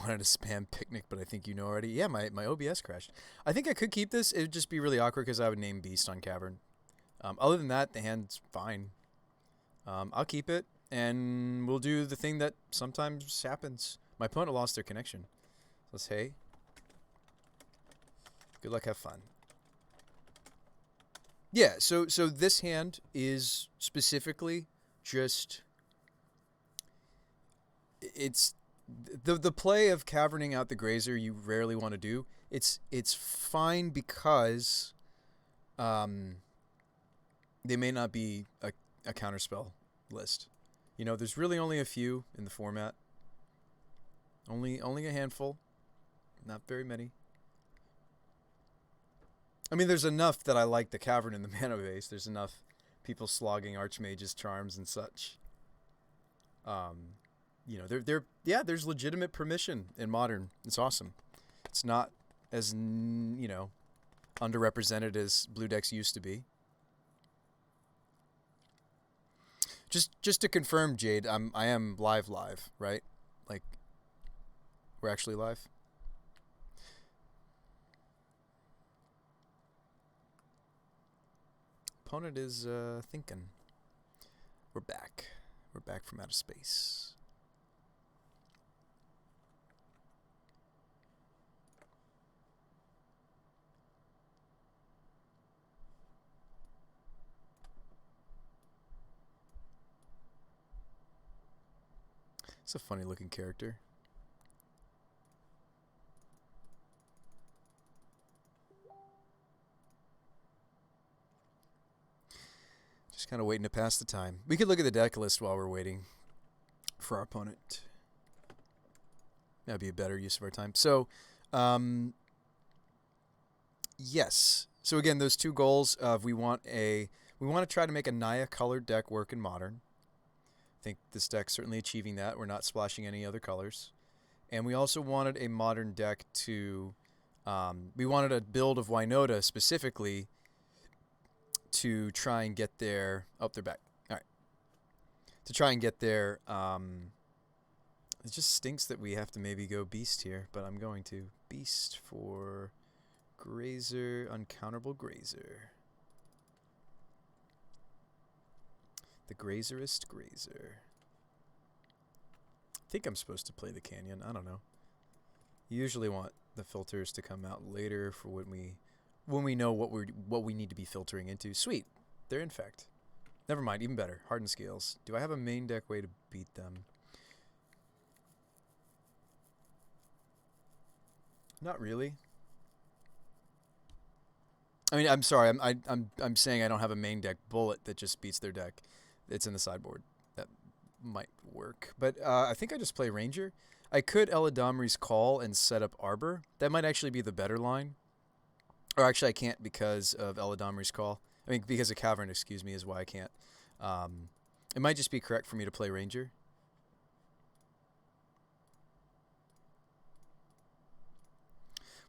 wanted to spam picnic, but I think you know already. Yeah, my OBS crashed. I think I could keep this. It would just be really awkward because I would name Beast on Cavern. Other than that, the hand's fine. I'll keep it, and we'll do the thing that sometimes happens. My opponent lost their connection. So let's, hey. Good luck, have fun. Yeah, so this hand is specifically just... It's... The play of caverning out the Grazer you rarely want to do. It's fine because... they may not be a counterspell list. You know, there's really only a few in the format. Only a handful. Not very many. I mean, there's enough that I like the Cavern in the mana base. There's enough people slogging Archmage's charms and such. You know, there's legitimate permission in Modern. It's awesome. It's not as, you know, underrepresented as blue decks used to be. Just to confirm, Jade, I am live, right? Like, we're actually live. Opponent is thinking. We're back. We're back from outer space. It's a funny looking character. Just kind of waiting to pass the time. We could look at the deck list while we're waiting for our opponent. That'd be a better use of our time. So, yes. So again, those two goals of we want to try to make a Naya colored deck work in Modern. I think this deck's certainly achieving that. We're not splashing any other colors. And we also wanted a Modern deck to... we wanted a build of Winota specifically to try and get their... Oh, they're back. All right. To try and get their... it just stinks that we have to maybe go Beast here, but I'm going to. Beast for Grazer, Uncounterable Grazer. The Grazerist Grazer. I think I'm supposed to play the Canyon. I don't know. You usually want the filters to come out later for when we know what we need to be filtering into. Sweet. They're infect. Never mind, even better. Hardened Scales. Do I have a main deck way to beat them? Not really. I mean, I'm sorry. I'm saying I don't have a main deck bullet that just beats their deck. It's in the sideboard. That might work. But I think I just play Ranger. I could Eladamri's Call and set up Arbor. That might actually be the better line. Or actually, I can't because of Eladamri's Call. I mean, because of Cavern, excuse me, is why I can't. It might just be correct for me to play Ranger.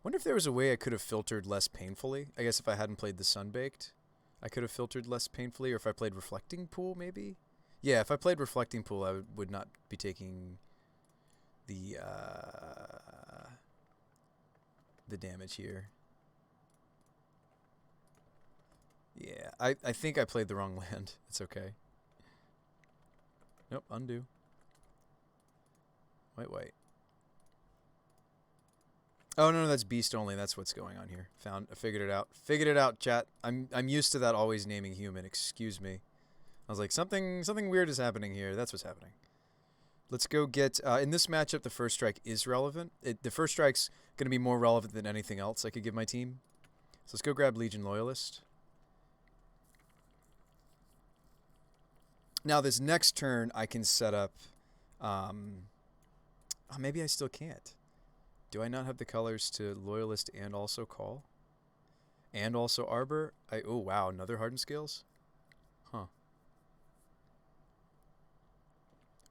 Wonder if there was a way I could have filtered less painfully. I guess if I hadn't played the Sunbaked, I could have filtered less painfully. Or if I played Reflecting Pool, maybe? Yeah, if I played Reflecting Pool, I would not be taking the damage here. Yeah, I think I played the wrong land. It's okay. Nope, undo. White. Oh no, that's Beast only. That's what's going on here. I figured it out. Figured it out, chat. I'm used to that always naming human. Excuse me. I was like, something weird is happening here. That's what's happening. Let's go get in this matchup. The first strike is relevant. The first strike's gonna be more relevant than anything else I could give my team. So let's go grab Legion Loyalist. Now this next turn I can set up. Oh, maybe I still can't. Do I not have the colors to Loyalist and also Call? And also Arbor? Oh wow, another Hardened Scales? Huh.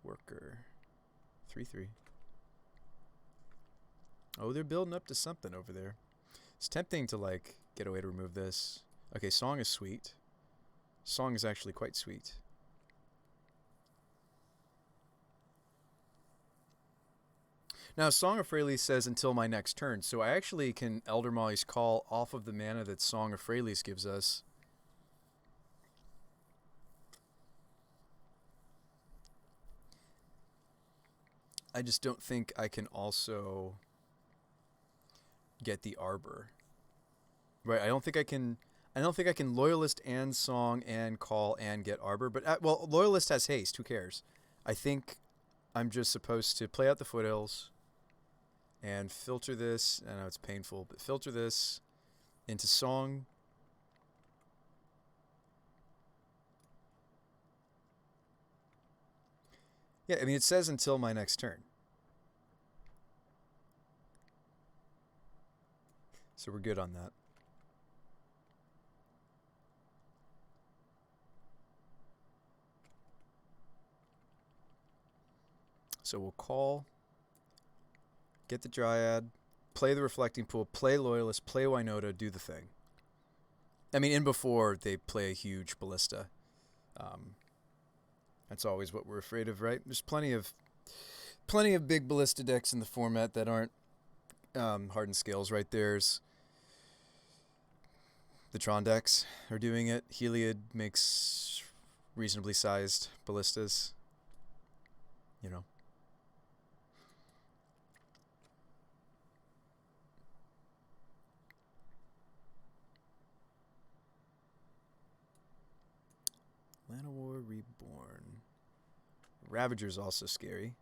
Worker. 3/3. Oh, they're building up to something over there. It's tempting to like get a way to remove this. Okay, Song is sweet. Song is actually quite sweet. Now, Song of Freyalise says until my next turn, so I actually can Elder Molly's Call off of the mana that Song of Freyalise gives us. I just don't think I can also get the Arbor. Right, I don't think I can Loyalist and Song and Call and get Arbor, but well, Loyalist has haste, who cares? I think I'm just supposed to play out the Foothills and filter this. I know it's painful, but filter this into Song. Yeah, I mean, it says until my next turn. So we're good on that. So we'll call, get the Dryad, play the Reflecting Pool, play Loyalist, play Winota, do the thing. I mean, in before they play a huge Ballista. That's always what we're afraid of, right? There's plenty of big Ballista decks in the format that aren't hardened scales, right? There's the Tron decks are doing it. Heliod makes reasonably sized Ballistas. You know. Llanowar Reborn. Ravager's also scary.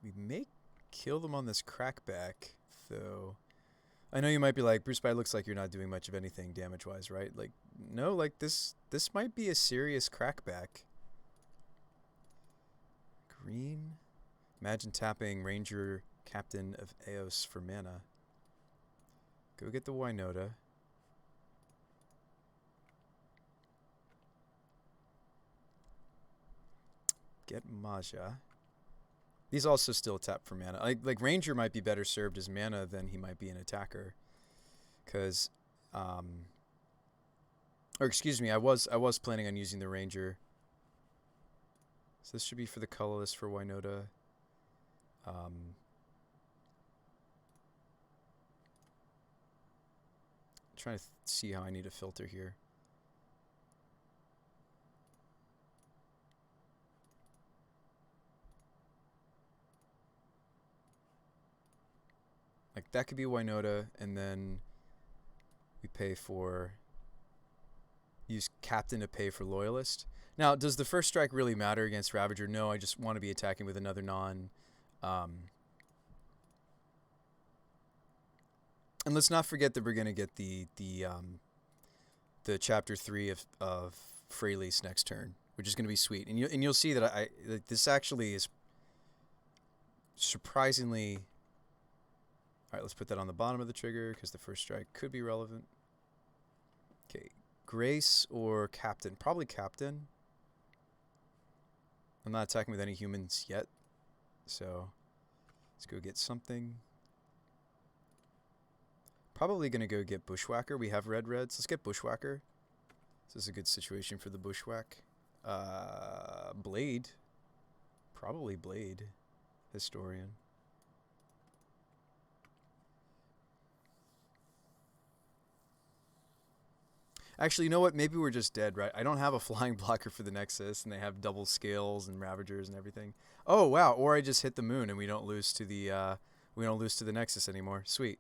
We may kill them on this crackback, though. I know you might be like, Bruce, it looks like you're not doing much of anything damage-wise, right? Like, no, like this might be a serious crackback. Green? Imagine tapping Ranger Captain of Eos for mana. Go get the Winota. Get Maja. These also still tap for mana. Like Ranger might be better served as mana than he might be an attacker. Because, or excuse me, I was planning on using the Ranger. So this should be for the colorless for Winota. Trying to see how I need a filter here. Like that could be Winota, and then we pay for, use Captain to pay for Loyalist. Now, does the first strike really matter against Ravager? No, I just want to be attacking with another non. And let's not forget that we're gonna get the chapter 3 of Freyalise next turn, which is gonna be sweet. And you'll see that this actually is surprisingly. All right, let's put that on the bottom of the trigger because the first strike could be relevant. Okay, Grace or Captain? Probably Captain. I'm not attacking with any humans yet, so let's go get something. Probably going to go get Bushwhacker. We have reds. Let's get Bushwhacker. This is a good situation for the Bushwhack. Blade. Probably Blade. Historian. Actually, you know what? Maybe we're just dead, right? I don't have a flying blocker for the Nexus, and they have double scales and Ravagers and everything. Oh wow! Or I just hit the moon, and we don't lose to the Nexus anymore. Sweet.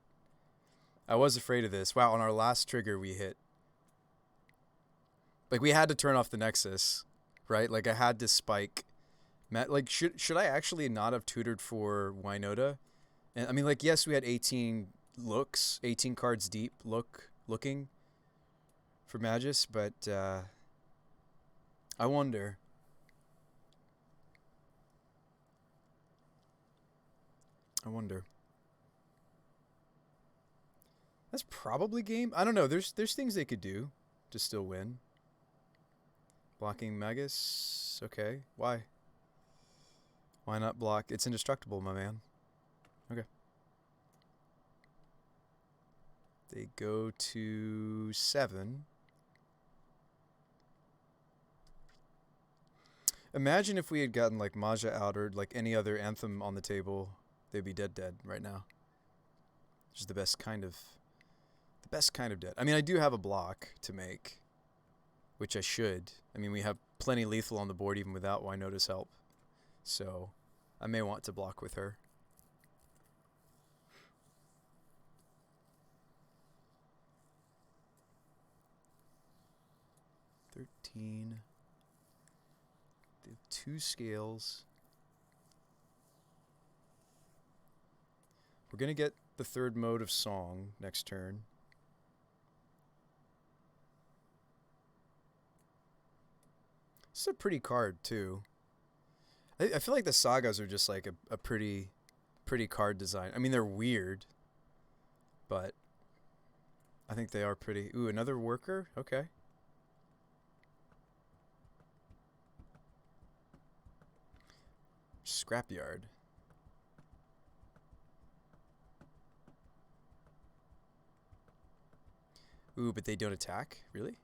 I was afraid of this. Wow! On our last trigger, we hit. Like we had to turn off the Nexus, right? Like I had to spike. Like should I actually not have tutored for Winota? And I mean, like yes, we had 18 looks, 18 cards deep looking. For Magus, but I wonder. That's probably game. I don't know. There's things they could do to still win. Blocking Magus. Okay. Why? Why not block? It's indestructible, my man. Okay. They go to 7. Imagine if we had gotten like Maja out or like any other anthem on the table, they'd be dead right now. Which is the best kind of dead. I mean, I do have a block to make, which I should. I mean, we have plenty lethal on the board even without Winota's help. So, I may want to block with her. They have 2 scales. We're going to get the 3rd mode of song next turn. This is a pretty card, too. I feel like the sagas are just like a pretty card design. I mean, they're weird, but I think they are pretty. Ooh, another worker? Okay. Scrapyard. Ooh, but they don't attack? Really?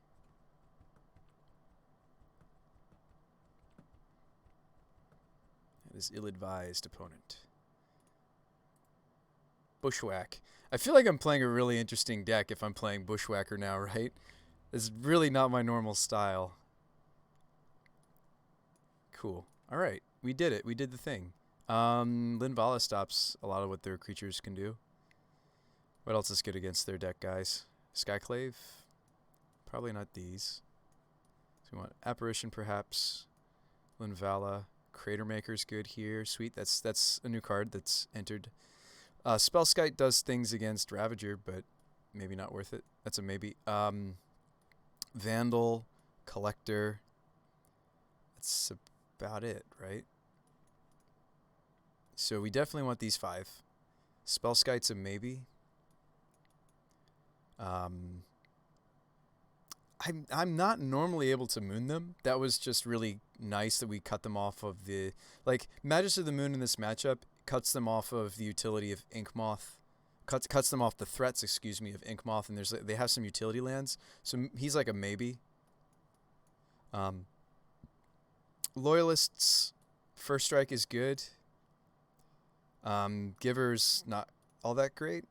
That is ill-advised, opponent. Bushwhack. I feel like I'm playing a really interesting deck if I'm playing Bushwhacker now, right? It's really not my normal style. Cool. Alright, we did it. We did the thing. Linvala stops a lot of what their creatures can do. What else is good against their deck, guys? Skyclave? Probably not these. So we want Apparition, perhaps. Linvala. Cratermaker's good here. Sweet. That's a new card that's entered. Spellskite does things against Ravager, but maybe not worth it. That's a maybe. Vandal, Collector. That's about it, right? So we definitely want these 5. Spellskite's a maybe. I'm not normally able to moon them. That was just really nice that we cut them off of the... Like, Magus of the Moon in this matchup cuts them off of the utility of Inkmoth. Cuts them off the threats, excuse me, of Inkmoth, and they have some utility lands. So he's like a maybe. Loyalists, First Strike is good. Giver's not all that great.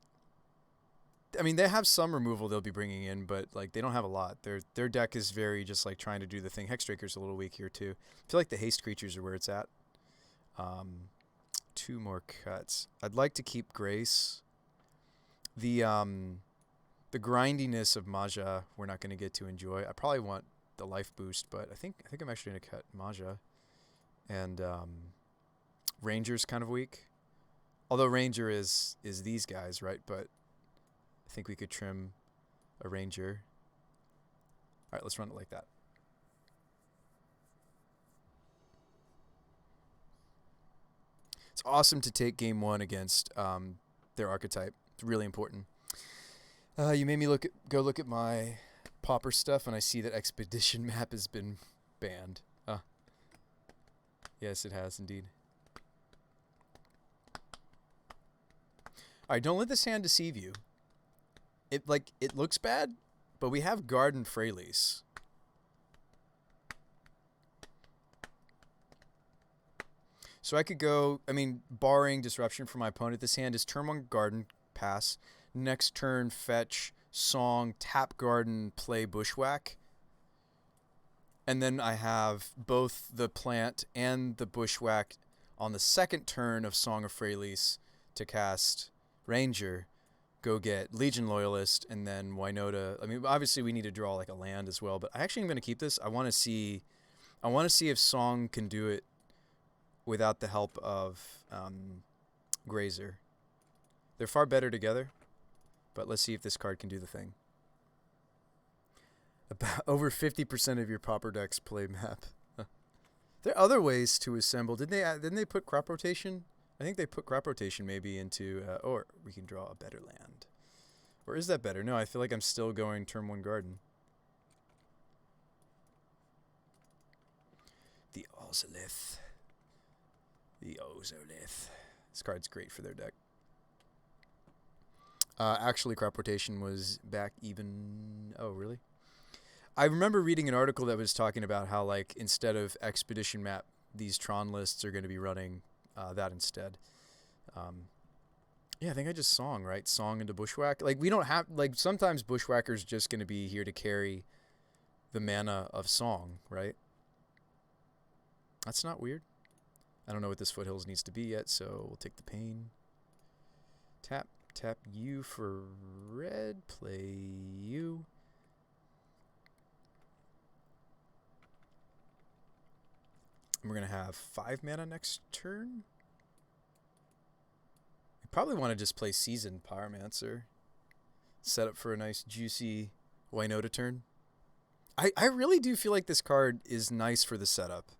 I mean, they have some removal they'll be bringing in, but like they don't have a lot. Their deck is very just like trying to do the thing. Hexdraker's a little weak here too. I feel like the haste creatures are where it's at. 2 more cuts. I'd like to keep Grace. The grindiness of Maja we're not going to get to enjoy. I probably want the life boost, but I think I'm actually going to cut Maja. And Ranger's kind of weak. Although Ranger is these guys, right? But I think we could trim a Ranger. All right, let's run it like that. It's awesome to take game 1 against their archetype. It's really important. You made me go look at my Pauper stuff, and I see that Expedition map has been banned. Yes, it has indeed. All right, don't let this hand deceive you. It looks bad, but we have Garden Freylease. So I could go, I mean, barring disruption from my opponent, this hand is turn 1 Garden, pass. Next turn, fetch, song, tap Garden, play Bushwhack. And then I have both the plant and the Bushwhack on the second turn of Song of Freylease to cast Ranger. Go get Legion Loyalist, and then Winota. I mean, obviously we need to draw like a land as well, but I actually am going to keep this. I want to see if Song can do it without the help of Grazer. They're far better together, but let's see if this card can do the thing. About over 50% of your Pauper decks play map. There are other ways to assemble. Didn't they put crop rotation? I think they put crop rotation maybe into, or we can draw a better land. Or is that better? No, I feel like I'm still going turn 1 Garden. Ozolith. The Ozolith. This card's great for their deck. Actually, crop rotation was back even... Oh, really? I remember reading an article that was talking about how, like, instead of Expedition Map, these Tron lists are going to be running that instead. Yeah, I think I just Song, right? Song into Bushwhack. Like, we don't have... Like, sometimes Bushwhacker's just going to be here to carry the mana of Song, right? That's not weird. I don't know what this Foothills needs to be yet, so we'll take the pain. Tap you for red. Play you. And we're going to have 5 mana next turn. We probably want to just play Seasoned Pyromancer. Set up for a nice, juicy Winota turn. I really do feel like this card is nice for the setup.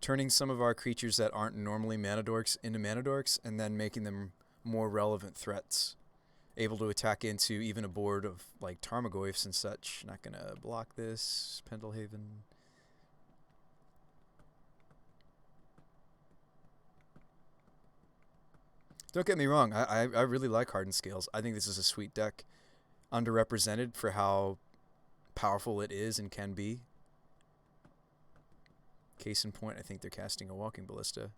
Turning some of our creatures that aren't normally mana dorks into mana dorks and then making them more relevant threats. Able to attack into even a board of like Tarmogoyfs and such. Not going to block this. Pendelhaven. Don't get me wrong. I really like Hardened Scales. I think this is a sweet deck. Underrepresented for how powerful it is and can be. Case in point, I think they're casting a Walking Ballista.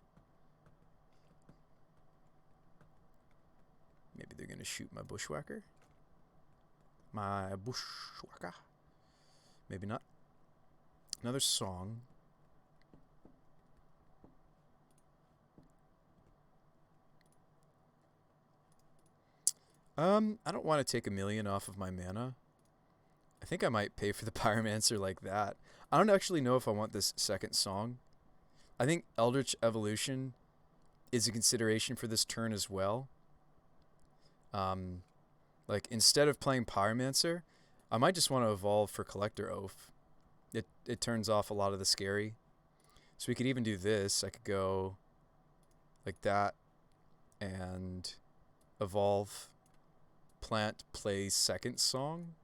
Maybe they're going to shoot my Bushwhacker. My Bushwhacker. Maybe not. Another Song. I don't want to take 1,000,000 off of my mana. I think I might pay for the Pyromancer like that. I don't actually know if I want this second Song. I think Eldritch Evolution is a consideration for this turn as well. Like, instead of playing Pyromancer, I might just want to evolve for Collector Oath. It turns off a lot of the scary. So we could even do this. I could go like that and evolve, plant, play second Song.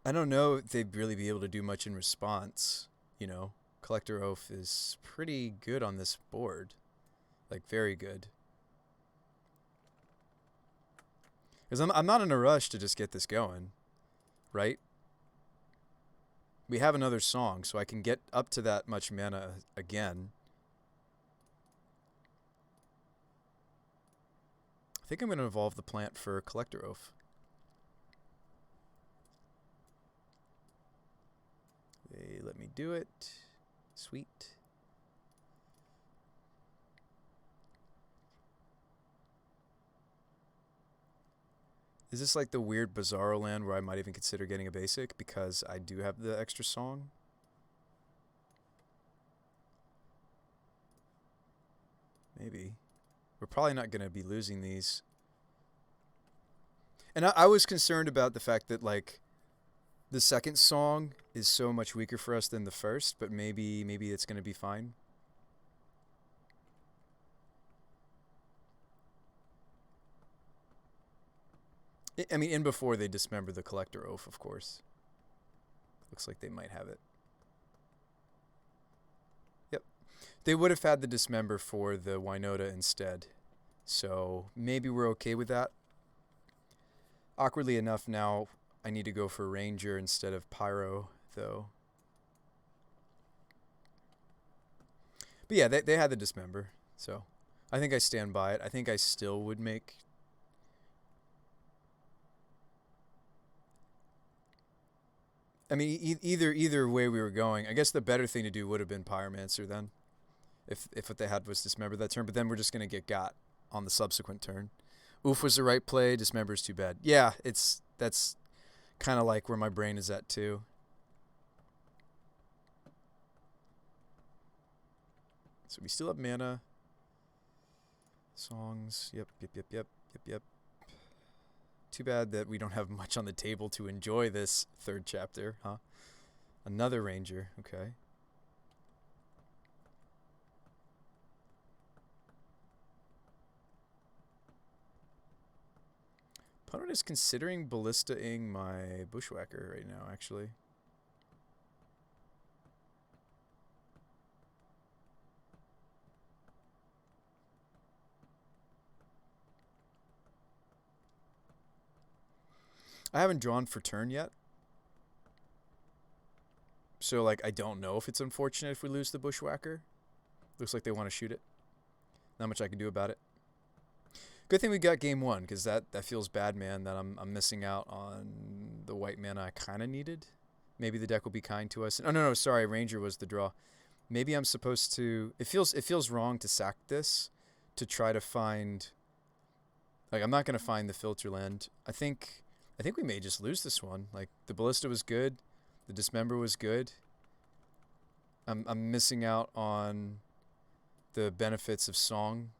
I don't know if they'd really be able to do much in response, you know. Collector Oath is pretty good on this board. Like, very good. Because I'm not in a rush to just get this going, right? We have another Song, so I can get up to that much mana again. I think I'm going to evolve the plant for Collector Oath. They let me do it. Sweet. Is this like the weird Bizarro land where I might even consider getting a basic because I do have the extra Song? Maybe. We're probably not going to be losing these. And I was concerned about the fact that, like, the second Song is so much weaker for us than the first, but maybe it's going to be fine. I mean, in before they dismember the Collector Oath, of course. Looks like they might have it. Yep. They would have had the dismember for the Winota instead. So maybe we're okay with that. Awkwardly enough, now I need to go for Ranger instead of Pyro, though. But yeah, they had the dismember, so I think I stand by it. I think I still would make... I mean, either way we were going, I guess the better thing to do would have been Pyromancer then, if what they had was dismember that turn. But then we're just going to get got on the subsequent turn. Oof was the right play. Dismember's too bad. Yeah, that's kind of like where my brain is at too. So we still have mana. Songs. Yep. Too bad that we don't have much on the table to enjoy this third chapter, huh? Another Ranger. Okay. Opponent is considering ballista-ing my Bushwhacker right now, actually. I haven't drawn for turn yet. So, like, I don't know if it's unfortunate if we lose the Bushwhacker. Looks like they want to shoot it. Not much I can do about it. Good thing we got game one, because that feels bad, man, that I'm missing out on the white mana I kind of needed. Maybe the deck will be kind to us. Oh, no, sorry, Ranger was the draw. Maybe I'm supposed to... It feels wrong to sack this to try to find... Like, I'm not going to find the filter land. I think we may just lose this one. Like, the Ballista was good. The Dismember was good. I'm missing out on the benefits of Song.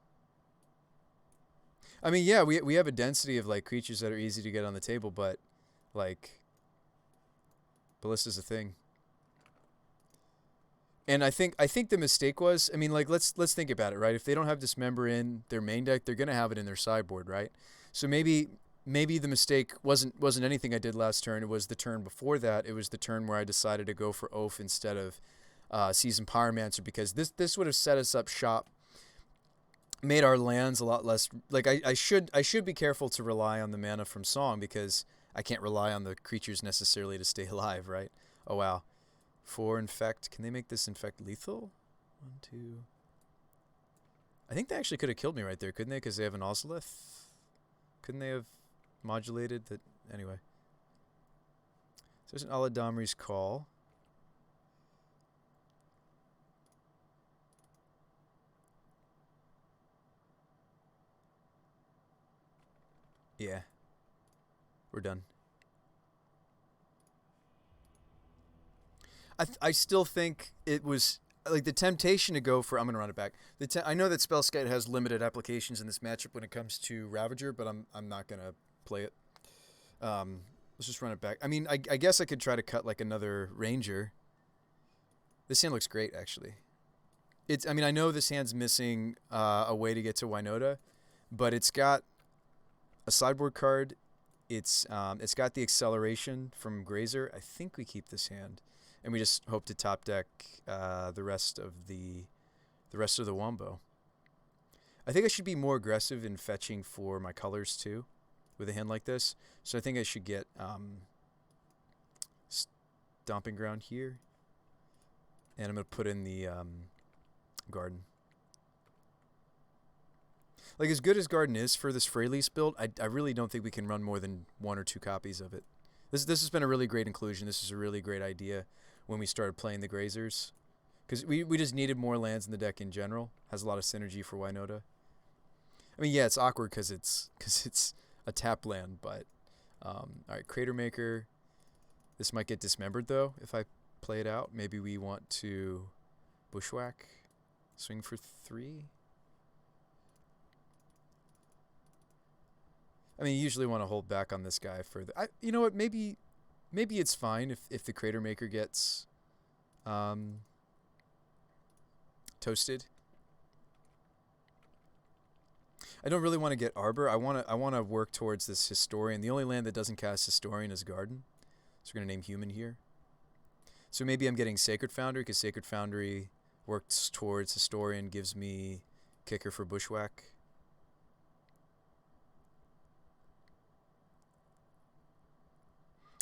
I mean, yeah, we have a density of, like, creatures that are easy to get on the table, but, like, Ballista's a thing. And I think the mistake was, I mean, like, let's think about it, right? If they don't have Dismember in their main deck, they're gonna have it in their sideboard, right? So maybe the mistake wasn't anything I did last turn. It was the turn before that. It was the turn where I decided to go for Oath instead of Seasoned Pyromancer, because this would have set us up shop, made our lands a lot less. Like, I should be careful to rely on the mana from Song, because I can't rely on the creatures necessarily to stay alive, right? Oh wow. 4 Infect. Can they make this Infect lethal? 1, 2. I think they actually could have killed me right there, couldn't they? Because they have an Ozolith. Couldn't they have modulated that? Anyway. So there's an Aladamri's Call. Yeah. We're done. I still think it was, like, the temptation to go for... I'm going to run it back. I know that Spellskite has limited applications in this matchup when it comes to Ravager, but I'm not going to play it. Let's just run it back. I mean, I guess I could try to cut, like, another Ranger. This hand looks great, actually. I mean, I know this hand's missing a way to get to Winota, but it's got a sideboard card. It's got the acceleration from Grazer. I think we keep this hand. And we just hope to top deck the rest of the wombo. I think I should be more aggressive in fetching for my colors too, with a hand like this. So I think I should get Stomping Ground here, and I'm gonna put in the Garden. Like, as good as Garden is for this Freylease build, I really don't think we can run more than 1 or 2 copies of it. This has been a really great inclusion. This is a really great idea when we started playing the Grazers, because we just needed more lands in the deck in general. Has a lot of synergy for Winota. I mean, yeah, it's awkward because it's a tap land, but all right, Crater Maker. This might get dismembered though if I play it out. Maybe we want to Bushwhack, swing for 3. I mean, you usually want to hold back on this guy for the... you know what? Maybe it's fine if the Crater Maker gets toasted. I don't really want to get Arbor. I want to work towards this Historian. The only land that doesn't cast Historian is Garden. So we're going to name Human here. So maybe I'm getting Sacred Foundry, because Sacred Foundry works towards Historian, gives me kicker for Bushwhack.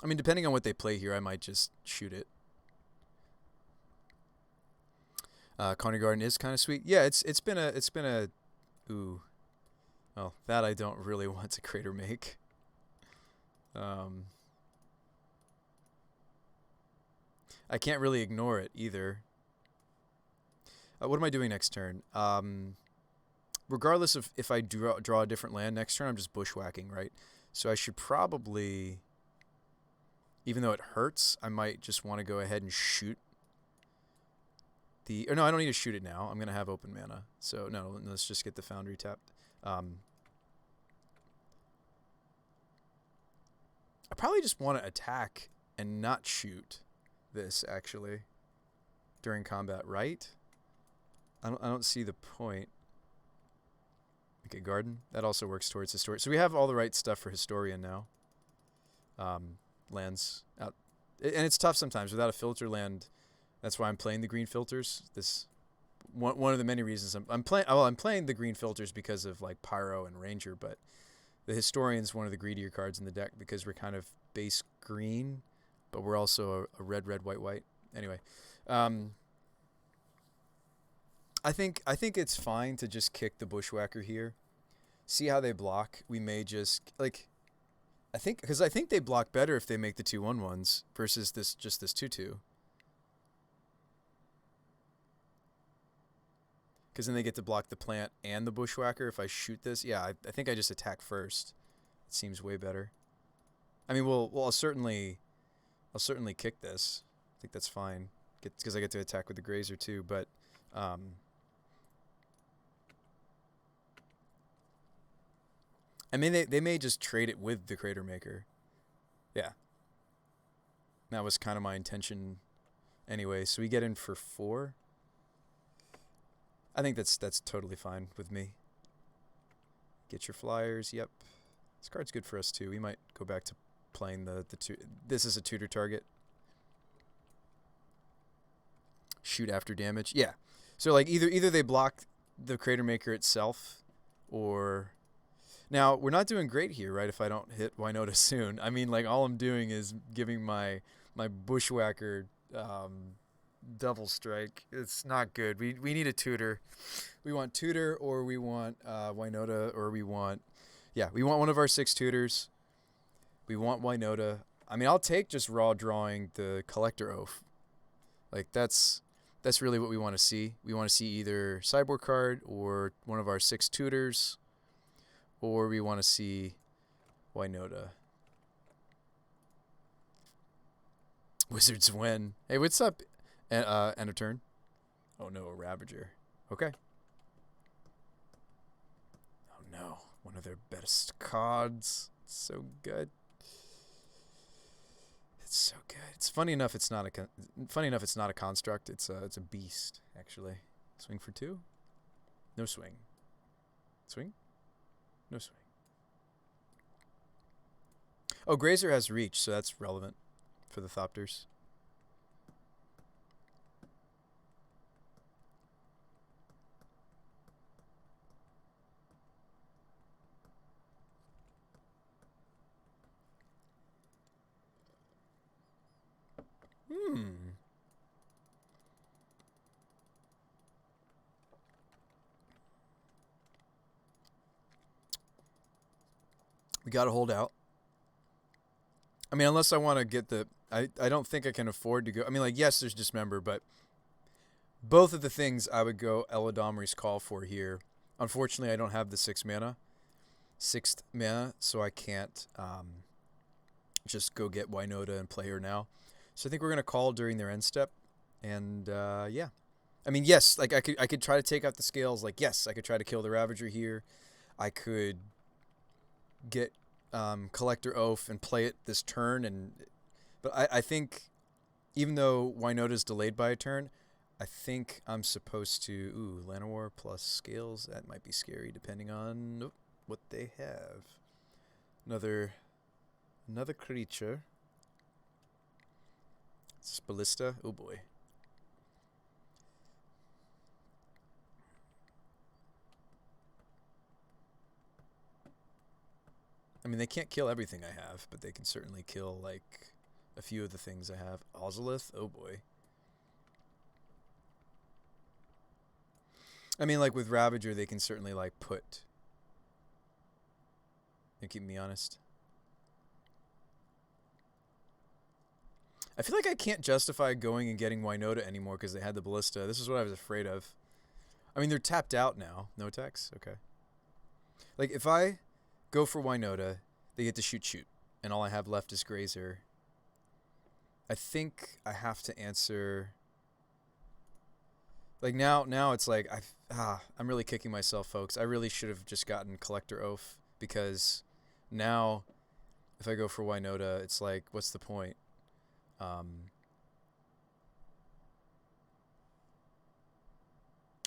I mean, depending on what they play here, I might just shoot it. Coney Garden is kind of sweet. Yeah, it's been a ooh. Oh, that I don't really want to Crater make. I can't really ignore it either. What am I doing next turn? Regardless of if I draw a different land next turn, I'm just Bushwhacking, right? So I should probably... Even though it hurts, I might just want to go ahead and shoot the... Or no, I don't need to shoot it now. I'm going to have open mana. So, no, let's just get the Foundry tapped. I probably just want to attack and not shoot this, actually, during combat, right? I don't see the point. Okay, garden. That also works towards historic. So we have all the right stuff for historian now. Lands out, and it's tough sometimes without a filter land. That's why I'm playing the green filters. This one of the many reasons I'm playing. Well, I'm playing the green filters because of like Pyro and Ranger, but the historian's one of the greedier cards in the deck because we're kind of base green, but we're also a red, red, white, white. Anyway, I think it's fine to just kick the Bushwhacker here. See how they block. We may just like. I think they block better if they make the 2/1/1s versus this 2/2. Because then they get to block the plant and the Bushwhacker. If I shoot this, yeah, I think I just attack first. It seems way better. I mean, I'll certainly kick this. I think that's fine. Because I get to attack with the Grazer too. But I mean, they may just trade it with the Crater Maker. Yeah. That was kind of my intention anyway. So we get in for 4. I think that's totally fine with me. Get your flyers. Yep. This card's good for us too. We might go back to playing the this is a tutor target. Shoot after damage. Yeah. So like either they block the Crater Maker itself, or now we're not doing great here, right? If I don't hit Winota soon, I mean, like all I'm doing is giving my Bushwhacker double strike. It's not good. We need a tutor. We want tutor, or we want Winota, or we want one of our 6 tutors. We want Winota. I mean, I'll take just raw drawing the Collector Oath. Like that's really what we want to see. We want to see either sideboard card or one of our 6 tutors, or we want to see Winota. Wizards win. Hey, what's up? End of turn. Oh no, a Ravager. Okay. Oh no, one of their best cards. It's so good. It's so good. It's funny enough. It's not a construct. It's a beast actually. Swing for 2. No swing. Swing. No swing. Oh, Grazer has reach, so that's relevant for the Thopters. We got to hold out. I mean, unless I want to get the... I don't think I can afford to go... I mean, like, yes, there's Dismember, but both of the things I would go Elodomri's Call for here. Unfortunately, I don't have the 6th mana, so I can't just go get Winota and play her now. So I think we're going to call during their end step. And, yeah. I mean, yes, like, I could try to take out the scales. Like, yes, I could try to kill the Ravager here. I could get Collector Oath and play it this turn, but I think even though Winota's delayed by a turn, I think I'm supposed to Llanowar plus scales. That might be scary depending on what they have. Another creature. Is this Ballista? Oh boy. I mean, they can't kill everything I have, but they can certainly kill, like, a few of the things I have. Ozolith? Oh, boy. I mean, like, with Ravager, they can certainly, like, put... They're keeping me honest. I feel like I can't justify going and getting Winota anymore because they had the Ballista. This is what I was afraid of. I mean, they're tapped out now. No attacks? Okay. Like, if I go for Winota, they get to shoot, and all I have left is Grazer. I think I have to answer. Like now it's like I'm really kicking myself, folks. I really should have just gotten Collector Oath, because now if I go for Winota, it's like, what's the point?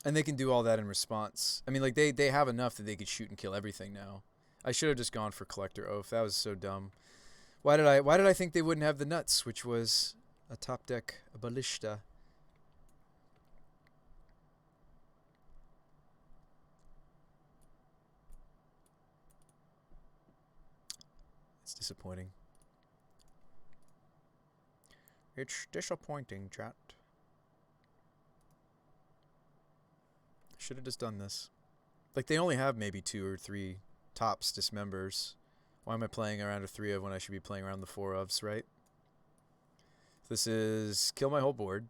And they can do all that in response. I mean, like, they have enough that they could shoot and kill everything now. I should have just gone for Collector Oath. That was so dumb. Why did I think they wouldn't have the nuts, which was a top deck ballista. It's disappointing. It's disappointing, chat. Should have just done this. Like, they only have maybe 2 or 3 tops dismembers. Why am I playing around a 3 of when I should be playing around the 4 ofs, right? This is kill my whole board.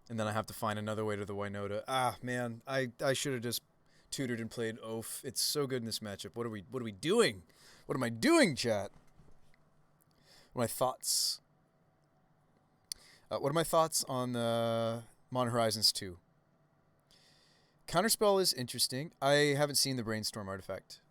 And then I have to find another way to the Winota. Ah, man, I should have just tutored and played Oath. It's so good in this matchup. What are we doing? What am I doing, chat? What are my thoughts? What are my thoughts on Modern Horizons 2? Counterspell is interesting. I haven't seen the Brainstorm artifact.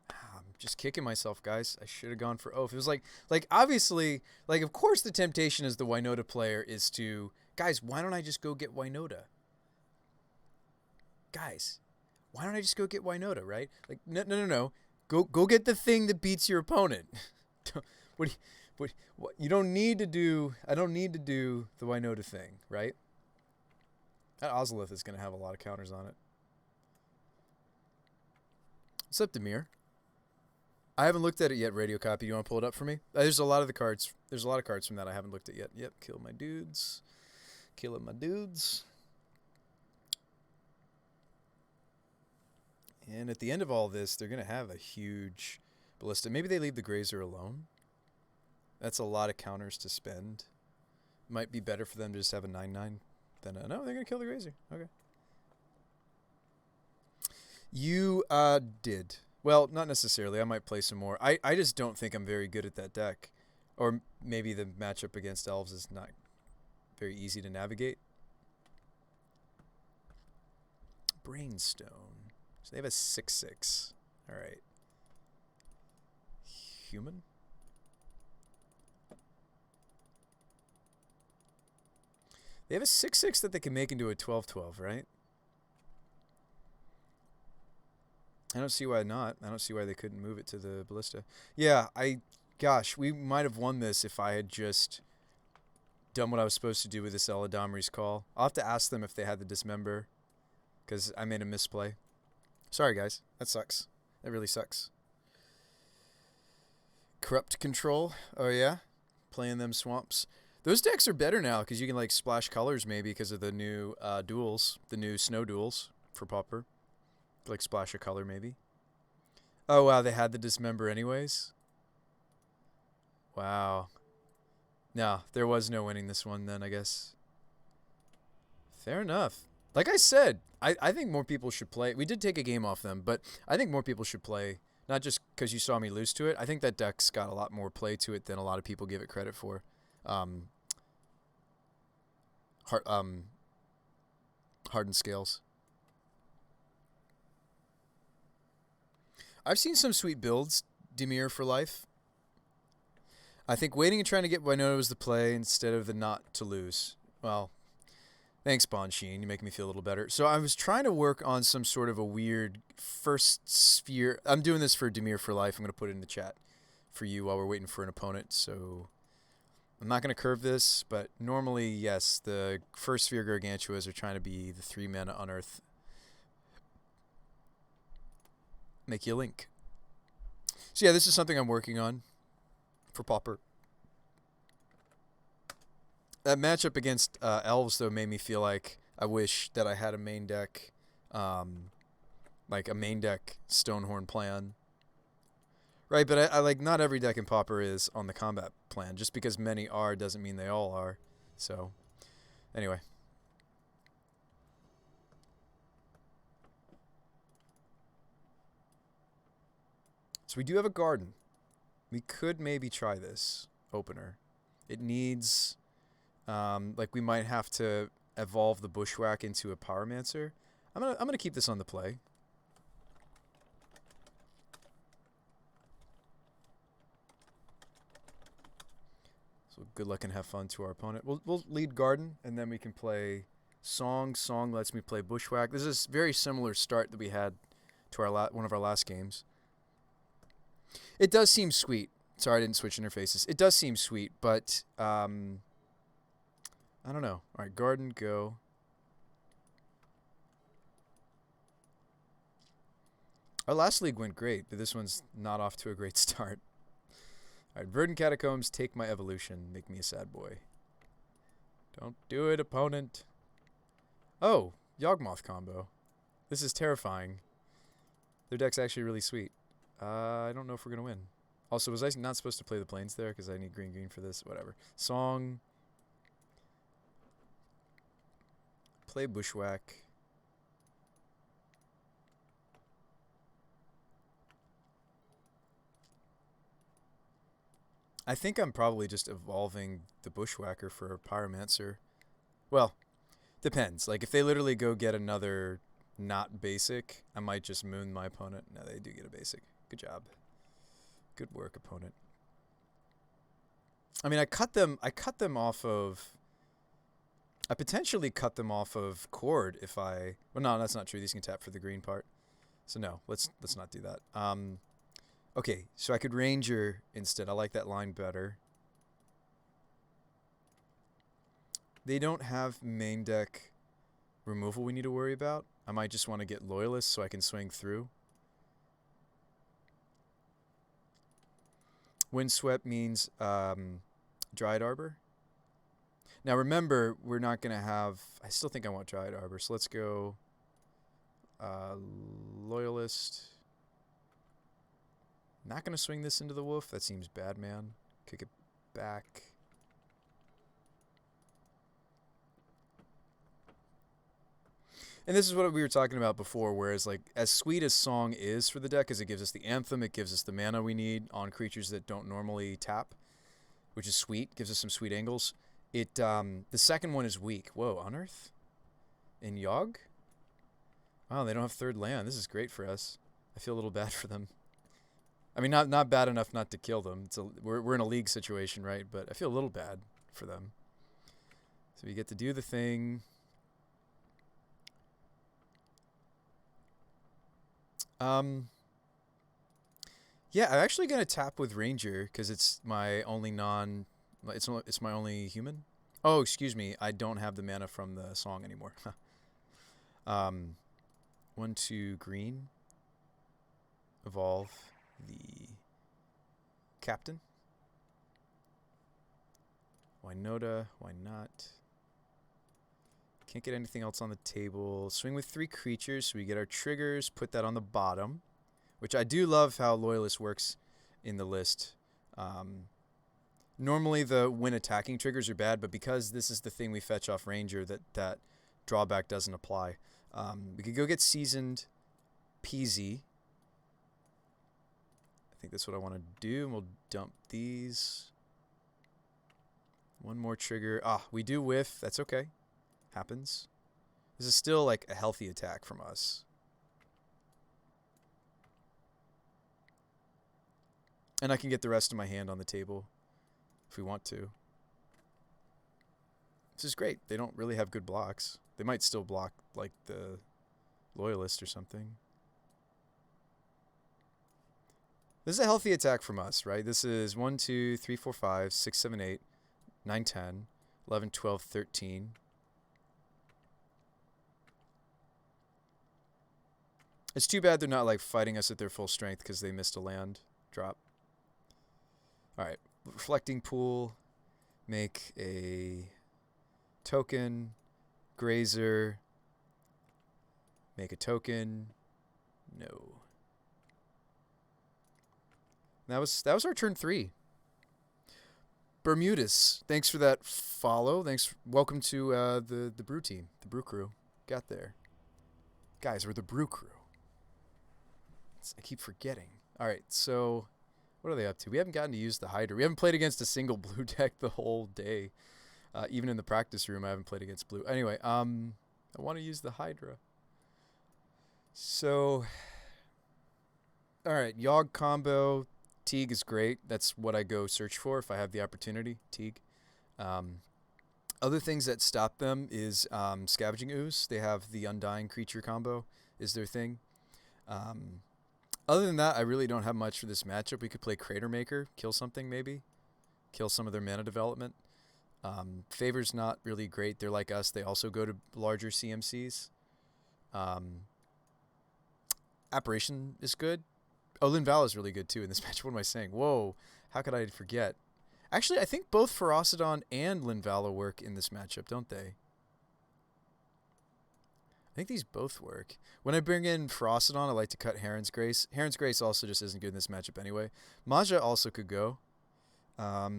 I'm just kicking myself, guys. I should have gone for Oath. It was like obviously, like, of course the temptation as the Winota player is to, guys, why don't I just go get Winota? Guys, why don't I just go get Winota, right? Like, no. Go get the thing that beats your opponent. What you don't need to do. I don't need to do the Winota thing, right? That Ozolith is going to have a lot of counters on it. What's up, Demir? I haven't looked at it yet, Radio Copy. You want to pull it up for me? There's a lot of the cards. There's a lot of cards from that I haven't looked at yet. Yep, kill my dudes. Killing my dudes. And at the end of all this, they're going to have a huge ballista. Maybe they leave the Grazer alone. That's a lot of counters to spend. Might be better for them to just have a 9/9 than a... No, they're going to kill the Grazer. Okay. You did. Well, not necessarily. I might play some more. I just don't think I'm very good at that deck. Or maybe the matchup against elves is not very easy to navigate. Brainstone. So they have a 6/6. All right. Human? They have a 6/6 that they can make into a 12/12, right? I don't see why not. I don't see why they couldn't move it to the ballista. Yeah, gosh, we might have won this if I had just done what I was supposed to do with this Eladamri's call. I'll have to ask them if they had the dismember, because I made a misplay. Sorry, guys. That sucks. That really sucks. Corrupt Control. Oh, yeah? Playing them swamps. Those decks are better now because you can, like, splash colors maybe because of the new duels, the new snow duels for Pauper. Like, splash a color maybe. Oh, wow, they had the dismember anyways? Wow. No, there was no winning this one then, I guess. Fair enough. Like I said, I think more people should play. We did take a game off them, but I think more people should play. Not just because you saw me lose to it. I think that deck's got a lot more play to it than a lot of people give it credit for. Hardened Scales. I've seen some sweet builds, Demir for life. I think waiting and trying to get Winota was the play instead of the not to lose. Well, thanks, Bon Sheen. You make me feel a little better. So I was trying to work on some sort of a weird first sphere. I'm doing this for Demir for life. I'm going to put it in the chat for you while we're waiting for an opponent. So I'm not going to curve this, but normally, yes, the first sphere Gargantuas are trying to be the 3-mana Unearth. Make you a link. So yeah, this is something I'm working on for Pauper. That matchup against elves, though, made me feel like I wish that I had a main deck, like a main deck Stonehorn plan. Right, but I like, not every deck in Pauper is on the combat plan. Just because many are doesn't mean they all are. So, anyway. So we do have a garden. We could maybe try this opener. It needs, like, we might have to evolve the Bushwhack into a Pyromancer. I'm gonna keep this on the play. So good luck and have fun to our opponent. We'll lead Garden, and then we can play Song. Song lets me play Bushwhack. This is a very similar start that we had to our one of our last games. It does seem sweet. Sorry, I didn't switch interfaces. It does seem sweet, but I don't know. All right, Garden, go. Our last league went great, but this one's not off to a great start. All right, Verdant Catacombs, take my evolution. Make me a sad boy. Don't do it, opponent. Oh, Yawgmoth combo. This is terrifying. Their deck's actually really sweet. I don't know if we're going to win. Also, was I not supposed to play the planes there? Because I need green for this. Whatever. Song. Play Bushwhack. I think I'm probably just evolving the Bushwhacker for a Pyromancer. Well, depends. Like, if they literally go get another not basic, I might just moon my opponent. No, they do get a basic. Good job. Good work, opponent. I mean, I potentially cut them off of Chord if I... Well, no, that's not true. These can tap for the green part. So no, let's not do that. Okay, so I could Ranger instead. I like that line better. They don't have main deck removal we need to worry about. I might just want to get Loyalist so I can swing through. Windswept means Dryad Arbor. Now remember, we're not going to have... I still think I want Dryad Arbor, so let's go Loyalist. Not going to swing this into the wolf. That seems bad, man. Kick it back. And this is what we were talking about before, whereas, like, as sweet as Song is for the deck, as it gives us the Anthem, it gives us the mana we need on creatures that don't normally tap, which is sweet, gives us some sweet angles. The second one is weak. Whoa, Unearth? In Yogg? Wow, they don't have third land. This is great for us. I feel a little bad for them. I mean, not bad enough not to kill them. We're in a league situation, right? But I feel a little bad for them. So we get to do the thing. Yeah, I'm actually gonna tap with Ranger because it's my only it's my only human. Oh, excuse me, I don't have the mana from the Song anymore. 1/2 green. Evolve the Captain. Winota, why not? Can't get anything else on the table. Swing with 3 creatures, so we get our triggers, put that on the bottom, which I do love how Loyalist works in the list. Normally the when attacking triggers are bad, but because this is the thing we fetch off Ranger, that drawback doesn't apply. We could go get Seasoned Peasy. I think that's what I want to do, and we'll dump these. One more trigger. Ah, we do whiff. That's okay. Happens. This is still like a healthy attack from us. And I can get the rest of my hand on the table if we want to. This is great. They don't really have good blocks. They might still block like the Loyalist or something. This is a healthy attack from us, right? This is 1, 2, 3, 4, 5, 6, 7, 8, 9, 10, 11, 12, 13. It's too bad they're not like fighting us at their full strength because they missed a land drop. All right, Reflecting Pool, make a token, Grazer, make a token, no. That was our turn 3. Bermudez, thanks for that follow. Thanks. Welcome to the brew team, the brew crew. Got there. Guys, we're the brew crew. I keep forgetting. All right, so what are they up to? We haven't gotten to use the Hydra. We haven't played against a single blue deck the whole day. Even in the practice room, I haven't played against blue. Anyway, I want to use the Hydra. So, all right, Yogg combo. Teague is great. That's what I go search for if I have the opportunity. Teague. Um, Other things that stop them is Scavenging Ooze. They have the Undying creature combo is their thing. Um, Other than that, I really don't have much for this matchup. We could play Crater Maker, kill something maybe, kill some of their mana development. Favor's not really great. They're like us. They also go to larger CMCs. Um, Apparition is good. Oh, Linval is really good too in this match. What am I saying? Whoa, how could I forget? Actually, I think both Ferocidon and Linvala work in this matchup, don't they? I think these both work. When I bring in Ferocidon, I like to cut Heron's Grace. Heron's Grace also just isn't good in this matchup anyway. Maja also could go. I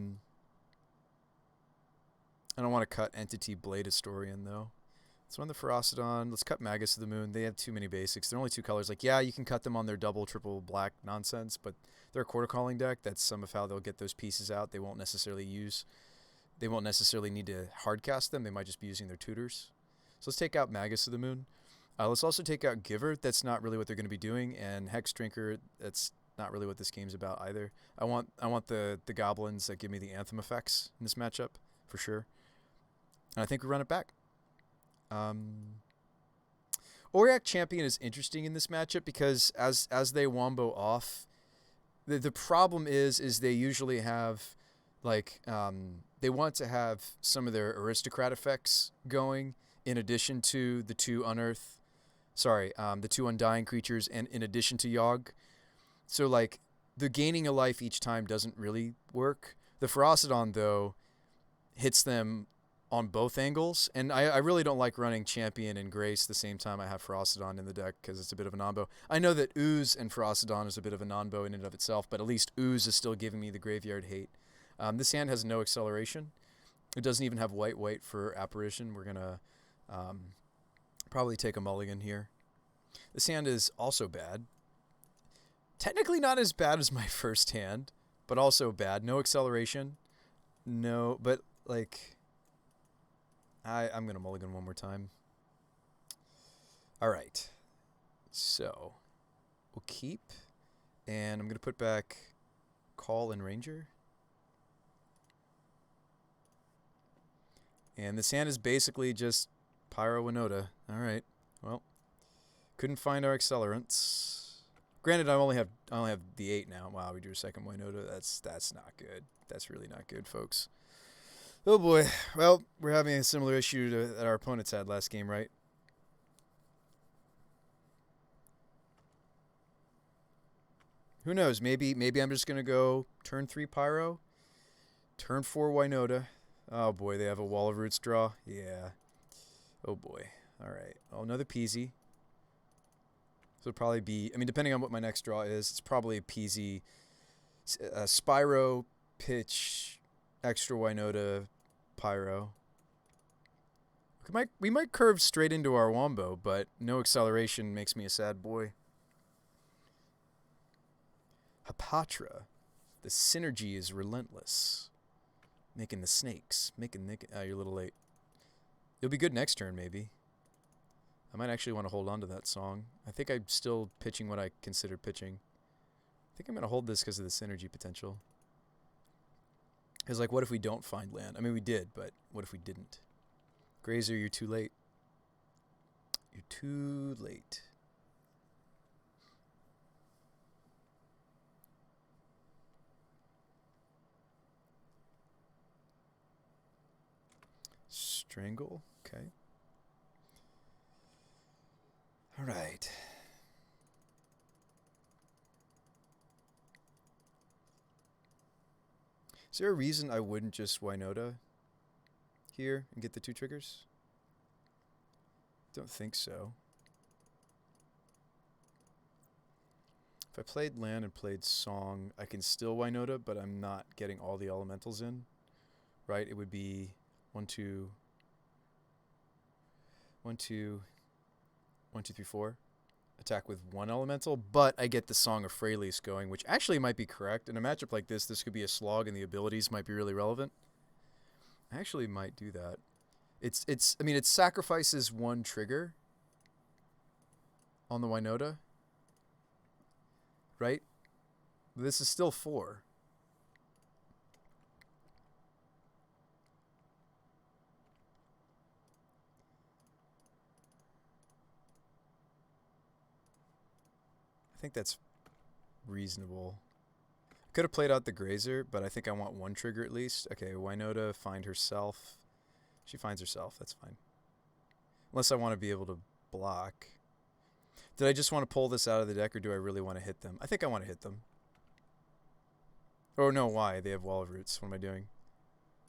don't want to cut Entity Blade Historian, though. Let's run the Ferocidon. Let's cut Magus of the Moon. They have too many basics. They're only two colors. Like, yeah, you can cut them on their double, triple black nonsense, but they're a quarter calling deck. That's some of how they'll get those pieces out. They won't necessarily need to hardcast them. They might just be using their tutors. So let's take out Magus of the Moon. Let's also take out Giver. That's not really what they're going to be doing. And Hex Drinker, that's not really what this game's about either. I want the goblins that give me the Anthem effects in this matchup, for sure. And I think we run it back. Auric Champion is interesting in this matchup because as they wombo off, the problem is they usually have like they want to have some of their aristocrat effects going in addition to the two the two undying creatures and in addition to Yogg. So like the gaining a life each time doesn't really work. The Ferocidon though hits them on both angles, and I really don't like running Champion and Grace the same time I have Ferocidon in the deck because it's a bit of a non-bow. I know that Ooze and Ferocidon is a bit of a non-bow in and of itself, but at least Ooze is still giving me the graveyard hate. This hand has no acceleration. It doesn't even have white for Apparition. We're going to probably take a mulligan here. This hand is also bad. Technically not as bad as my first hand, but also bad. No acceleration. No, but like... I'm going to mulligan one more time. All right. So, we'll keep. And I'm going to put back Call and Ranger. And this hand is basically just Pyro Winota. All right. Well, couldn't find our accelerants. Granted, I only have the 8 now. Wow, we drew a second Winota. That's not good. That's really not good, folks. Oh boy. Well, we're having a similar issue that our opponents had last game, right? Who knows? Maybe I'm just going to go turn 3 Pyro, turn 4 Winota. Oh boy, they have a Wall of Roots draw. Yeah. Oh boy. All right. Oh, another Peasy. So it'll probably be, I mean, depending on what my next draw is, it's probably a Peasy, Spyro, Pitch, extra Winota, Pyro. We might curve straight into our Wombo, but no acceleration makes me a sad boy. Hapatra. The synergy is relentless. Making the snakes. You're a little late. You'll be good next turn, maybe. I might actually want to hold on to that song. I think I'm still pitching what I consider pitching. I think I'm going to hold this because of the synergy potential. Because, like, what if we don't find land? I mean, we did, but what if we didn't? Grazer, you're too late. You're too late. Strangle, okay. All right. Is there a reason I wouldn't just Winota here and get the 2 triggers? Don't think so. If I played land and played song, I can still Winota, but I'm not getting all the elementals in, right? It would be 1, 2, 1, 2, 1, 2, 3, 4. Attack with 1 elemental, but I get the Song of Freylease going, which actually might be correct. In a matchup like this could be a slog and the abilities might be really relevant. I actually might do that. I mean, it sacrifices 1 trigger on the Winota, right? This is still 4. think that's reasonable. Could have played out the Grazer, but I think I want one trigger at least. Okay, Winota, find herself. She finds herself. That's fine. Unless I want to be able to block. Did I just want to pull this out of the deck, or do I really want to hit them? I think I want to hit them. Oh, no, why? They have Wall of Roots. What am I doing?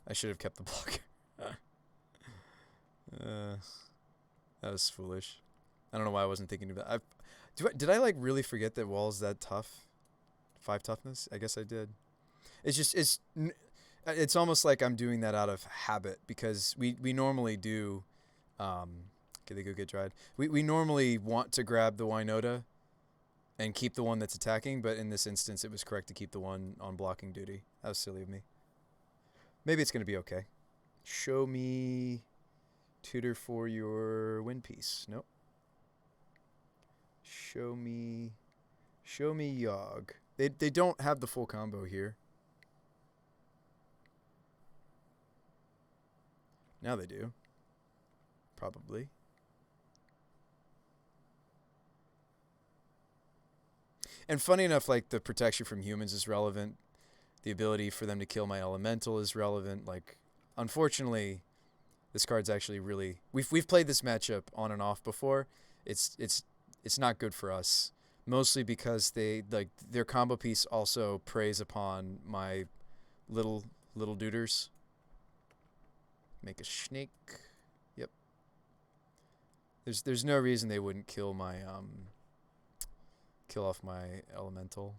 I should have kept the block. That was foolish. I don't know why I wasn't thinking about it. Did I like really forget that Wall's that tough? 5 toughness? I guess I did. It's just, it's almost like I'm doing that out of habit, because we normally do, okay, they go get dried. We normally want to grab the Winota and keep the one that's attacking, but in this instance, it was correct to keep the one on blocking duty. That was silly of me. Maybe it's going to be okay. Show me tutor for your win piece. Nope. Show me Yogg. They don't have the full combo here. Now they do. Probably. And funny enough, like, the protection from humans is relevant. The ability for them to kill my elemental is relevant. Like, unfortunately, this card's actually really... We've played this matchup on and off before. It's not good for us. Mostly because their combo piece also preys upon my little duders. Make a snake. Yep. There's no reason they wouldn't kill my kill off my elemental.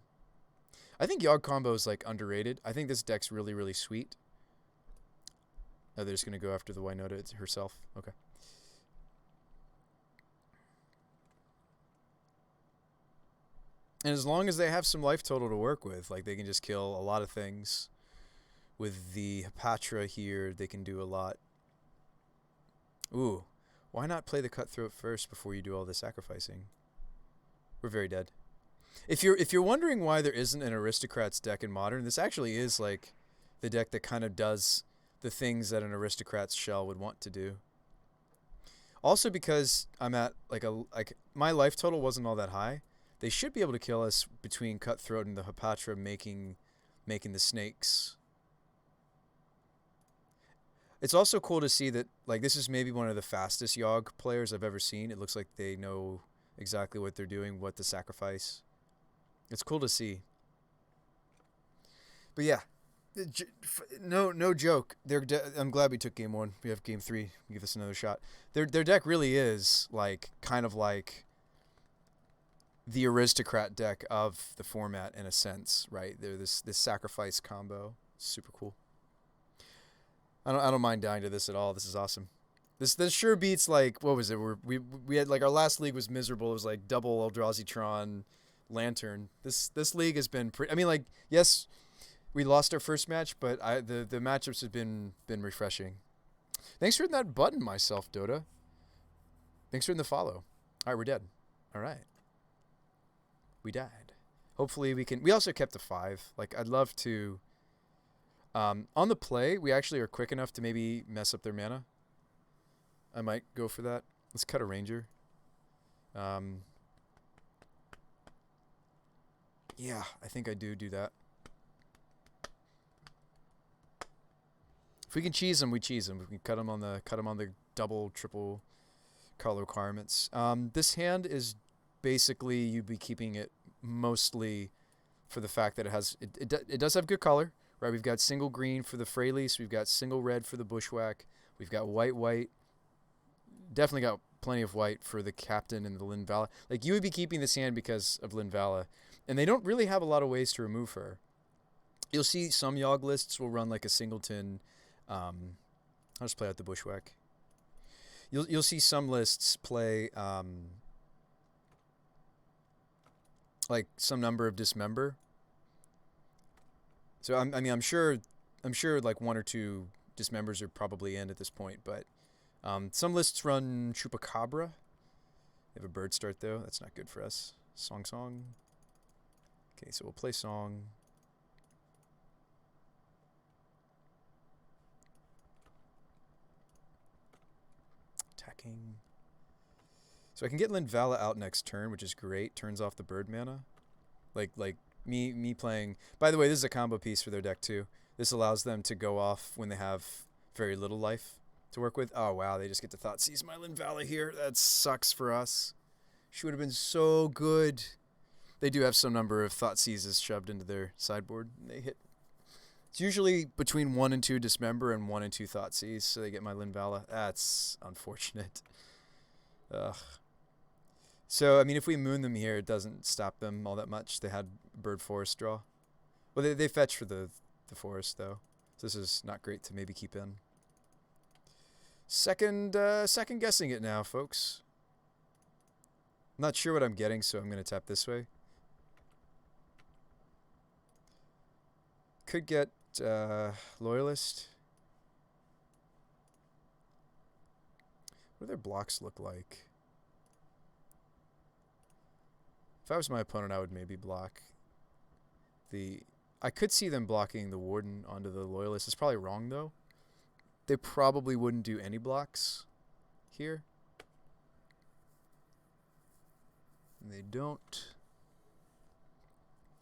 I think Yogg combo is like underrated. I think this deck's really, really sweet. Oh, they're just gonna go after the Winota herself. Okay. And as long as they have some life total to work with, like, they can just kill a lot of things. With the Hepatra here, they can do a lot. Ooh, why not play the Cutthroat first before you do all the sacrificing? We're very dead. If you're wondering why there isn't an Aristocrats deck in Modern, this actually is like the deck that kind of does the things that an Aristocrats shell would want to do. Also because I'm at like my life total wasn't all that high. They should be able to kill us between Cutthroat and the Hepatra making the snakes. It's also cool to see that, like, this is maybe one of the fastest Yogg players I've ever seen. It looks like they know exactly what they're doing, what to sacrifice. It's cool to see. But yeah, no joke. I'm glad we took game 1. We have game 3. Give this another shot. Their deck really is like kind of like the Aristocrat deck of the format in a sense, right? They're this sacrifice combo. Super cool. I don't mind dying to this at all. This is awesome. This sure beats, like, what was it? We had, like, our last league was miserable. It was like double Eldrazi Tron Lantern. This league has been pretty. I mean, like, yes, we lost our first match, but the matchups have been refreshing. Thanks for hitting that button, myself, Dota. Thanks for hitting the follow. All right, we're dead. All right. We died. Hopefully we can... We also kept a 5. Like, I'd love to... on the play, we actually are quick enough to maybe mess up their mana. I might go for that. Let's cut a Ranger. Yeah, I think I do that. If we can cheese them, we cheese them. We can cut them on the double, triple color requirements. This hand is basically you'd be keeping it mostly for the fact that it does have good color, right? We've got single green for the Freylease, we've got single red for the Bushwhack, we've got white. Definitely got plenty of white for the Captain and the Linvala. Like, you would be keeping this hand because of Linvala, and they don't really have a lot of ways to remove her. You'll see some Yogg lists will run like a singleton. I'll just play out the Bushwhack. You'll see some lists play like some number of Dismember. So I'm sure like 1 or 2 Dismembers are probably in at this point, but some lists run Chupacabra. They have a bird start though. That's not good for us. Song. Okay, so we'll play Song. Attacking. So I can get Linvala out next turn, which is great. Turns off the bird mana. Like me playing. By the way, this is a combo piece for their deck too. This allows them to go off when they have very little life to work with. Oh wow, they just get to Thoughtseize my Linvala here. That sucks for us. She would have been so good. They do have some number of Thoughtseizes shoved into their sideboard. They hit. It's usually between 1 and 2 Dismember and 1 and 2 Thoughtseize, so they get my Linvala. That's unfortunate. Ugh. So, I mean, if we moon them here, it doesn't stop them all that much. They had Bird Forest draw. Well, they fetch for the forest, though. So this is not great to maybe keep in. Second guessing it now, folks. I'm not sure what I'm getting, so I'm going to tap this way. Could get Loyalist. What do their blocks look like? If I was my opponent, I would maybe block the... I could see them blocking the Warden onto the Loyalist. It's probably wrong, though. They probably wouldn't do any blocks here. And they don't.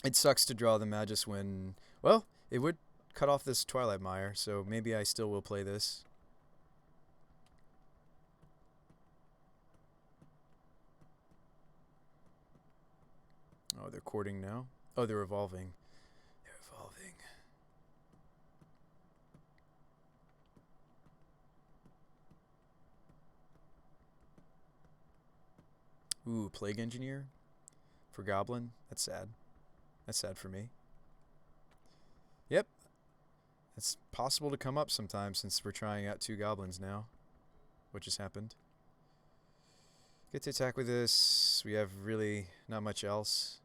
It sucks to draw the Magus when... Well, it would cut off this Twilight Mire, so maybe I still will play this. Oh, they're courting now. Oh, they're evolving. They're evolving. Ooh, Plague Engineer for Goblin. That's sad. That's sad for me. Yep. It's possible to come up sometimes since we're trying out 2 Goblins now. What just happened? Get to attack with this. We have really not much else.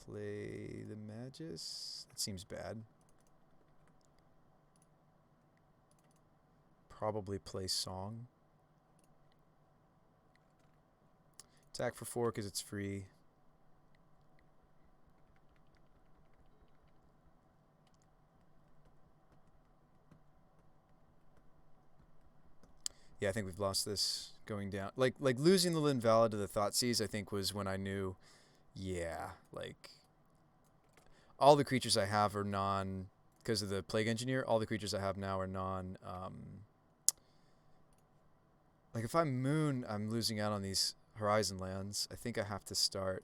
Play the Magus. That seems bad. Probably play Song. Attack for 4 because it's free. Yeah, I think we've lost this going down. Like losing the Linvala to the Thoughtseize, I think, was when I knew, yeah, like, all the creatures I have are non, because of the Plague Engineer, all the creatures I have now are non, like, if I moon, I'm losing out on these Horizon lands. I think I have to start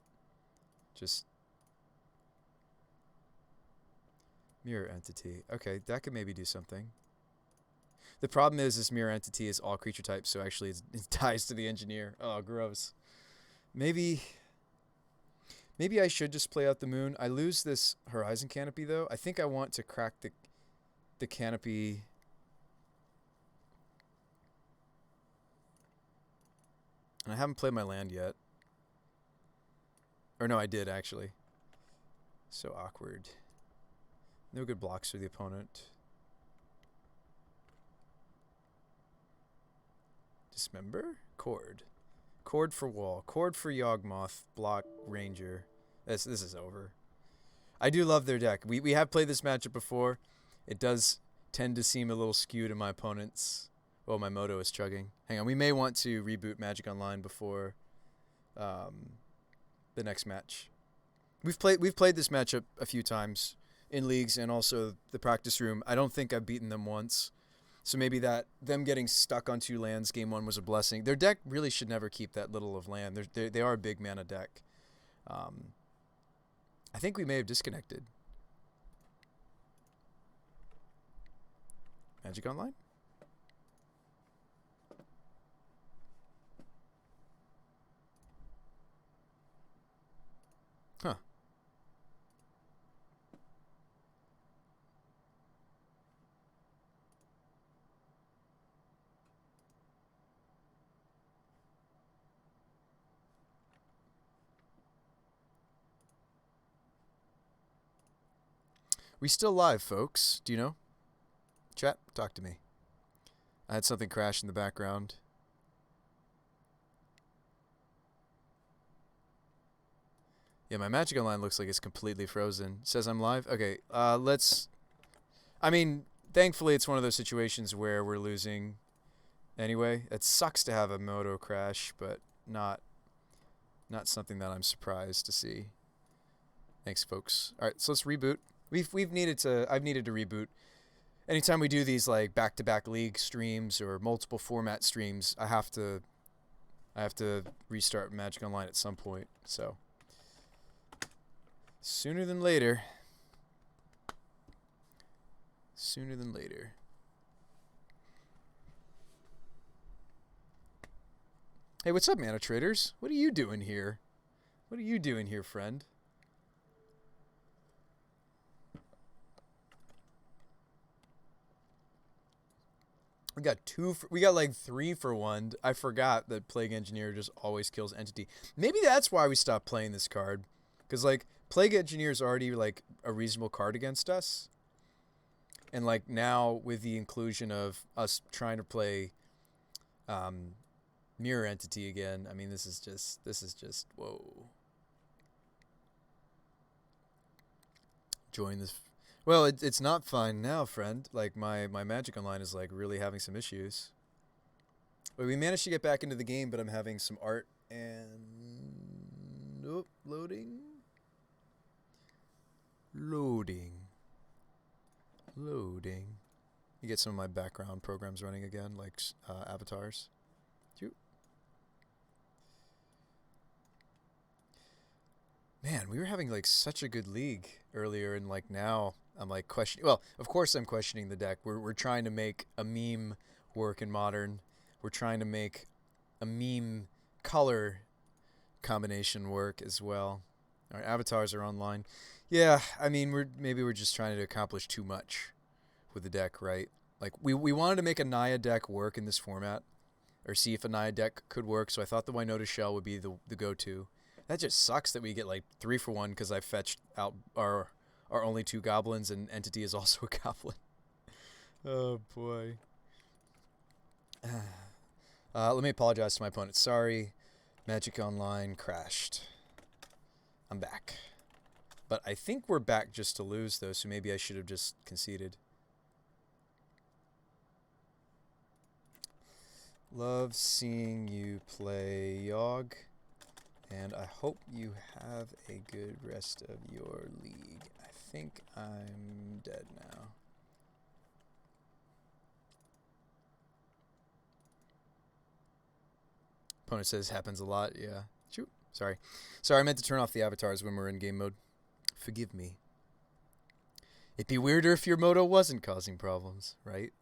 just Mirror Entity. Okay, that could maybe do something. The problem is this Mirror Entity is all creature types, so actually it ties to the Engineer. Oh, gross. Maybe I should just play out the moon. I lose this Horizon Canopy, though. I think I want to crack the Canopy. And I haven't played my land yet. Or no, I did, actually. So awkward. No good blocks for the opponent. Dismember? Cord. Cord for wall. Cord for Yawgmoth. Block Ranger. This is over. I do love their deck. We have played this matchup before. It does tend to seem a little skewed in my opponent's... Well, my Moto is chugging. Hang on, we may want to reboot Magic Online before the next match. We've played this matchup a few times in leagues and also the practice room. I don't think I've beaten them once. So maybe them getting stuck on 2 lands game 1 was a blessing. Their deck really should never keep that little of land. They are a big mana deck. I think we may have disconnected. Magic Online? Huh. We still live, folks. Do you know? Chat, talk to me. I had something crash in the background. Yeah, my Magic Online looks like it's completely frozen. It says I'm live? Okay, let's... I mean, thankfully it's one of those situations where we're losing Anyway, it sucks to have a moto crash, but not something that I'm surprised to see. Thanks, folks. All right, so let's reboot. I've needed to reboot. Anytime we do these like back-to-back league streams or multiple format streams, I have to restart Magic Online at some point. So sooner than later. Sooner than later. Hey, what's up, Mana Traders? What are you doing here? What are you doing here, friend? We got like 3 for 1. I forgot that Plague Engineer just always kills Entity. Maybe that's why we stopped playing this card. Because like Plague Engineer is already like a reasonable card against us. And like now with the inclusion of us trying to play Mirror Entity again, I mean this is just whoa. Join this. Well, it's not fine now, friend. Like, my Magic Online is, like, really having some issues. But we managed to get back into the game, but I'm having some art and... Oh, loading. Loading. Loading. You get some of my background programs running again, like avatars. Man, we were having, like, such a good league earlier, and, like, now... I'm like questioning. Well, of course I'm questioning the deck. We're trying to make a meme work in Modern. We're trying to make a meme color combination work as well. Our avatars are online. Yeah, I mean maybe we're just trying to accomplish too much with the deck, right? Like we wanted to make a Naya deck work in this format, or see if a Naya deck could work. So I thought the Winota Shell would be the go-to. That just sucks that we get like 3 for 1 because I fetched out our only 2 goblins, and Entity is also a goblin. Oh, boy. Let me apologize to my opponent. Sorry, Magic Online crashed. I'm back. But I think we're back just to lose, though, so maybe I should have just conceded. Love seeing you play, Yogg. And I hope you have a good rest of your league. I think I'm dead now. Opponent says happens a lot. Yeah. Shoot. Sorry. Sorry, I meant to turn off the avatars when we're in game mode. Forgive me. It'd be weirder if your moto wasn't causing problems, right?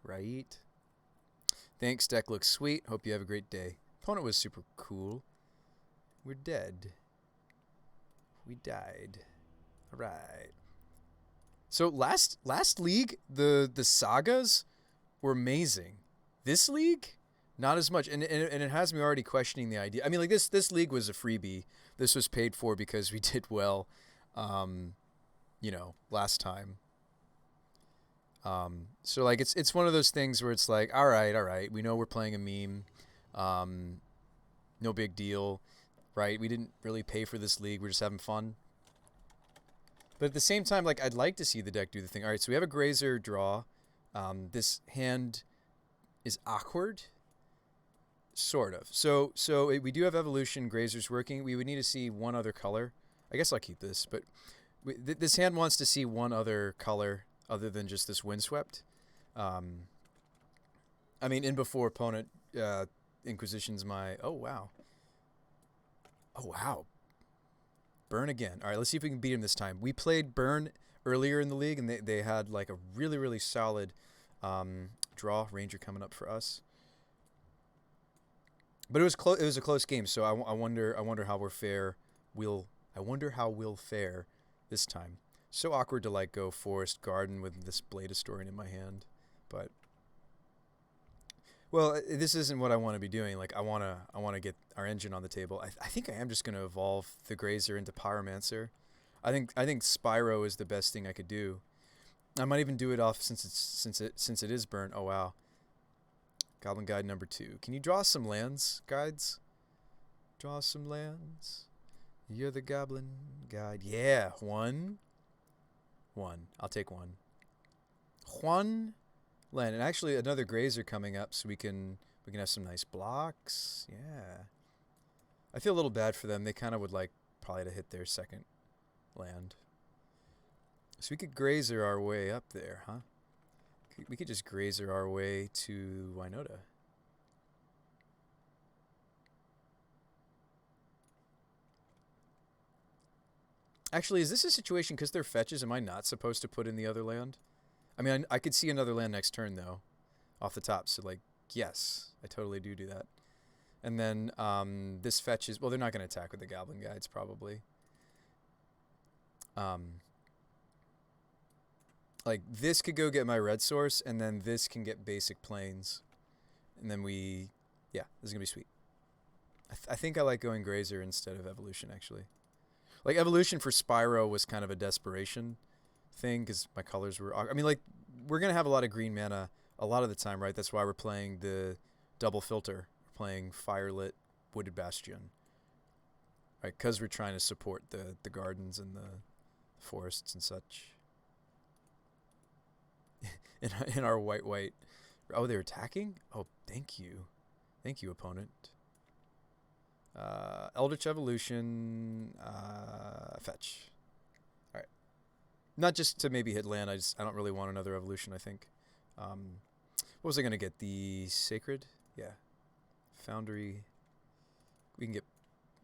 Right? Thanks, deck looks sweet. Hope you have a great day. Opponent was super cool. We're dead. We died. Alright. So last league, the sagas were amazing. This league, not as much. And it has me already questioning the idea. I mean, like this league was a freebie. This was paid for because we did well, you know, last time. So like it's one of those things where it's like, all right, we know we're playing a meme. No big deal, right? We didn't really pay for this league. We're just having fun. But at the same time, like, I'd like to see the deck do the thing. All right, so we have a Grazer draw. This hand is awkward, sort of. So we do have Evolution. Grazer's working. We would need to see one other color. I guess I'll keep this, but this hand wants to see one other color other than just this Windswept. I mean, in before opponent... Inquisition's my... Oh, wow. Oh, wow. Burn again. All right, let's see if we can beat him this time. We played Burn earlier in the league, and they had, like, a really, really solid draw. Ranger coming up for us. But it was close. It was a close game, so I wonder how we're fair. I wonder how we'll fare this time. So awkward to, like, go Forest Garden with this Blade Historian in my hand, but... Well, this isn't what I want to be doing. Like, I want to get our engine on the table. I think I am just going to evolve the Grazer into Pyromancer. I think Spyro is the best thing I could do. I might even do it off since it is burnt. Oh wow. Goblin Guide number 2. Can you draw some lands, guides? Draw some lands. You're the Goblin Guide. Yeah, 1. I'll take 1. 1. land. And actually another grazer coming up, so we can have some nice blocks. Yeah. I feel a little bad for them. They kind of would like probably to hit their second land. So we could grazer our way up there, huh? We could just grazer our way to Winota. Actually, is this a situation because they're fetches? Am I not supposed to put in the other land? I mean, I could see another land next turn, though, off the top. So, like, yes, I totally do that. And then this fetches... Well, they're not going to attack with the Goblin Guides, probably. Like, this could go get my red source, and then this can get basic plains. And then we... Yeah, this is going to be sweet. I think I like going Grazer instead of Evolution, actually. Like, Evolution for Spyro was kind of a desperation thing, because my colors were... I mean, like, we're going to have a lot of green mana a lot of the time, right? That's why we're playing the double filter. We're playing Firelit Wooded Bastion. Right, because we're trying to support the gardens and the forests and such. in our white. Oh, they're attacking? Oh, thank you. Thank you, opponent. Eldritch Evolution, fetch. All right. Not just to maybe hit land. I don't really want another evolution, I think. What was I going to get? The Sacred? Yeah. Foundry. We can get,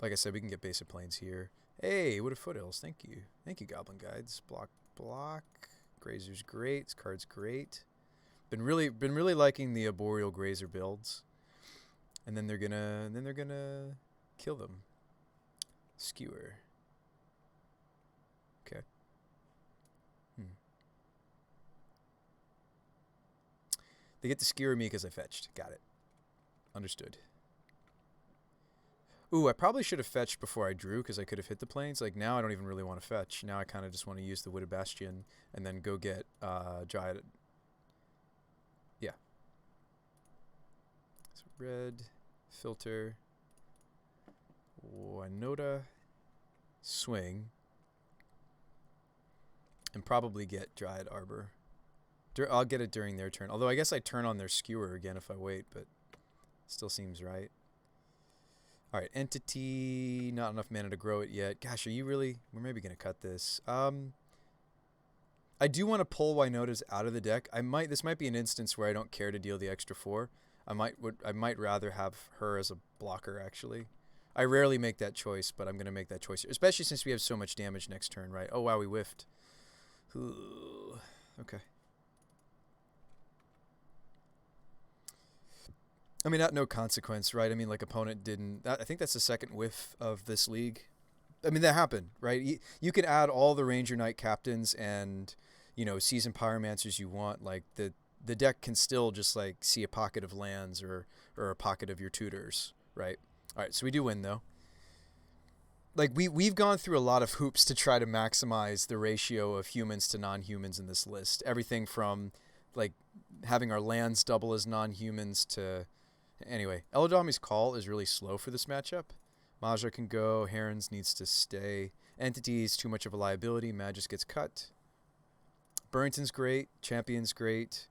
like I said, we can get basic plains here. Hey, Wooded Foothills. Thank you. Thank you, Goblin Guides. Block. Grazer's great. This card's great. Been really liking the Arboreal Grazer builds. And then they're gonna kill them. Skewer. Okay. They get to skewer me because I fetched. Got it. Understood. Ooh, I probably should have fetched before I drew because I could have hit the plains. Like, now I don't even really want to fetch. Now I kind of just want to use the Wooded Bastion and then go get Dryad. Yeah. So red, filter, Winota, swing, and probably get Dryad Arbor. I'll get it during their turn. Although I guess I turn on their skewer again if I wait, but still seems right. All right, entity, not enough mana to grow it yet. Gosh, are you really? We're maybe going to cut this. I do want to pull Winotas out of the deck. This might be an instance where I don't care to deal the extra 4. I might rather have her as a blocker, actually. I rarely make that choice, but I'm going to make that choice, especially since we have so much damage next turn, right? Oh, wow, we whiffed. Ooh, okay. I mean, not no consequence, right? I mean, like, opponent didn't... I think that's the second whiff of this league. I mean, that happened, right? You can add all the Ranger Knight captains and, you know, Seasoned Pyromancers you want. Like, the deck can still just, like, see a pocket of lands or a pocket of your tutors, right? All right, so we do win, though. Like, we've gone through a lot of hoops to try to maximize the ratio of humans to non-humans in this list. Everything from, like, having our lands double as non-humans to... Anyway, Eladami's Call is really slow for this matchup. Maja can go. Herons needs to stay. Entity's too much of a liability. Magus gets cut. Burrington's great. Champion's great.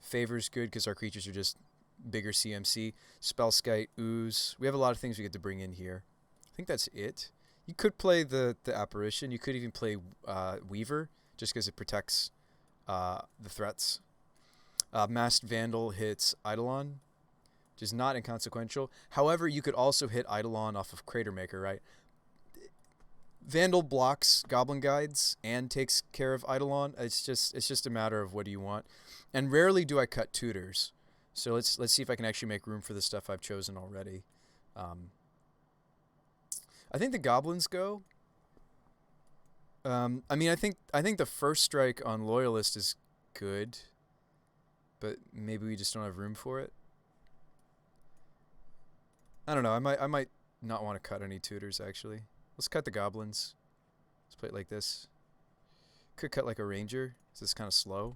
Favor's good because our creatures are just bigger CMC. Spellskite, Ooze. We have a lot of things we get to bring in here. I think that's it. You could play the Apparition. You could even play Weaver just because it protects the threats. Masked Vandal hits Eidolon, which is not inconsequential. However, you could also hit Eidolon off of Cratermaker, right? Vandal blocks Goblin Guides and takes care of Eidolon. It's just a matter of what do you want. And rarely do I cut tutors. So let's see if I can actually make room for the stuff I've chosen already. I think the Goblins go. I mean, I think the first strike on Loyalist is good, but maybe we just don't have room for it. I don't know. I might not want to cut any tutors, actually. Let's cut the Goblins. Let's play it like this. Could cut like a Ranger. So it's kind of slow.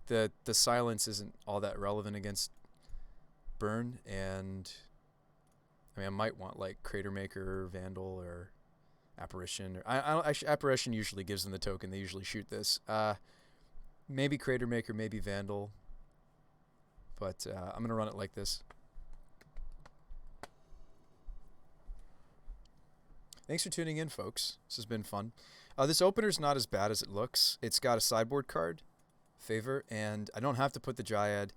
The silence isn't all that relevant against Burn, and I mean, I might want like Cratermaker, Vandal, or Apparition. Actually, Apparition usually gives them the token. They usually shoot this. Maybe Cratermaker, maybe Vandal. But I'm going to run it like this. Thanks for tuning in, folks. This has been fun. This opener's not as bad as it looks. It's got a sideboard card, Favor, and I don't have to put the Dryad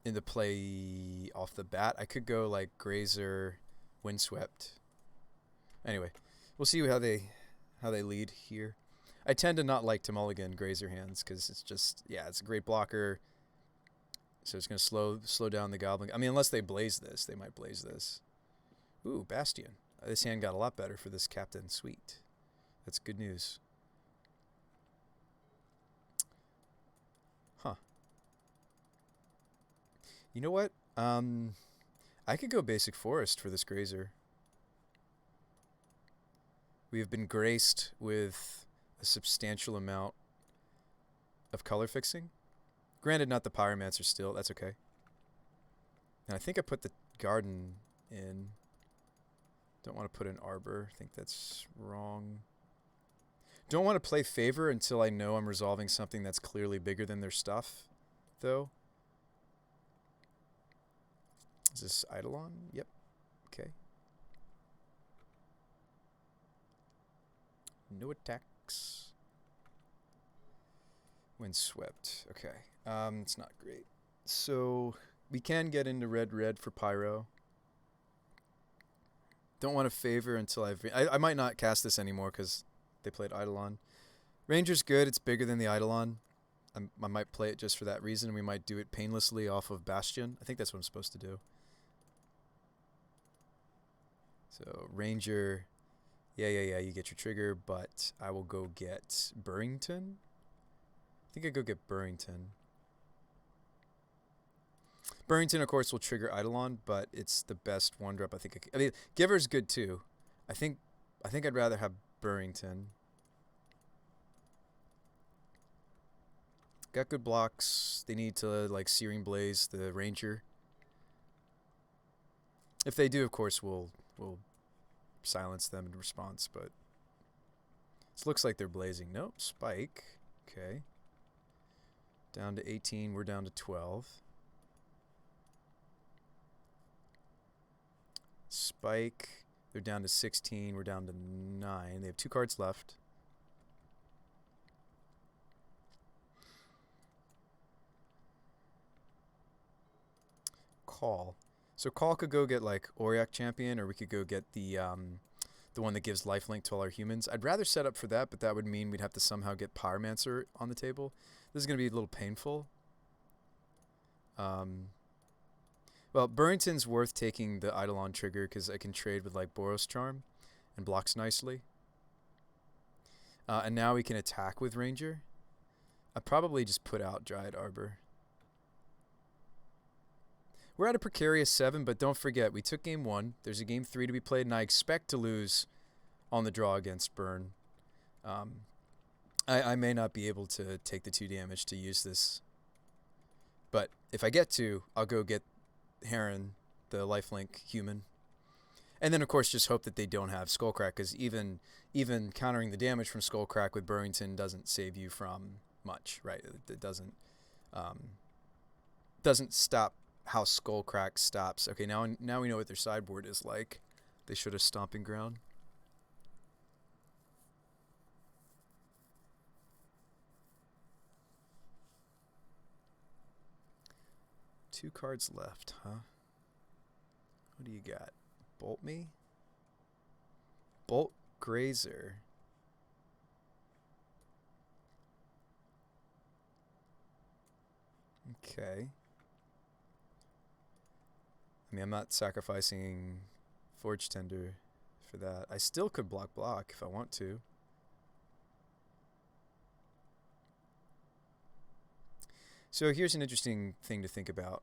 into play off the bat. I could go like Grazer, Windswept. Anyway, we'll see how they lead here. I tend to not like to mulligan Grazer hands because it's just, yeah, it's a great blocker. So it's going to slow down the Goblin. I mean, unless they blaze this, they might blaze this. Ooh, Bastion. This hand got a lot better for this captain. Sweet. That's good news. Huh. You know what? I could go basic forest for this Grazer. We have been graced with a substantial amount of color fixing. Granted, not the Pyromancer still. That's okay. And I think I put the garden in. Don't want to put an arbor. I think that's wrong. Don't want to play Favor until I know I'm resolving something that's clearly bigger than their stuff, though. Is this Eidolon? Yep. Okay. No attacks. Windswept. Okay. It's not great. So we can get into red for Pyro. Don't want to Favor until I might not cast this anymore because they played Eidolon. Ranger's good. It's bigger than the Eidolon. I might play it just for that reason. We might do it painlessly off of Bastion. I think that's what I'm supposed to do. So Ranger, yeah, you get your trigger, but I will go get Burrington. I think I go get Burrington. Burrington, of course, will trigger Eidolon, but it's the best one drop I think. I mean, Giver's good too. I think I'd rather have Burrington. Got good blocks. They need to like Searing Blaze the Ranger. If they do, of course, we'll silence them in response. But this looks like they're blazing. Nope, Spike. Okay. Down to 18. We're down to 12. Spike. They're down to 16. We're down to 9. They have 2 cards left. Call. So Call could go get like Auric Champion, or we could go get the one that gives lifelink to all our humans. I'd rather set up for that, but that would mean we'd have to somehow get Pyromancer on the table. This is going to be a little painful. Well, Burrington's worth taking the Eidolon trigger because I can trade with like Boros Charm and blocks nicely. And now we can attack with Ranger. I'd probably just put out Dryad Arbor. We're at a precarious 7, but don't forget, we took game 1. There's a game 3 to be played, and I expect to lose on the draw against Burn. I may not be able to take the 2 damage to use this. But if I get to, I'll go get Heron, the lifelink human. And then, of course, just hope that they don't have Skullcrack, because even countering the damage from Skullcrack with Burrington doesn't save you from much, right? It doesn't stop how Skullcrack stops. Okay, now we know what their sideboard is like. They should have Stomping Ground. Two cards left, huh? What do you got? Bolt me? Bolt Grazer. Okay. I mean, I'm not sacrificing Forge Tender for that. I still could block if I want to. So here's an interesting thing to think about.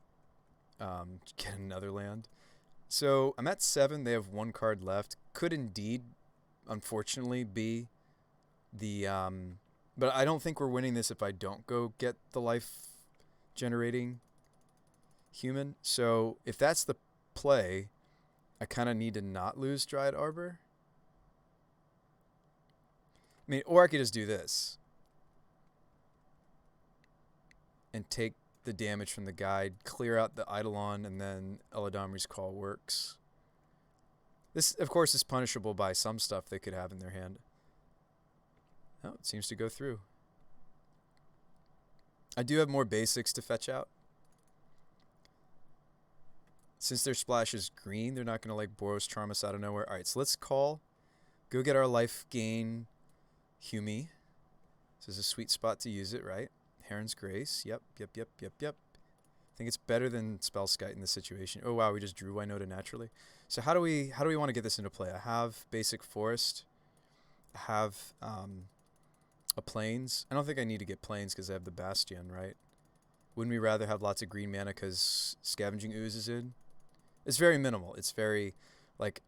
Get another land. So I'm at 7. They have 1 card left. Could indeed, unfortunately, be the... but I don't think we're winning this if I don't go get the life-generating human. So if that's the play, I kind of need to not lose Dryad Arbor. I mean, or I could just do this. and take the damage from the guide, clear out the Eidolon, and then Eladamri's Call works. This, of course, is punishable by some stuff they could have in their hand. Oh, it seems to go through. I do have more basics to fetch out. Since their splash is green, they're not going to like Boros Charm us out of nowhere. All right, so let's call. Go get our life gain Humi. This is a sweet spot to use it, right? Heron's Grace. Yep. I think it's better than Spellskite in this situation. Oh wow, we just drew Winota naturally. So how do we want to get this into play? I have basic forest. I have a plains. I don't think I need to get plains because I have the Bastion, right? Wouldn't we rather have lots of green mana because Scavenging Ooze is in? It's very minimal. It's very, like,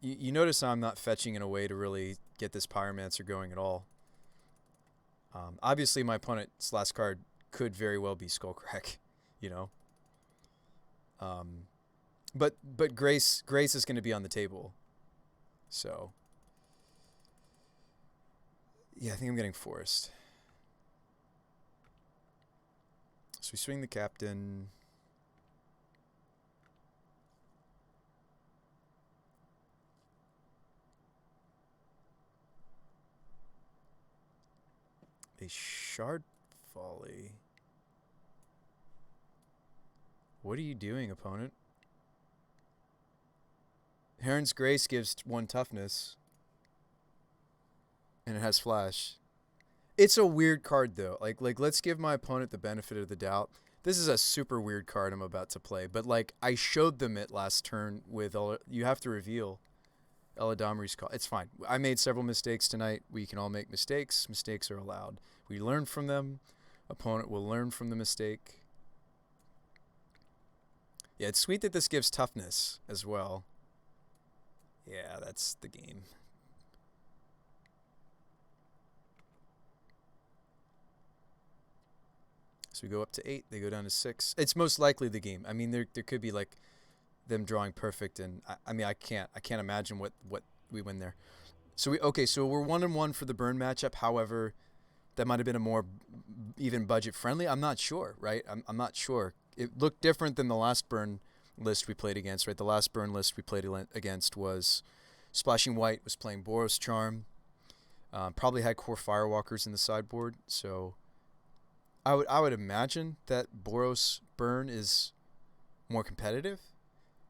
you notice I'm not fetching in a way to really get this Pyromancer going at all. Obviously, my opponent's last card could very well be Skullcrack, you know. But Grace is going to be on the table. So, yeah, I think I'm getting Forest. So we swing the Captain. A Shard Folly. What are you doing, opponent? Heron's Grace gives 1 toughness. And it has flash. It's a weird card though. Like let's give my opponent the benefit of the doubt. This is a super weird card I'm about to play, but like I showed them it last turn with you have to reveal Eladamri's Call. It's fine. I made several mistakes tonight. We can all make mistakes. Mistakes are allowed. We learn from them. Opponent will learn from the mistake. Yeah, it's sweet that this gives toughness as well. Yeah, that's the game. So we go up to 8. They go down to 6. It's most likely the game. I mean, there could be like them drawing perfect, and I mean I can't imagine what we win there. So we're 1-1 for the burn matchup. However, that might have been a more even budget friendly. I'm not sure, right? I'm not sure. It looked different than the last burn list we played against, right? The last burn list we played against was Splashing White, was playing Boros Charm. Probably had core Firewalkers in the sideboard, so I would imagine that Boros burn is more competitive,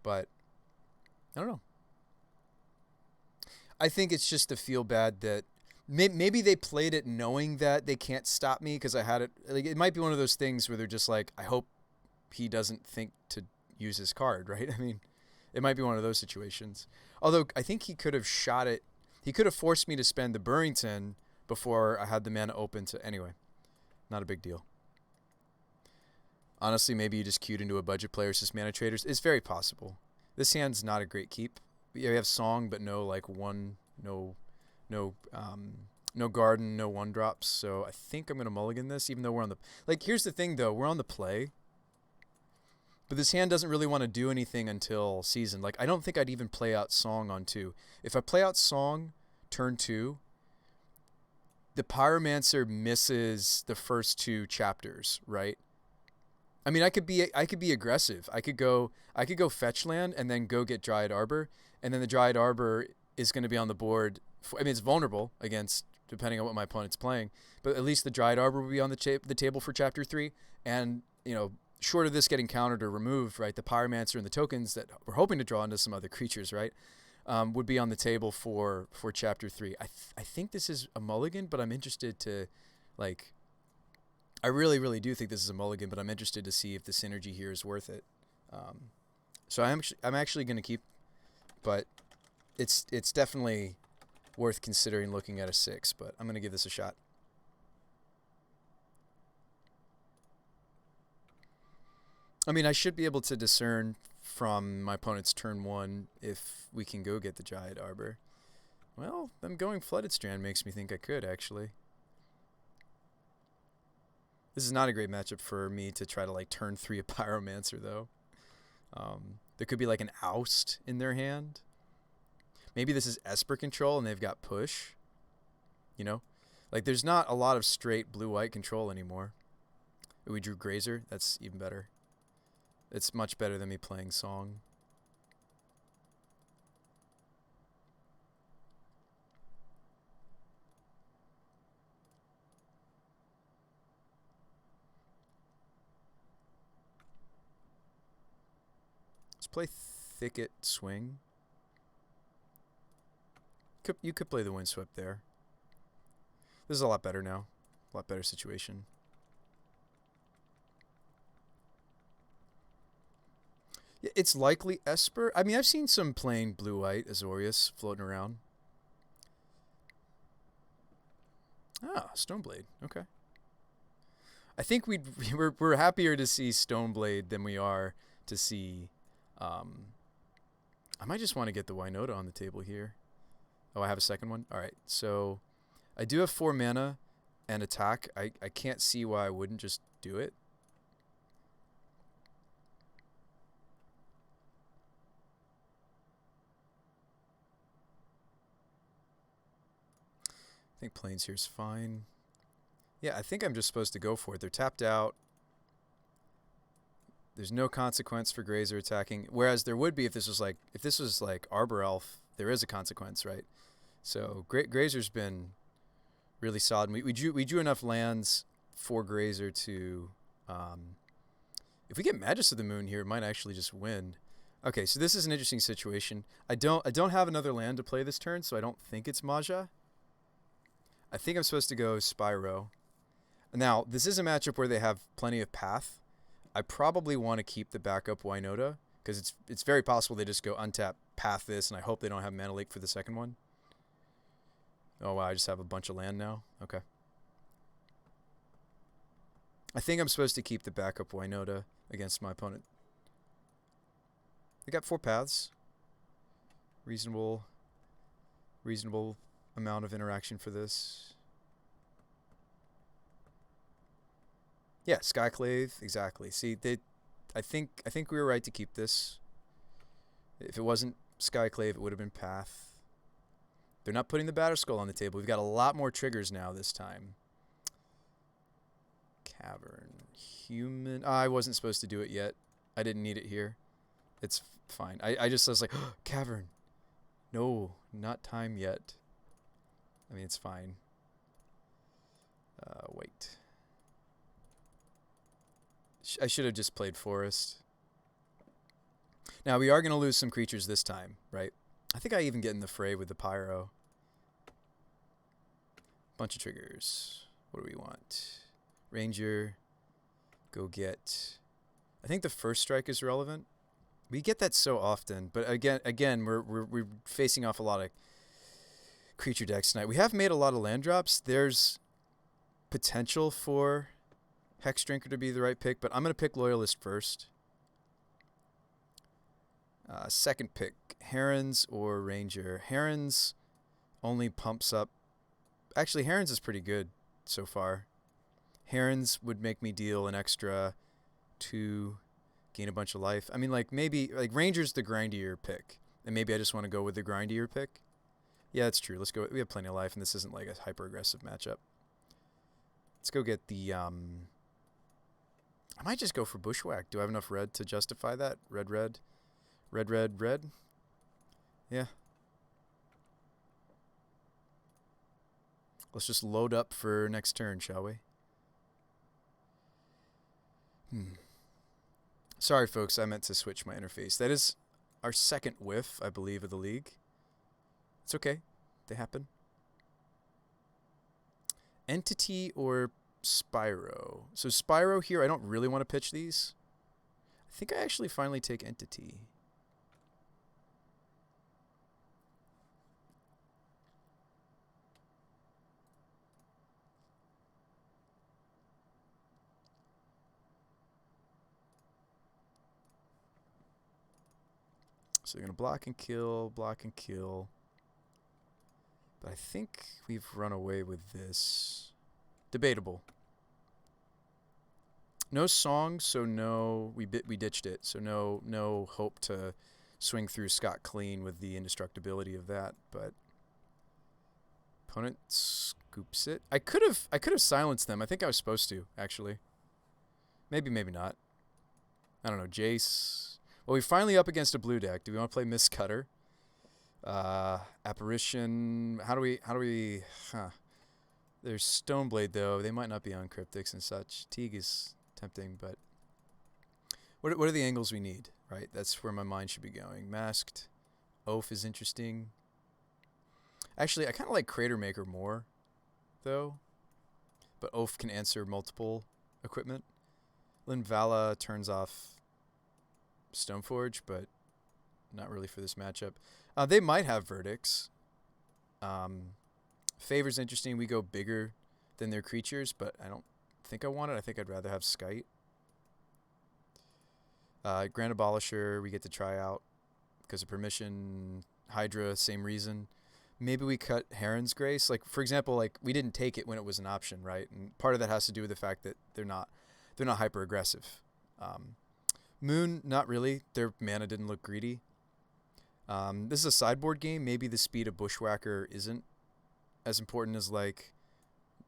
but I don't know. I think it's just to feel bad that maybe they played it knowing that they can't stop me because I had it. Like, it might be one of those things where they're just like, I hope he doesn't think to use his card, right? I mean, it might be one of those situations. Although I think he could have shot it. He could have forced me to spend the Burrington before I had the mana open to. Anyway, not a big deal. Honestly, maybe you just queued into a budget player as mana traders. It's very possible. This hand's not a great keep. We have Song, but no like no garden, no 1-drops. So I think I'm gonna mulligan this, even though we're on the here's the thing though, we're on the play. But this hand doesn't really want to do anything until season. Like I don't think I'd even play out Song on 2. If I play out Song turn 2, the Pyromancer misses the first 2 chapters, right? I mean, I could be aggressive. I could go fetch land and then go get Dryad Arbor, and then the Dryad Arbor is going to be on the board. I mean, it's vulnerable against depending on what my opponent's playing, but at least the Dryad Arbor will be on the table for Chapter 3, and you know, short of this getting countered or removed, right? The Pyromancer and the tokens that we're hoping to draw into some other creatures, right, would be on the table for Chapter 3. I think this is a mulligan, but I'm interested to like. I really, really do think this is a mulligan, but I'm interested to see if the synergy here is worth it. So I'm actually going to keep, but it's definitely worth considering looking at a 6. But I'm going to give this a shot. I mean, I should be able to discern from my opponent's turn 1 if we can go get the Dryad Arbor. Well, them going Flooded Strand makes me think I could actually. This is not a great matchup for me to try to like turn 3 a Pyromancer though. There could be like an Oust in their hand. Maybe this is Esper control and they've got push. You know? Like there's not a lot of straight blue-white control anymore. We drew Grazer. That's even better. It's much better than me playing Song. Let's play Thicket Swing. You could play the Windswept there. This is a lot better now. A lot better situation. It's likely Esper. I mean, I've seen some plain blue-white Azorius floating around. Ah, Stoneblade. Okay. I think we're happier to see Stoneblade than we are to see. I might just want to get the Winota on the table here. Oh, I have a second one? All right. So I do have 4 mana and attack. I can't see why I wouldn't just do it. I think Plains here is fine. Yeah, I think I'm just supposed to go for it. They're tapped out. There's no consequence for Grazer attacking, whereas there would be if this was like Arbor Elf. There is a consequence, right? So Grazer's been really solid. We drew enough lands for Grazer to. If we get Magus of the Moon here, it might actually just win. Okay, so this is an interesting situation. I don't have another land to play this turn, so I don't think it's Maja. I think I'm supposed to go Spyro. Now, this is a matchup where they have plenty of path. I probably want to keep the backup Winota, because it's very possible they just go untap, path this, and I hope they don't have Mana Leak for the second one. Oh, wow, I just have a bunch of land now? Okay. I think I'm supposed to keep the backup Winota against my opponent. They got 4 paths. Reasonable amount of interaction for this. Yeah, Skyclave, exactly. See, I think we were right to keep this. If it wasn't Skyclave, it would have been Path. They're not putting the Batterskull on the table. We've got a lot more triggers now this time. Cavern, Human. I wasn't supposed to do it yet. I didn't need it here. It's fine. I was like, oh, Cavern. No, not time yet. I mean, it's fine. Wait. I should have just played Forest. Now, we are going to lose some creatures this time, right? I think I even get in the fray with the Pyro. Bunch of triggers. What do we want? Ranger. Go get... I think the first strike is relevant. We get that so often, but again, we're facing off a lot of creature decks tonight. We have made a lot of land drops. There's potential for Hex Drinker to be the right pick, but I'm going to pick Loyalist first. Second pick, Herons or Ranger. Herons only pumps up... Actually, Herons is pretty good so far. Herons would make me deal an extra 2, gain a bunch of life. I mean, maybe Ranger's the grindier pick, and maybe I just want to go with the grindier pick. Yeah, that's true. Let's go. We have plenty of life, and this isn't like a hyper-aggressive matchup. Let's go get the... I might just go for Bushwhack. Do I have enough red to justify that? Red. Yeah. Let's just load up for next turn, shall we? Sorry, folks. I meant to switch my interface. That is our second whiff, I believe, of the league. It's okay. They happen. Entity or Spyro? So Spyro here, I don't really want to pitch these. I think I actually finally take Entity. So they're going to block and kill. But I think we've run away with this. Debatable. No song, so no, we ditched it. So no hope to swing through Scott clean with the indestructibility of that. But opponent scoops it. I could have silenced them. I think I was supposed to, actually. Maybe, maybe not. I don't know. Jace. Well, we're finally up against a blue deck. Do we want to play Mist Cutter? Apparition. How do we? Huh. There's Stoneblade though. They might not be on Cryptics and such. Teague is tempting, but what are the angles we need? Right. That's where my mind should be going. Masked. Oath is interesting. Actually, I kind of like Crater Maker more, though. But Oath can answer multiple equipment. Linvala turns off Stoneforge, but not really for this matchup. They might have Verdicts. Favor's interesting. We go bigger than their creatures, but I don't think I want it. I think I'd rather have Skite. Grand Abolisher, we get to try out because of permission. Hydra, same reason. Maybe we cut Heron's Grace. Like, for example, like we didn't take it when it was an option, right? And part of that has to do with the fact that they're not hyper aggressive. Moon, not really. Their mana didn't look greedy. This is a sideboard game. Maybe the speed of Bushwhacker isn't as important as like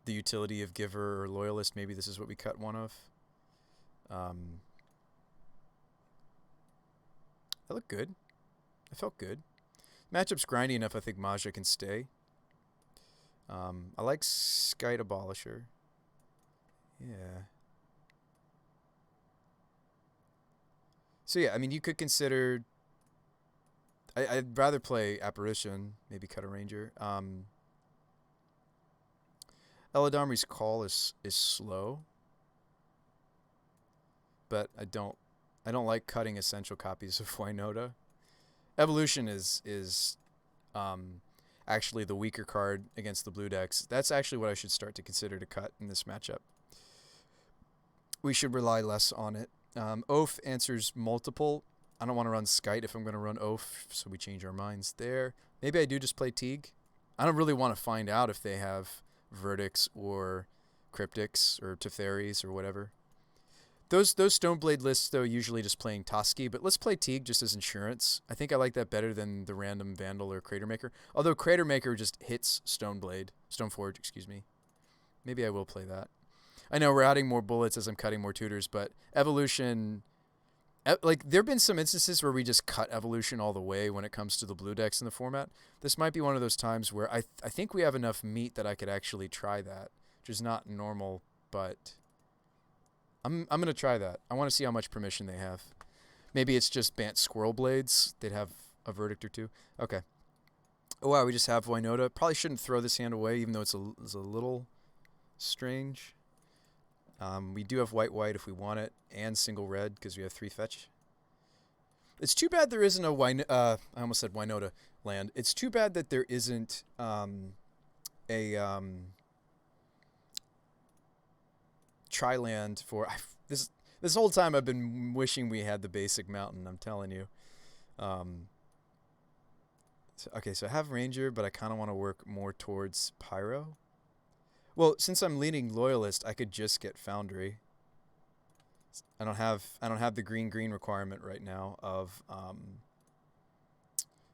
the utility of Giver or Loyalist. Maybe this is what we cut one of. That looked good. I felt good. Matchup's grindy enough. I think Maja can stay. I like Skite Abolisher. Yeah. So yeah, I mean, you could consider. I'd rather play Apparition, maybe cut a Ranger. Eladamri's Call is slow, but I don't like cutting essential copies of Winota. Evolution is actually the weaker card against the blue decks. That's actually what I should start to consider to cut in this matchup. We should rely less on it. Oath answers multiple. I don't want to run Skite if I'm going to run Oath, so we change our minds there. Maybe I do just play Teague. I don't really want to find out if they have Verdicts or Cryptics or Tetheries or whatever. Those Stoneblade lists, though, usually just playing Toski, but let's play Teague just as insurance. I think I like that better than the random Vandal or Crater Maker. Although Crater Maker just hits Stoneforge, excuse me. Maybe I will play that. I know we're adding more bullets as I'm cutting more tutors, but Evolution, like there have been some instances where we just cut Evolution all the way when it comes to the blue decks in the format. This might be one of those times where I think we have enough meat that I could actually try that, which is not normal, but I'm going to try that. I want to see how much permission they have. Maybe it's just Bant Squirrel Blades. They'd have a Verdict or two. Okay. Oh, wow, we just have Winota. Probably shouldn't throw this hand away, even though it's a little strange. We do have white if we want it, and single red because we have 3 fetch. It's too bad there isn't a I almost said Winota land. It's too bad that there isn't tri-land for this whole time. I've been wishing we had the basic mountain. I'm telling you. So I have Ranger, but I kind of want to work more towards Pyro. Well, since I'm leaning Loyalist, I could just get Foundry. I don't have the green requirement right now of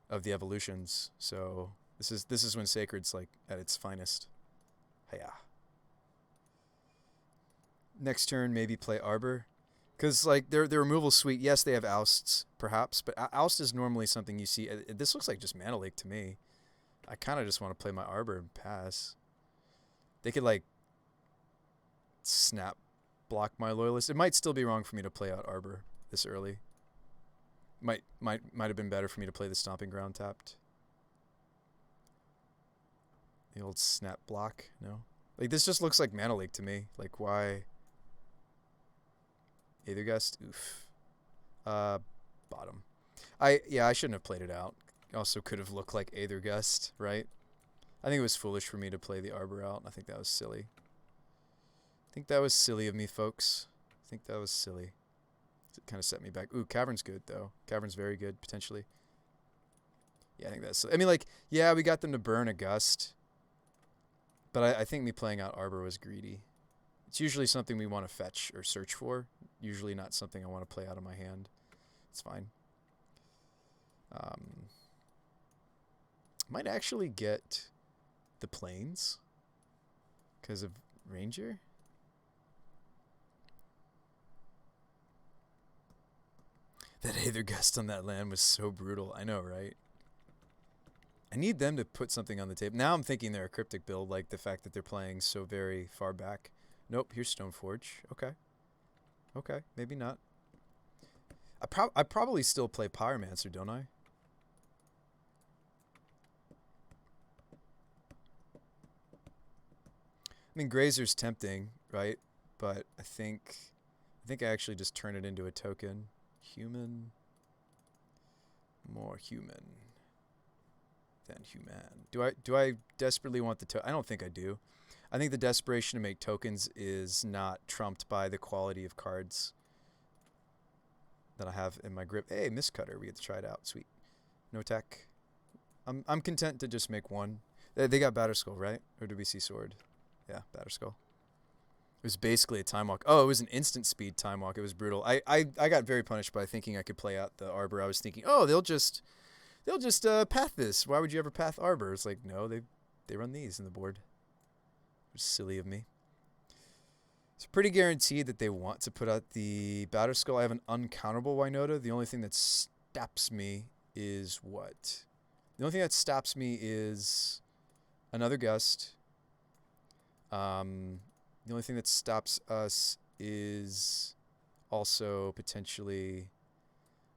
the evolutions. So this is when Sacred's like at its finest. Hiya. Next turn, maybe play Arbor, because like their removal suite. Yes, they have ousts, perhaps, but oust is normally something you see. This looks like just Mana Lake to me. I kind of just want to play my Arbor and pass. They could like snap block my Loyalist. It might still be wrong for me to play out Arbor this early. Might have been better for me to play the Stomping Ground tapped. The old snap block, no. Like this just looks like Mana Lake to me. Like why? Aethergust, oof. Bottom. I shouldn't have played it out. Also could have looked like Aethergust, right? I think it was foolish for me to play the Arbor out. I think that was silly. I think that was silly of me, folks. I think that was silly. It kind of set me back. Ooh, Cavern's good, though. Cavern's very good, potentially. Yeah, I think that's... I mean, like, yeah, we got them to burn a Gust. But I think me playing out Arbor was greedy. It's usually something we want to fetch or search for. Usually not something I want to play out of my hand. It's fine. Might actually get the Plains because of Ranger. That Aether Gust on that land was so brutal. I know, right? I need them to put something on the table. Now I'm thinking they're a cryptic build, like the fact that they're playing so very far back. Nope, here's Stoneforge. Okay. Okay, maybe not. I probably still play Pyromancer, don't I? I mean, Grazer's tempting, right? But I think I actually just turn it into a token. Human. More human than human. Do I desperately want the token? I don't think I do. I think the desperation to make tokens is not trumped by the quality of cards that I have in my grip. Hey, Mistcutter, we get to try it out. Sweet. No tech. I'm content to just make one. They got Batterskull, right? Or did we see Sword? Yeah, Batterskull. It was basically a time walk. Oh, it was an instant speed time walk. It was brutal. I got very punished by thinking I could play out the Arbor. I was thinking, oh, they'll just path this. Why would you ever path Arbor? It's like, no, they run these in the board. It was silly of me. It's pretty guaranteed that they want to put out the Batterskull. I have an uncountable Winota. The only thing that stops me is what? The only thing that stops me is another Gust. The only thing that stops us is also potentially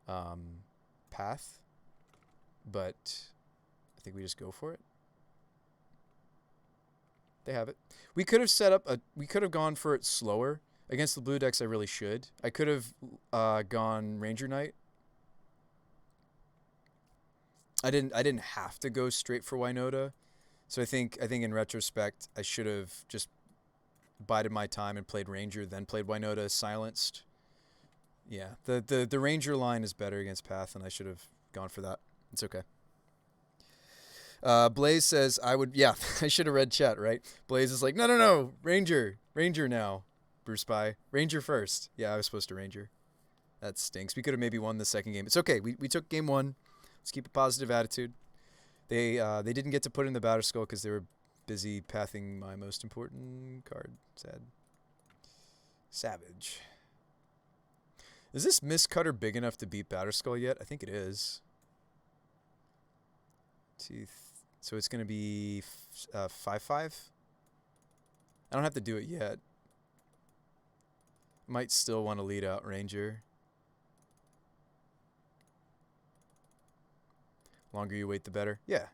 Path. But I think we just go for it. They have it. We could have set up we could have gone for it slower. Against the blue decks, I really should. I could have gone Ranger Knight. I didn't have to go straight for Winota. So I think in retrospect, I should have just bided my time and played Ranger, then played Winota silenced. Yeah, the Ranger line is better against Path, and I should have gone for that. It's okay. Blaze says, yeah, I should have read chat, right? Blaze is like, no, Ranger now, Bruce By. Ranger first. Yeah, I was supposed to Ranger. That stinks. We could have maybe won the second game. It's okay. We took game one. Let's keep a positive attitude. They didn't get to put in the Batterskull because they were busy pathing my most important card. Sad. Savage. Is this Mistcutter big enough to beat Batterskull yet? I think it is. So it's going to be 5/5. I don't have to do it yet. Might still want to lead out Ranger. Longer you wait, the better. Yeah.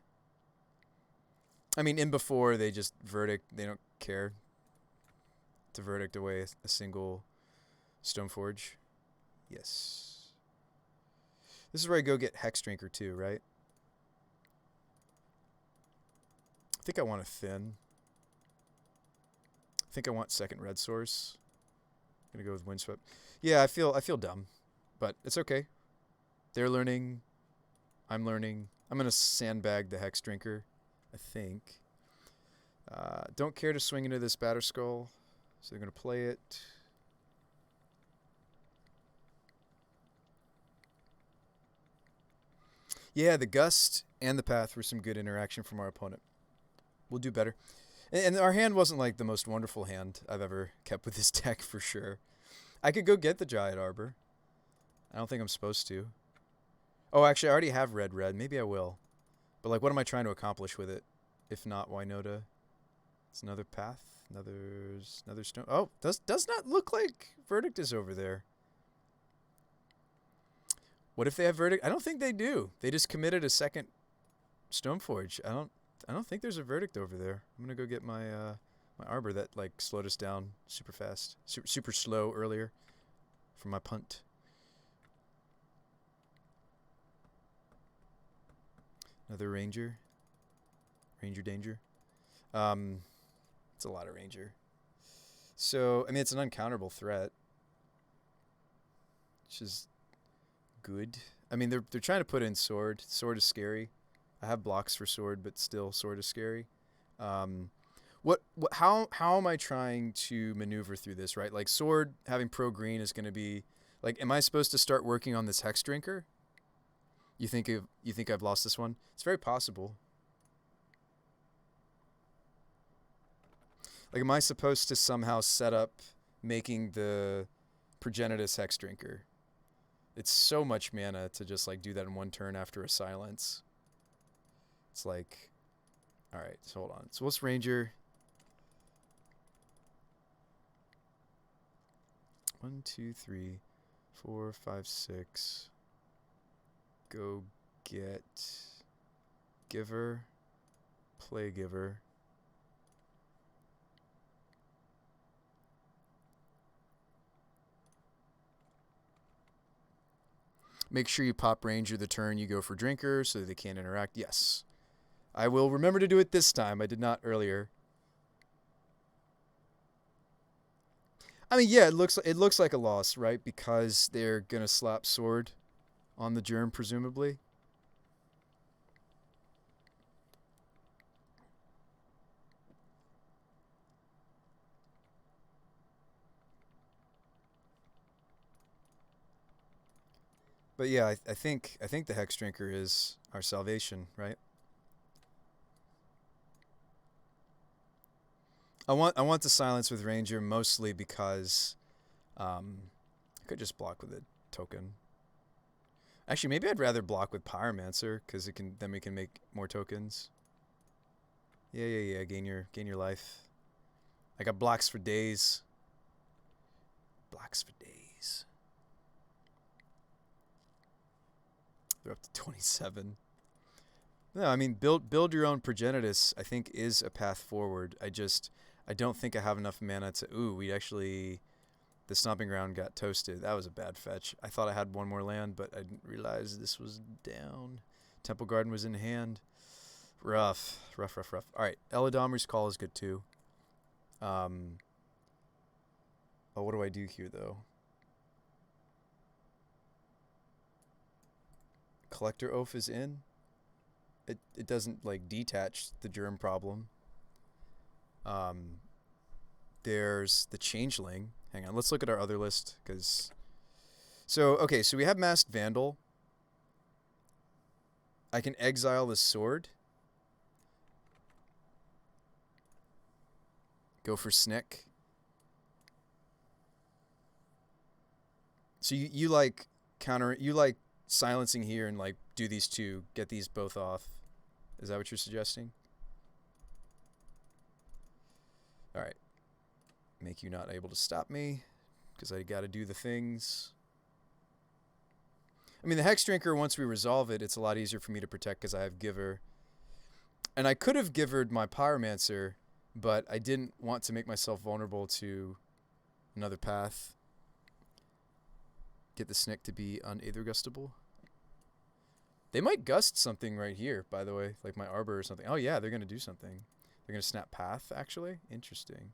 I mean, in before, they just verdict. They don't care to verdict away a single Stoneforge. Yes. This is where I go get Hex Drinker too, right? I think I want a thin. I think I want second red source. I'm gonna go with Windswept. Yeah, I feel dumb, but it's okay. They're learning. I'm learning. I'm gonna sandbag the Hex Drinker, I think. Don't care to swing into this Batterskull, so they're gonna play it. Yeah, the Gust and the Path were some good interaction from our opponent. We'll do better. And our hand wasn't like the most wonderful hand I've ever kept with this deck for sure. I could go get the Giant Arbor. I don't think I'm supposed to. Oh, actually, I already have red. Maybe I will. But like, what am I trying to accomplish with it? If not, Winota. It's another Path. Another stone. Oh, does not look like Verdict is over there. What if they have Verdict? I don't think they do. They just committed a second Stoneforge. I don't think there's a Verdict over there. I'm gonna go get my my Arbor that like slowed us down super fast, super slow earlier, from my punt. Another Ranger. Ranger danger. It's a lot of Ranger. So I mean, it's an uncounterable threat, which is good. I mean, they're trying to put in Sword. Sword is scary. I have blocks for Sword, but still, Sword is scary. How am I trying to maneuver through this, right? Like, Sword having pro green is going to be, like, am I supposed to start working on this Hex Drinker? You think I've lost this one? It's very possible. Like, am I supposed to somehow set up making the Progenitus Hex Drinker? It's so much mana to just like do that in one turn after a silence. It's like, all right, so hold on. So what's Ranger? 1, 2, 3, 4, 5, 6. Go get Giver. Play Giver. Make sure you pop Ranger the turn you go for Drinker so that they can't interact. Yes. I will remember to do it this time. I did not earlier. I mean, yeah, it looks like a loss, right? Because they're going to slap Sword on the Germ, presumably. But yeah, I think the Hex Drinker is our salvation, right? I want the silence with Ranger mostly because I could just block with a token. Actually, maybe I'd rather block with Pyromancer because then we can make more tokens. Yeah. Gain your life. I got blocks for days. Blocks for days. They're up to 27. No, I mean build your own Progenitus. I think is a path forward. I don't think I have enough mana to. Ooh, the Stomping Ground got toasted. That was a bad fetch. I thought I had one more land, but I didn't realize this was down. Temple Garden was in hand. Rough. All right, Eladomer's Call is good too. Oh, what do I do here though? Collector Oath is in. It doesn't like detach the Germ problem. There's the Changeling. Hang on, let's look at our other list so we have Masked Vandal. I can exile the Sword. Go for Snick. So you like silencing here and like do these two, get these both off. Is that what you're suggesting? All right. Make you not able to stop me because I got to do the things. I mean, the Hex Drinker, once we resolve it, it's a lot easier for me to protect because I have Giver. And I could have Givered my Pyromancer, but I didn't want to make myself vulnerable to another path. Get the Snick to be unaethergustable. They might gust something right here, by the way, like my Arbor or something. Oh yeah, they're going to do something. They're going to snap Path, actually. Interesting.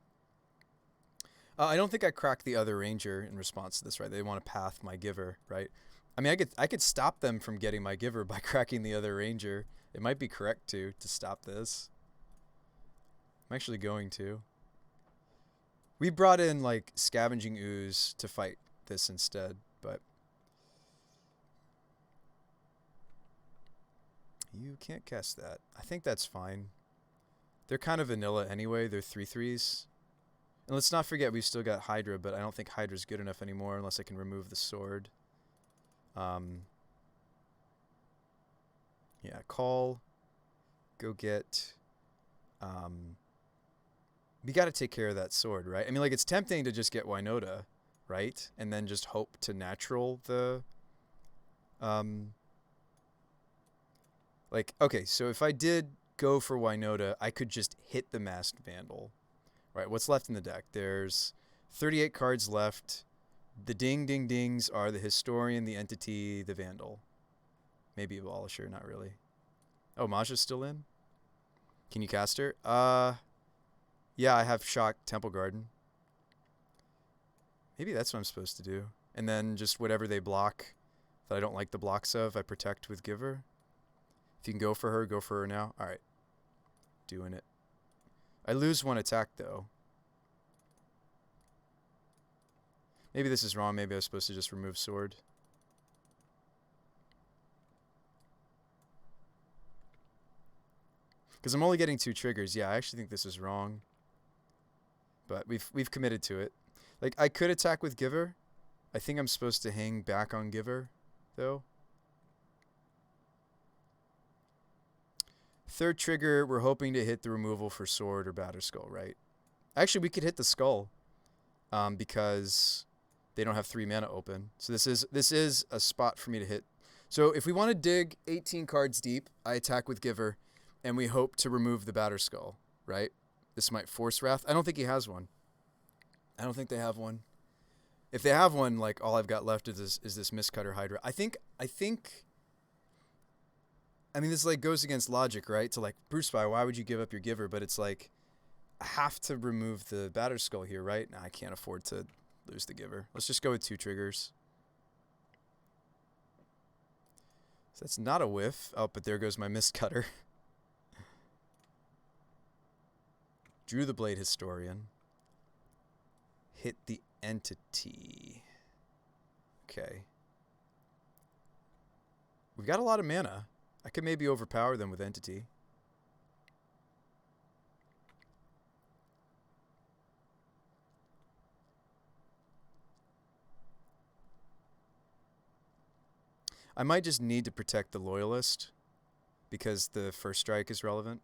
I don't think I cracked the other Ranger in response to this, right? They want to Path my Giver, right? I mean, I could stop them from getting my Giver by cracking the other Ranger. It might be correct to stop this. I'm actually going to. We brought in like Scavenging Ooze to fight this instead, but you can't cast that. I think that's fine. They're kind of vanilla anyway. They're 3/3s. And let's not forget we've still got Hydra, but I don't think Hydra's good enough anymore unless I can remove the Sword. Yeah, call. Go get. We got to take care of that Sword, right? I mean, like, it's tempting to just get Winota, right? And then just hope to natural the. Like, okay, so if I did go for Winota, I could just hit the Masked Vandal. Right, what's left in the deck? There's 38 cards left. The ding-ding-dings are the Historian, the Entity, the Vandal. Maybe Abolisher, not really. Oh, Maja's still in? Can you cast her? Yeah, I have Shock Temple Garden. Maybe that's what I'm supposed to do. And then just whatever they block that I don't like the blocks of, I protect with Giver. If you can go for her now. All right. Doing it. I lose one attack, though. Maybe this is wrong. Maybe I was supposed to just remove Sword. Because I'm only getting 2 triggers. Yeah, I actually think this is wrong. But we've committed to it. Like, I could attack with Giver. I think I'm supposed to hang back on Giver, though. Third trigger, we're hoping to hit the removal for Sword or Batterskull, right? Actually, we could hit the Skull because they don't have 3 mana open. So this is a spot for me to hit. So if we want to dig 18 cards deep, I attack with Giver, and we hope to remove the Batterskull, right? This might force Wrath. I don't think he has one. I don't think they have one. If they have one, like, all I've got left is this Mistcutter Hydra. I mean, this like goes against logic, right? So like, Bruce Spy, why would you give up your Giver? But it's like, I have to remove the Batterskull here, right? Nah, I can't afford to lose the Giver. Let's just go with 2 triggers. So that's not a whiff. Oh, but there goes my Mistcutter. Drew the Blade Historian. Hit the entity. Okay. We've got a lot of mana. I could maybe overpower them with entity. I might just need to protect the Loyalist because the first strike is relevant.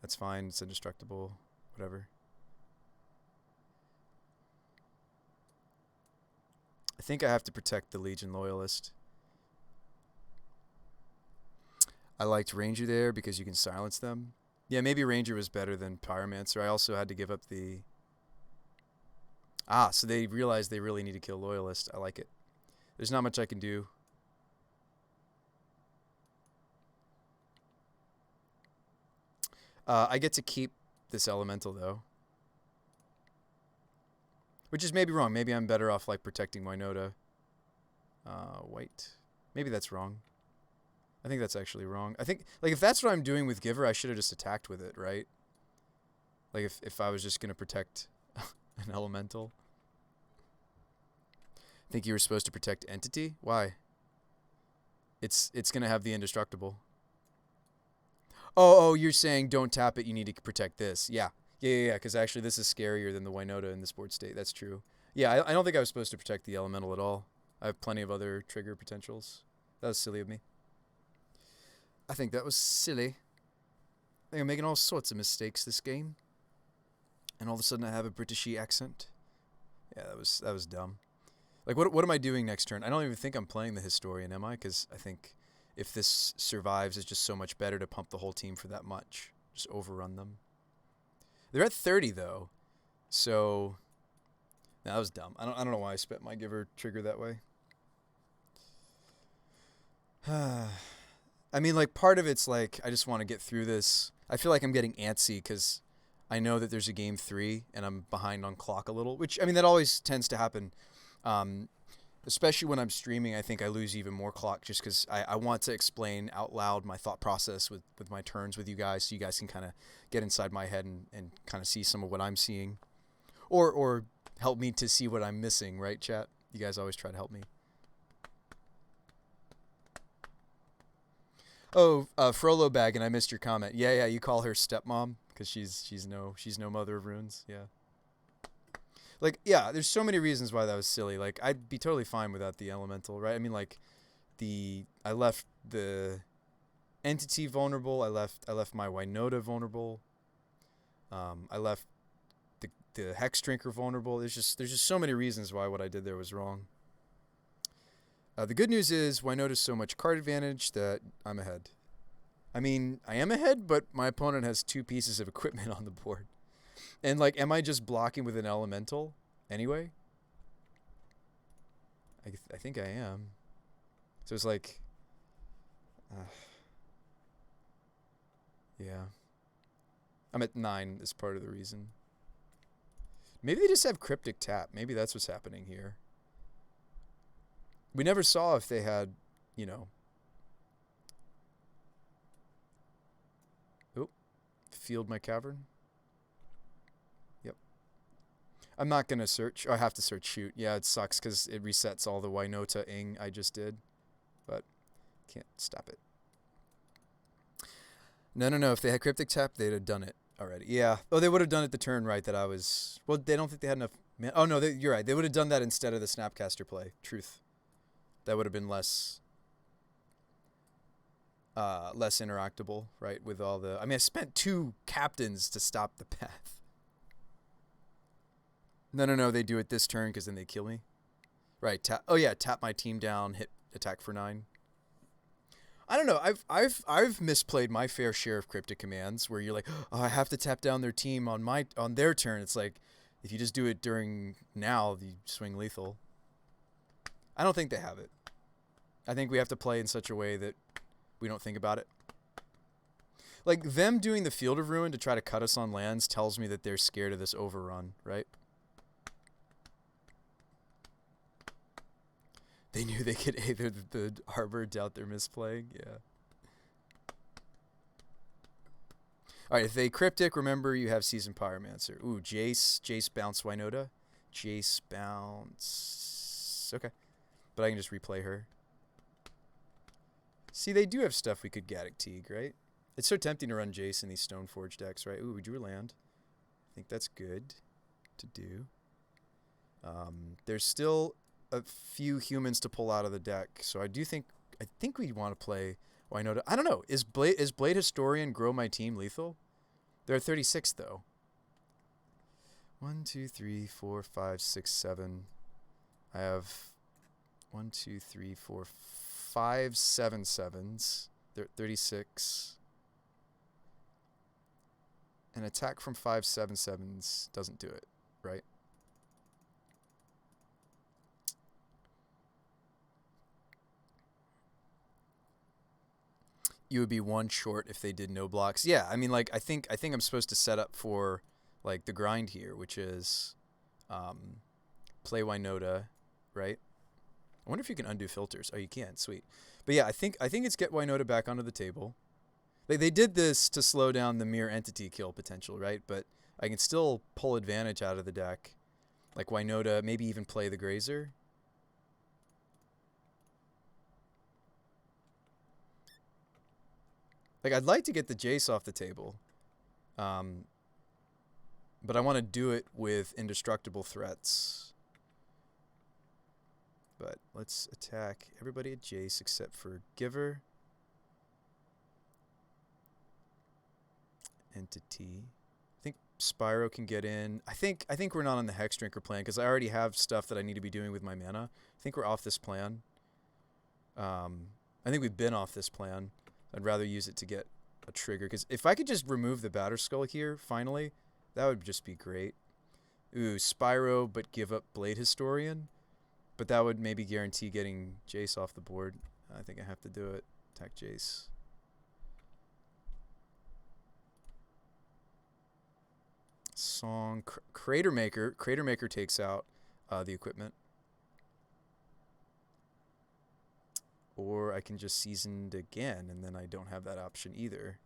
That's fine. It's indestructible. Whatever. I think I have to protect the Legion Loyalist. I liked Ranger there because you can silence them. Yeah, maybe Ranger was better than Pyromancer. I also had to give up the... Ah, so they realized they really need to kill Loyalist. I like it. There's not much I can do. I get to keep this Elemental, though. Which is maybe wrong. Maybe I'm better off, like, protecting Winota. White. Maybe that's wrong. I think that's actually wrong. I think, like, if that's what I'm doing with Giver, I should have just attacked with it, right? Like, if I was just going to protect an Elemental. I think you were supposed to protect Entity? Why? It's going to have the Indestructible. Oh, you're saying don't tap it, you need to protect this. Yeah, because actually this is scarier than the Winota in this board state. That's true. Yeah, I don't think I was supposed to protect the Elemental at all. I have plenty of other trigger potentials. That was silly of me. I think that was silly. I think I'm making all sorts of mistakes this game. And all of a sudden I have a Britishy accent. Yeah, that was dumb. Like, what am I doing next turn? I don't even think I'm playing the Historian, am I? Because I think if this survives, it's just so much better to pump the whole team for that much. Just overrun them. They're at 30, though. So, that was dumb. I don't know why I spent my Giver trigger that way. I mean, like, part of it's like, I just want to get through this. I feel like I'm getting antsy because I know that there's a game 3 and I'm behind on clock a little, which, I mean, that always tends to happen. Especially when I'm streaming, I think I lose even more clock just because I want to explain out loud my thought process with my turns with you guys so you guys can kind of get inside my head and kind of see some of what I'm seeing. Or help me to see what I'm missing, right, chat? You guys always try to help me. Oh, Frollo Bag, and I missed your comment. Yeah, you call her stepmom because she's no mother of runes. Yeah. Like, yeah, there's so many reasons why that was silly. Like, I'd be totally fine without the Elemental, right? I mean, like, I left the Entity vulnerable. I left my Winota vulnerable. I left the Hex Drinker vulnerable. There's just so many reasons why what I did there was wrong. The good news is Winota's so much card advantage that I'm ahead. I mean, I am ahead, but my opponent has 2 pieces of equipment on the board. And, like, am I just blocking with an Elemental anyway? I think I am. So it's like... yeah. I'm at 9 is part of the reason. Maybe they just have Cryptic Tap. Maybe that's what's happening here. We never saw if they had, you know... Oh. Field my Cavern. I'm not going to search. Oh, I have to search shoot. Yeah, it sucks because it resets all the Winota-ing I just did. But can't stop it. No. If they had Cryptic Tap, they'd have done it already. Yeah. Oh, they would have done it the turn right that I was... Well, they don't think they had enough Man, oh no, you're right. They would have done that instead of the Snapcaster play. Truth. That would have been less interactable, right? With all the, I mean, I spent 2 captains to stop the path. No. They do it this turn because then they kill me. Right. Oh yeah, tap my team down, hit attack for 9. I don't know. I've misplayed my fair share of cryptic commands where you're like, oh, I have to tap down their team on their turn. It's like, if you just do it during now, you swing lethal. I don't think they have it. I think we have to play in such a way that we don't think about it. Like, them doing the Field of Ruin to try to cut us on lands tells me that they're scared of this overrun, right? They knew they could either the Arbor, doubt they're misplaying. Yeah. Alright, if they cryptic, remember you have Seasoned Pyromancer. Ooh, Jace. Jace bounce Winota. Jace bounce. Okay. But I can just replay her. See, they do have stuff we could Gaddock Teague, right? It's so tempting to run Jace in these Stoneforge decks, right? Ooh, we drew a land. I think that's good to do. There's still a few humans to pull out of the deck, so I think we want to play Winota. I don't know. Is Blade Historian grow my team lethal? They're at 36 though. 1, 2, 3, 4, 5, 6, 7. I have 1, 2, 3, 4, 5, 7 sevens. They're at 36. An attack from 5, 7 sevens doesn't do it, right? You would be 1 short if they did no blocks. Yeah, I mean, like, I think I'm supposed to set up for, like, the grind here, which is play Winota, right? I wonder if you can undo filters. Oh, you can. Sweet. But yeah, I think it's get Winota back onto the table. They did this to slow down the mere entity kill potential, right? But I can still pull advantage out of the deck. Like Winota, maybe even play the Grazer. Like, I'd like to get the Jace off the table. But I want to do it with indestructible threats. But let's attack everybody at Jace except for Giver. Entity. I think Spyro can get in. I think we're not on the Hex Drinker plan because I already have stuff that I need to be doing with my mana. I think we're off this plan. I think we've been off this plan. I'd rather use it to get a trigger because if I could just remove the Batterskull here finally, that would just be great. Ooh, Spyro, but give up Blade Historian. But that would maybe guarantee getting Jace off the board. I think I have to do it. Attack Jace. Song. Crater Maker. Crater Maker takes out the equipment. Or I can just Seasoned again, and then I don't have that option either.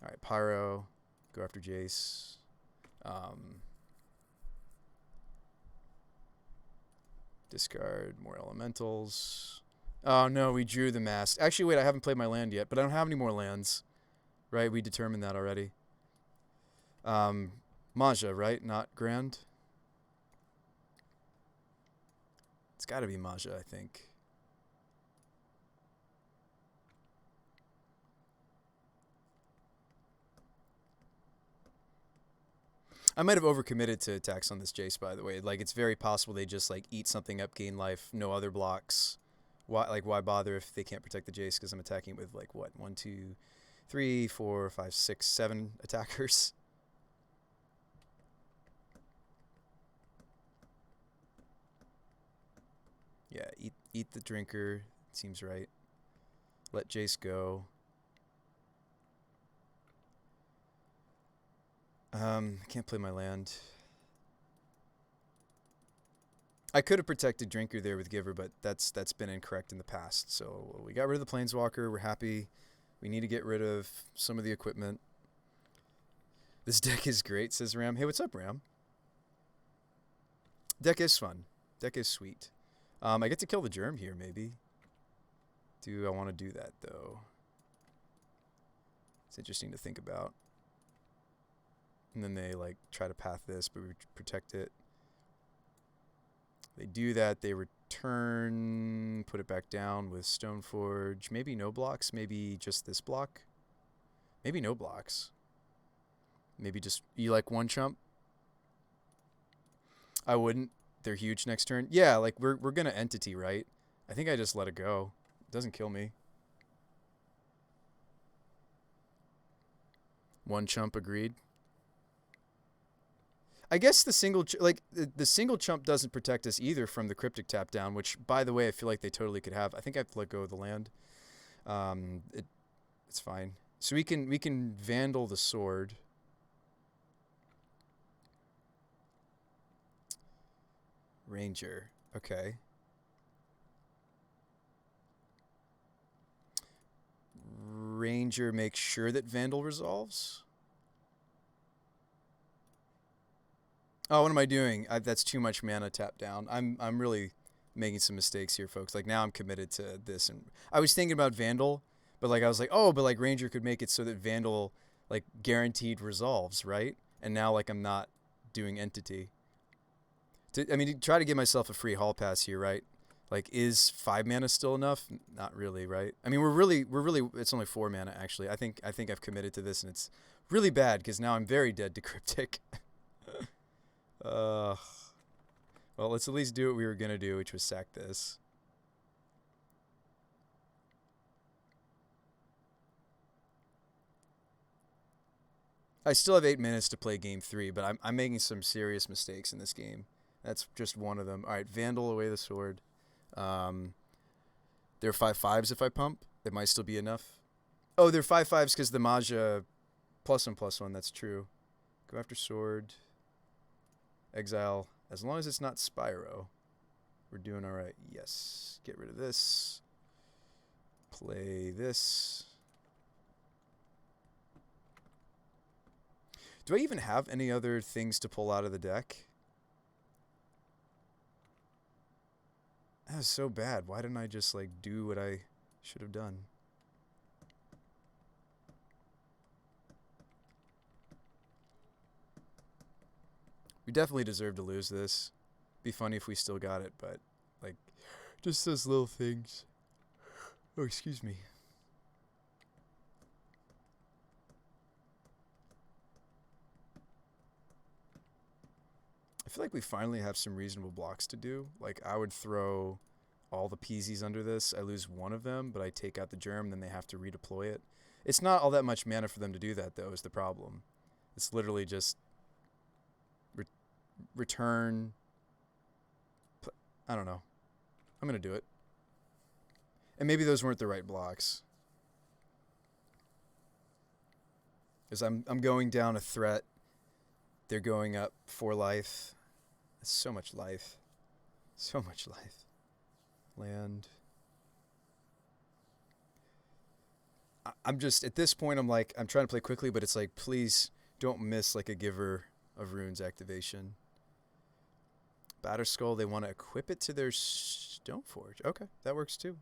Alright, Pyro. Go after Jace. Discard more elementals. Oh no, we drew the mask. Actually, wait, I haven't played my land yet, but I don't have any more lands. Right, we determined that already. Maja, right? Not Grand? It's gotta be Maja, I think. I might have overcommitted to attacks on this Jace, by the way. Like, it's very possible they just, like, eat something up, gain life, no other blocks. Why bother if they can't protect the Jace? Because I'm attacking with, like, what? 1, 2, 3, 4, 5, 6, 7 attackers. Yeah, eat the Drinker. Seems right. Let Jace go. I can't play my land. I could have protected Drinker there with Giver, but that's been incorrect in the past. So we got rid of the Planeswalker. We're happy. We need to get rid of some of the equipment. This deck is great, says Ram. Hey, what's up, Ram? Deck is fun. Deck is sweet. I get to kill the Germ here, maybe. Do I want to do that, though? It's interesting to think about. And then they like try to path this, but we protect it. They do that. They return, put it back down with Stoneforge. Maybe no blocks. Maybe just this block. Maybe no blocks. Maybe just you like one chump. I wouldn't. They're huge next turn. Yeah, like we're gonna entity, right? I think I just let it go. It doesn't kill me. One chump agreed. I guess the single the single chump doesn't protect us either from the cryptic tap down, which by the way I feel like they totally could have. I think I have to let go of the land. It's fine. So we can vandal the sword. Ranger. Okay. Ranger makes sure that vandal resolves. Oh, what am I doing? That's too much mana tap down. I'm really making some mistakes here, folks. Like now I'm committed to this, and I was thinking about Vandal, but like I was like, oh, but like Ranger could make it so that Vandal like guaranteed resolves, right? And now like I'm not doing Entity. I mean, to try to give myself a free hall pass here, right? Like, is 5 mana still enough? Not really, right? I mean, we're really. It's only 4 mana actually. I think I've committed to this, and it's really bad because now I'm very dead to Cryptic. Well, let's at least do what we were gonna do, which was sack this. I still have 8 minutes to play game 3, but I'm making some serious mistakes in this game. That's just one of them. All right, Vandal away the sword. There are 5/5s if I pump. It might still be enough. Oh, they're 5/5s because the Maja +1/+1. That's true. Go after sword. Exile. As long as it's not Spyro, we're doing all right. Yes. Get rid of this. Play this. Do I even have any other things to pull out of the deck? That was so bad. Why didn't I just like do what I should have done? We definitely deserve to lose this. Be funny if we still got it, but like just those little things. Oh, excuse me. I feel like we finally have some reasonable blocks to do. Like I would throw all the Peasies under this. I lose one of them, but I take out the germ, then they have to redeploy it. It's not all that much mana for them to do that, though, is the problem. It's literally just return. I don't know. I'm going to do it. And maybe those weren't the right blocks. Because I'm going down a threat. They're going up 4 life. That's so much life. So much life. Land. I'm just, at this point, I'm like, I'm trying to play quickly, but it's like, please don't miss like a Giver of Runes activation. Batterskull, they want to equip it to their Stoneforge. Okay, that works too.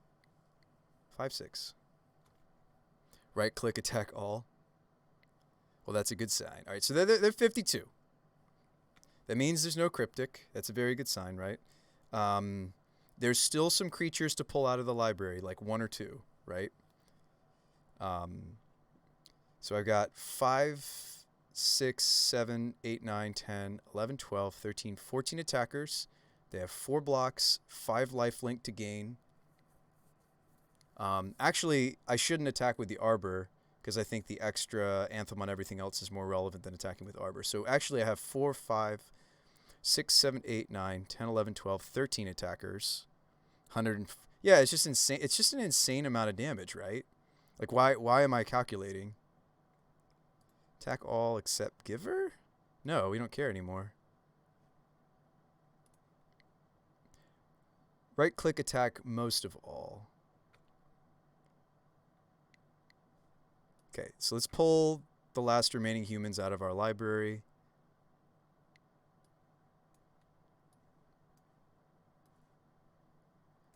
5/6. Right click, attack all. Well, that's a good sign. All right, so they're 52. That means there's no Cryptic. That's a very good sign, right? There's still some creatures to pull out of the library, like 1 or 2, right? So I've got 5, 6, 7, 8, 9, 10, 11, 12, 13, 14 attackers. They have 4 blocks, 5 lifelink to gain. Actually, I shouldn't attack with the Arbor because I think the extra Anthem on everything else is more relevant than attacking with Arbor. So actually I have 4, 5, 6, 7, 8, 9, 10, 11, 12, 13 attackers. 100. Yeah, it's just insane. It's just an insane amount of damage, right? Like, why am I calculating? Attack all except Giver? No, we don't care anymore. Right-click attack most of all. Okay, so let's pull the last remaining humans out of our library.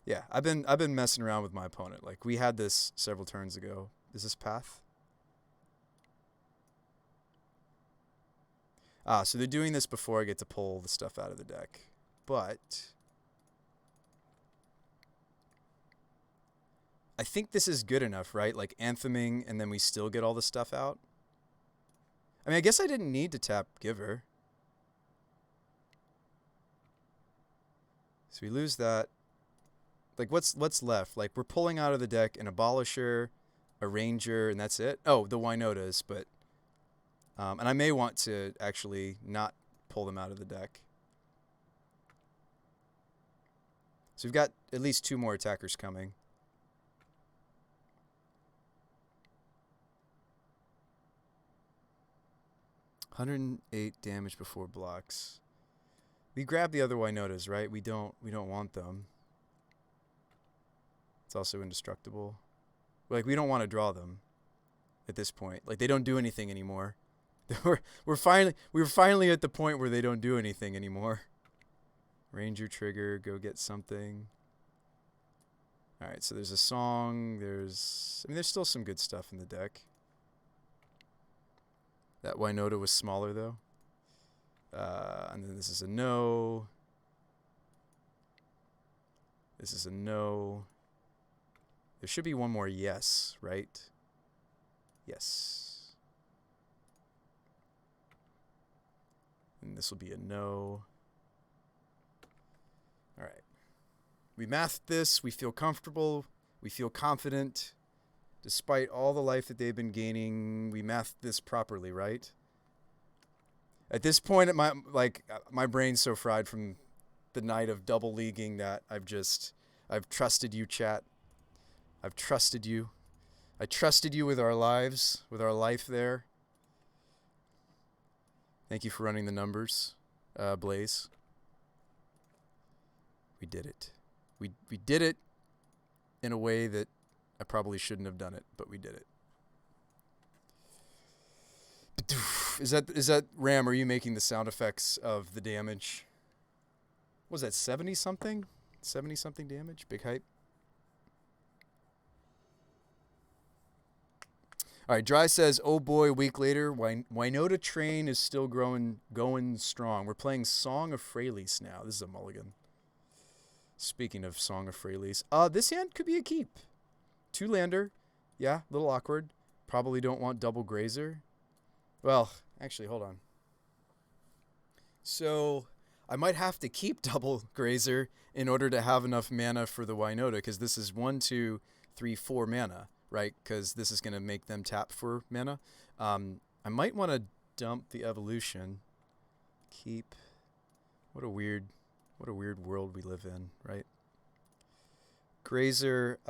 Yeah, I've been messing around with my opponent. Like we had this several turns ago. Is this path? So they're doing this before I get to pull the stuff out of the deck. But I think this is good enough, right? Like Antheming, and then we still get all the stuff out. I mean, I guess I didn't need to tap Giver. So we lose that. Like, what's left? Like, we're pulling out of the deck an Abolisher, a Ranger, and that's it. Oh, the Winotas, but... and I may want to actually not pull them out of the deck. So we've got at least 2 more attackers coming. $108 damage before blocks. We grab the other Winotas, right? We don't want them. It's also indestructible. Like, we don't want to draw them at this point. Like, they don't do anything anymore. we're finally at the point where they don't do anything anymore. Ranger trigger, go get something. All right, so there's a song. There's still some good stuff in the deck. That Winota was smaller though. And then this is a no. This is a no. There should be one more yes, right? Yes. And this will be a no. All right. We mathed this. We feel comfortable. We feel confident. Despite all the life that they've been gaining, we mathed this properly, right? At this point, my brain's so fried from the night of double leaguing that I've trusted you, chat. I've trusted you. I trusted you with our lives, with our life there. Thank you for running the numbers, Blaze. We did it. We did it in a way that I probably shouldn't have done it, but we did it. Is that Ram? Are you making the sound effects of the damage? What was that 70 something? 70 something damage? Big hype. All right, Dry says, "Oh boy, a week later, Winota train is still going strong. We're playing Song of Freylease now. This is a mulligan." Speaking of Song of Freylease, this hand could be a keep. 2-lander, yeah, a little awkward. Probably don't want double Grazer. Well, actually, hold on. So I might have to keep double Grazer in order to have enough mana for the Winota, because this is 1, 2, 3, 4 mana, right? Because this is going to make them tap for mana. I might want to dump the evolution. Keep. What a weird world we live in, right? Grazer.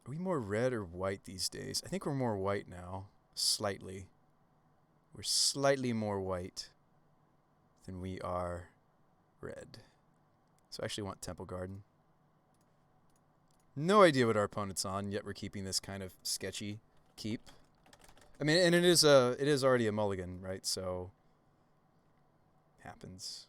Are we more red or white these days? I think we're more white now. Slightly. We're slightly more white than we are red. So I actually want Temple Garden. No idea what our opponent's on, yet we're keeping this kind of sketchy keep. I mean, and it is already a mulligan, right? So happens.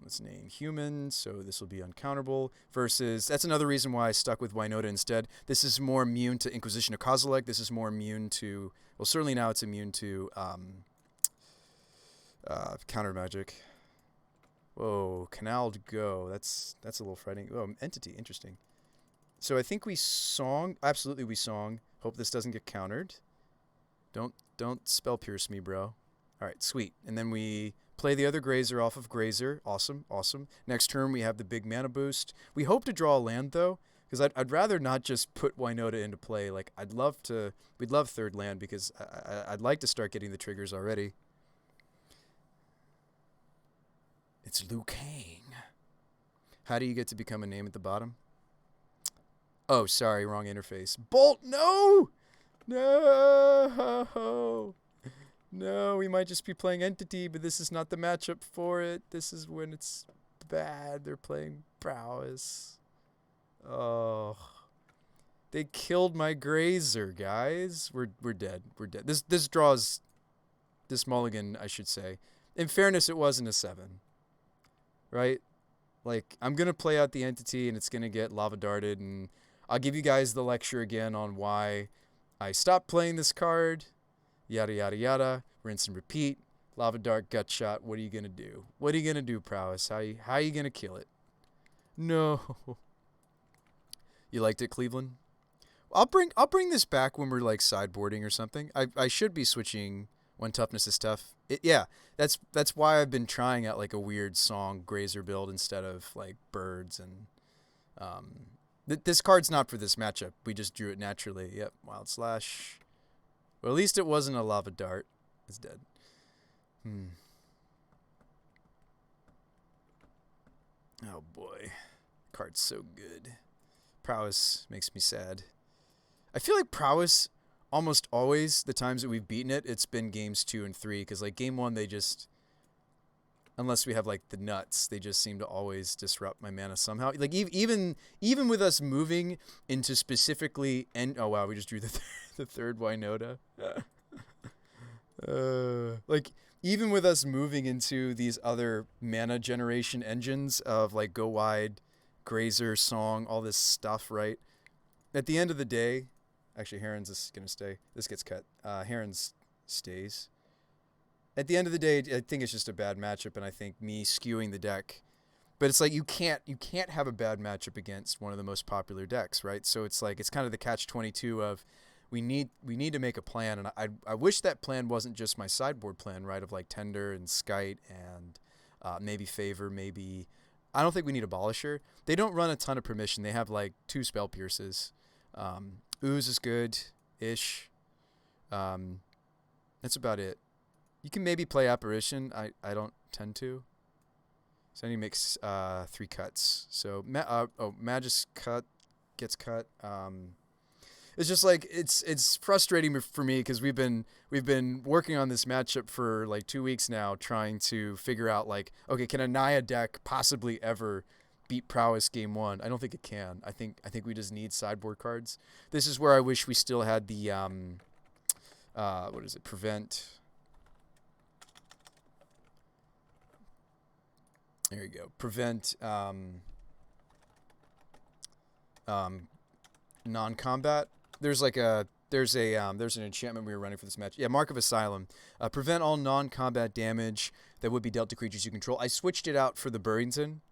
Let's name human, so this will be uncounterable. Versus, that's another reason why I stuck with Winota instead. This is more immune to Inquisition of Kozilek. This is more immune to, well, certainly now it's immune to counter magic. Whoa, Canaled Go. That's a little frightening. Oh, Entity, interesting. So I think we song. Absolutely, we song. Hope this doesn't get countered. Don't spell pierce me, bro. All right, sweet. And then we play the other Grazer off of Grazer. Awesome, awesome. Next turn, we have the big mana boost. We hope to draw a land, though, because I'd rather not just put Winota into play. Like, we'd love third land, because I'd like to start getting the triggers already. It's Liu Kang. How do you get to become a name at the bottom? Oh, sorry, wrong interface. Bolt, no! No! No, we might just be playing Entity, but this is not the matchup for it. This is when it's bad. They're playing Prowess. Oh. They killed my Grazer, guys. We're dead. We're dead. This draws... This mulligan, I should say. In fairness, it wasn't a 7. Right? Like, I'm going to play out the Entity, and it's going to get lava darted, and I'll give you guys the lecture again on why I stopped playing this card. Yada, yada, yada. Rinse and repeat. Lava Dart, Gut Shot. What are you going to do? What are you going to do, Prowess? How are you going to kill it? No. You liked it, Cleveland? I'll bring this back when we're like sideboarding or something. I should be switching when toughness is tough. Yeah, that's why I've been trying out like a weird song grazer build instead of like birds and this card's not for this matchup. We just drew it naturally. Yep, Wild Slash. Well, at least it wasn't a Lava Dart. It's dead. Oh boy, card's so good. Prowess makes me sad. I feel like Prowess, almost always, the times that we've beaten it, it's been games 2 and 3. Because, like, game 1, they just, unless we have, like, the nuts, they just seem to always disrupt my mana somehow. Like, even with us moving into specifically, oh, wow, we just drew the third Winota. Like, even with us moving into these other mana generation engines of, like, Go Wide, Grazer, Song, all this stuff, right? At the end of the day, actually, Heron's is going to stay. This gets cut. Heron's stays. At the end of the day, I think it's just a bad matchup, and I think me skewing the deck. But it's like you can't have a bad matchup against one of the most popular decks, right? So it's like it's kind of the catch-22 of we need to make a plan, and I wish that plan wasn't just my sideboard plan, right? Of like Tender and Skite and maybe Favor, maybe. I don't think we need Abolisher. They don't run a ton of permission. They have like 2 Spell Pierces. Ooze is good-ish. That's about it. You can maybe play Apparition. I don't tend to. So then he makes 3 cuts. So Magus gets cut. It's just like it's frustrating for me because we've been working on this matchup for like 2 weeks now, trying to figure out like, okay, can a Naya deck possibly ever beat Prowess game 1? I don't think it can. I think we just need sideboard cards. This is where I wish we still had the what is it? Prevent. There you go. Prevent non-combat. There's an enchantment we were running for this match. Yeah, Mark of Asylum. Prevent all non-combat damage that would be dealt to creatures you control. I switched it out for the Burrington.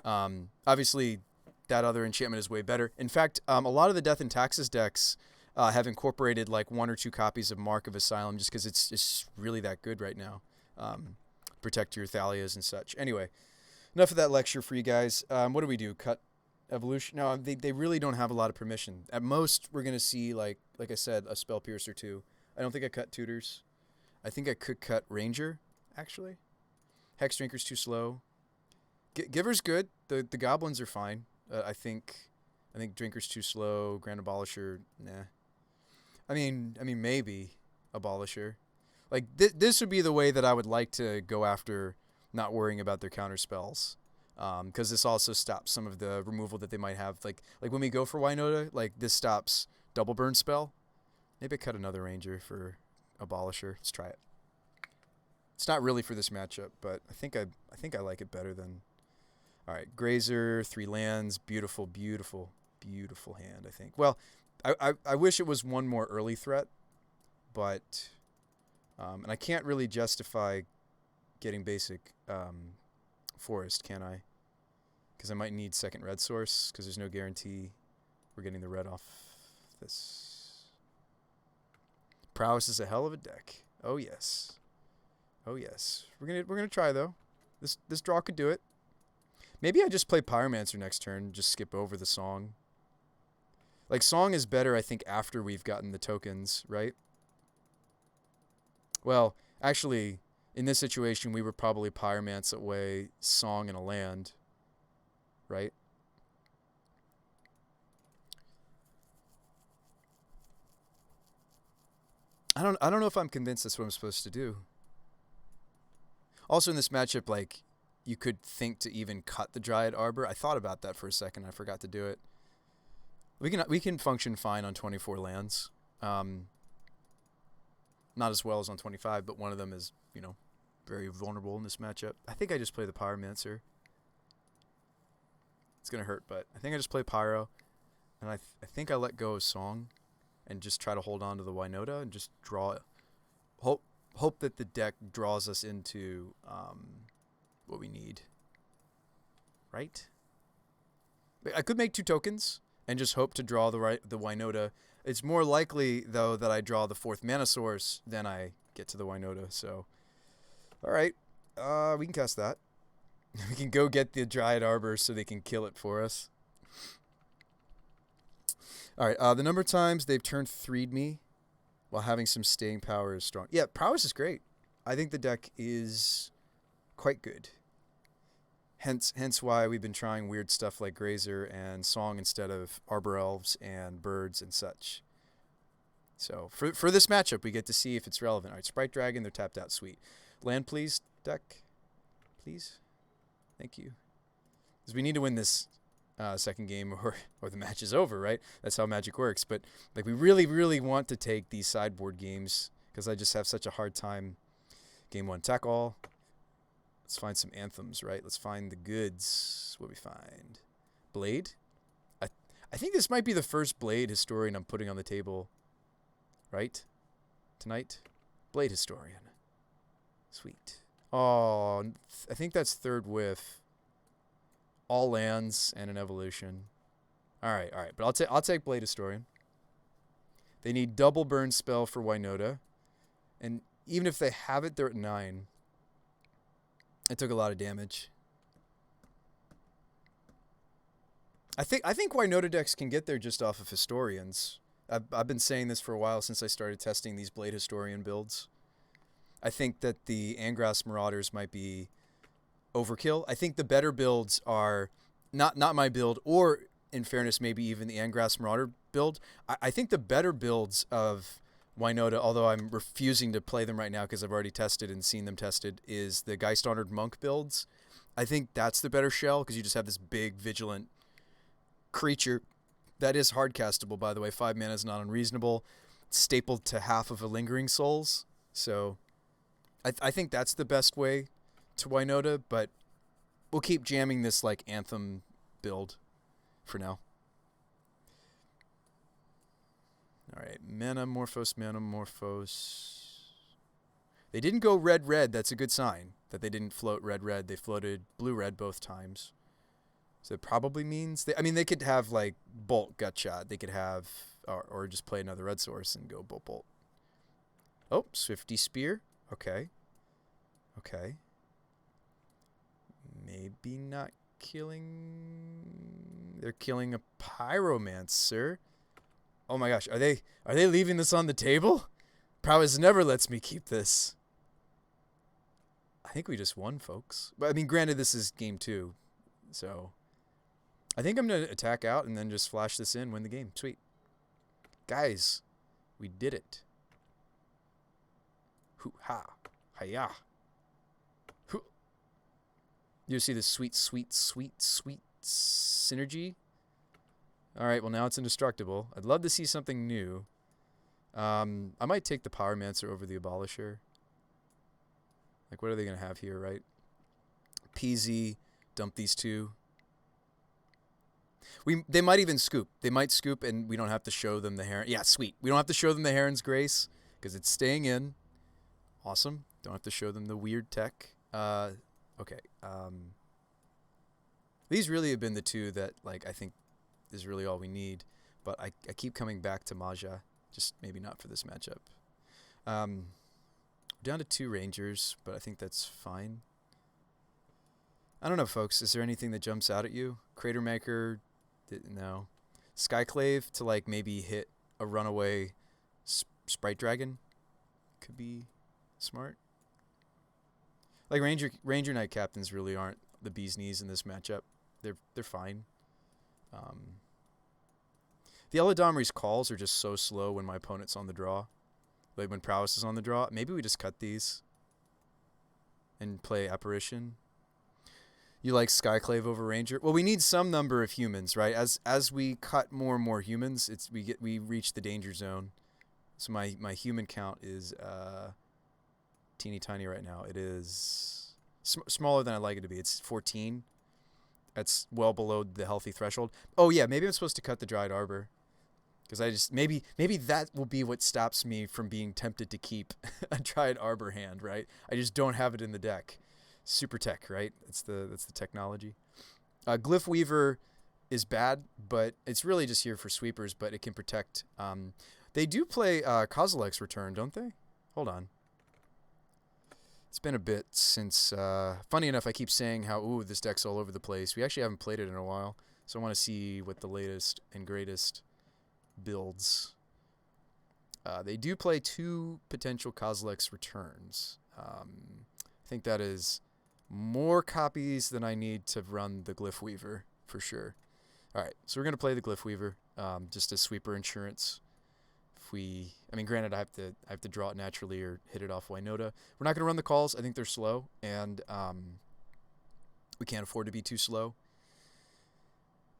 Obviously, that other enchantment is way better. In fact, a lot of the Death and Taxes decks have incorporated like 1 or 2 copies of Mark of Asylum just because it's just really that good right now. Protect your Thalias and such. Anyway, enough of that lecture for you guys. What do we do? Cut Evolution? No, they really don't have a lot of permission. At most, we're going to see, like I said, a Spell Pierce or 2. I don't think I cut Tutors. I think I could cut Ranger, actually. Hex Drinker's too slow. Giver's good. The Goblins are fine. I think Drinker's too slow. Grand Abolisher, nah. I mean, maybe Abolisher. Like, this would be the way that I would like to go after not worrying about their counter spells. Because this also stops some of the removal that they might have. Like when we go for Winota, like this stops double burn spell. Maybe I cut another Ranger for Abolisher. Let's try it. It's not really for this matchup, but I think I like it better than. All right, Grazer, 3 lands, beautiful, beautiful, beautiful hand. I think. Well, I wish it was one more early threat, but and I can't really justify getting basic forest, can I? Because I might need second red source because there's no guarantee we're getting the red off this. Prowess is a hell of a deck. Oh yes. Oh yes. We're gonna try though. This draw could do it. Maybe I just play Pyromancer next turn, just skip over the Song. Like Song is better, I think, after we've gotten the tokens, right? Well, actually, in this situation, we would probably Pyromance away Song and a land, right? I don't know if I'm convinced that's what I'm supposed to do. Also in this matchup, like, you could think to even cut the Dryad Arbor. I thought about that for a second. I forgot to do it. We can function fine on 24 lands. Not as well as on 25, but one of them is, very vulnerable in this matchup. I think I just play the Pyromancer. It's going to hurt, but I think I just play Pyro. And I think I let go of Song and just try to hold on to the Winota and just draw hope hope that the deck draws us into what we need. Right? I could make 2 tokens and just hope to draw the Winota. It's more likely though that I draw the 4th mana source than I get to the Winota. So, all right, we can cast that. We can go get the Dryad Arbor so they can kill it for us. All right, the number of times they've turned 3'd me while having some staying power is strong. Yeah, prowess is great. I think the deck is quite good. Hence why we've been trying weird stuff like Grazer and Song instead of Arbor Elves and Birds and such. So for this matchup, we get to see if it's relevant. All right, Sprite Dragon, they're tapped out. Sweet. Land, please, deck. Please. Thank you. Because we need to win this second game or the match is over, right? That's how Magic works. But like we really, really want to take these sideboard games because I just have such a hard time. Game 1, attack all. Let's find some anthems, right? Let's find the goods. What we find? Blade? I think this might be the first Blade Historian I'm putting on the table, right? Tonight? Blade Historian. Sweet. Oh, I think that's 3rd whiff. All lands and an evolution. All right. But I'll take Blade Historian. They need double burn spell for Winota. And even if they have it, they're at 9. It took a lot of damage. I think Winota decks can get there just off of Historians. I've been saying this for a while since I started testing these Blade Historian builds. I think that the Angrass Marauders might be overkill. I think the better builds are not my build, or in fairness, maybe even the Angrass Marauder build. I think the better builds of Winota, although I'm refusing to play them right now because I've already tested and seen them tested, is the Geist Honored Monk builds. I think that's the better shell because you just have this big, vigilant creature that is hard castable, by the way. 5 mana is not unreasonable. It's stapled to half of a Lingering Souls. So I think that's the best way to Winota, but we'll keep jamming this like Anthem build for now. All right, Manamorphose. They didn't go red. That's a good sign that they didn't float red. They floated blue-red both times. So it probably means they could have like Bolt Gutshot. They could have or just play another red source and go Bolt. Oh, Swifty Spear. Okay. Maybe not killing. They're killing a Pyromancer. Oh my gosh, are they leaving this on the table? Prowess never lets me keep this. I think we just won, folks. But I mean, granted, this is game 2, so I think I'm gonna attack out and then just flash this in, win the game. Sweet, guys, we did it. Hoo ha, hiya. Hoo. You see this sweet synergy? All right, well, now it's indestructible. I'd love to see something new. I might take the Pyromancer over the Abolisher. Like, what are they going to have here, right? PZ, dump these 2. They might even scoop. They might scoop, and we don't have to show them the Heron. Yeah, sweet. We don't have to show them the Heron's Grace, because it's staying in. Awesome. Don't have to show them the weird tech. Okay. These really have been the 2 that, like, I think is really all we need, but I keep coming back to Maja, just maybe not for this matchup. Down to 2 Rangers, but I think that's fine. I don't know, folks. Is there anything that jumps out at you? Cratermaker, no. Skyclave to like maybe hit a runaway Sprite Dragon could be smart. Like Ranger Knight Captains really aren't the bee's knees in this matchup. They're fine. The Eladamri's calls are just so slow when my opponent's on the draw. Like when Prowess is on the draw. Maybe we just cut these and play Apparition. You like Skyclave over Ranger? Well, we need some number of humans, right? As we cut more and more humans, we reach the danger zone. So my human count is teeny tiny right now. It is smaller than I'd like it to be. It's 14. That's well below the healthy threshold. Oh yeah, maybe I'm supposed to cut the Dryad Arbor. Because I just maybe that will be what stops me from being tempted to keep a Dryad Arbor hand, right? I just don't have it in the deck. Super tech, right? That's the technology. Glyph Weaver is bad, but it's really just here for sweepers. But it can protect. They do play Kozilek's Return, don't they? Hold on. It's been a bit since. Funny enough, I keep saying how this deck's all over the place. We actually haven't played it in a while, so I want to see what the latest and greatest builds. They do play 2 potential Kozilek's Returns. I think that is more copies than I need to run the Glyph Weaver for sure. All right, so we're gonna play the Glyph Weaver, just as sweeper insurance. Granted, I have to draw it naturally or hit it off Winota. We're not gonna run the calls. I think they're slow, and we can't afford to be too slow.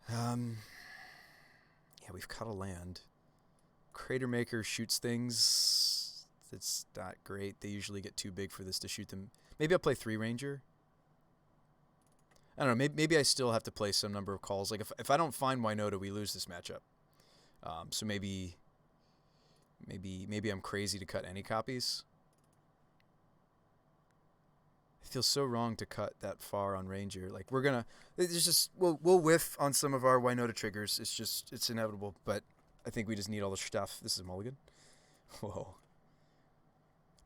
Yeah, we've cut a land. Crater Maker shoots things. It's not great. They usually get too big for this to shoot them. Maybe I'll play 3 Ranger. I don't know. Maybe I still have to play some number of calls. Like if I don't find Winota, we lose this matchup. So maybe I'm crazy to cut any copies. It feels so wrong to cut that far on Ranger. Like we'll whiff on some of our Winota triggers. It's inevitable. But I think we just need all the stuff. This is a mulligan. Whoa.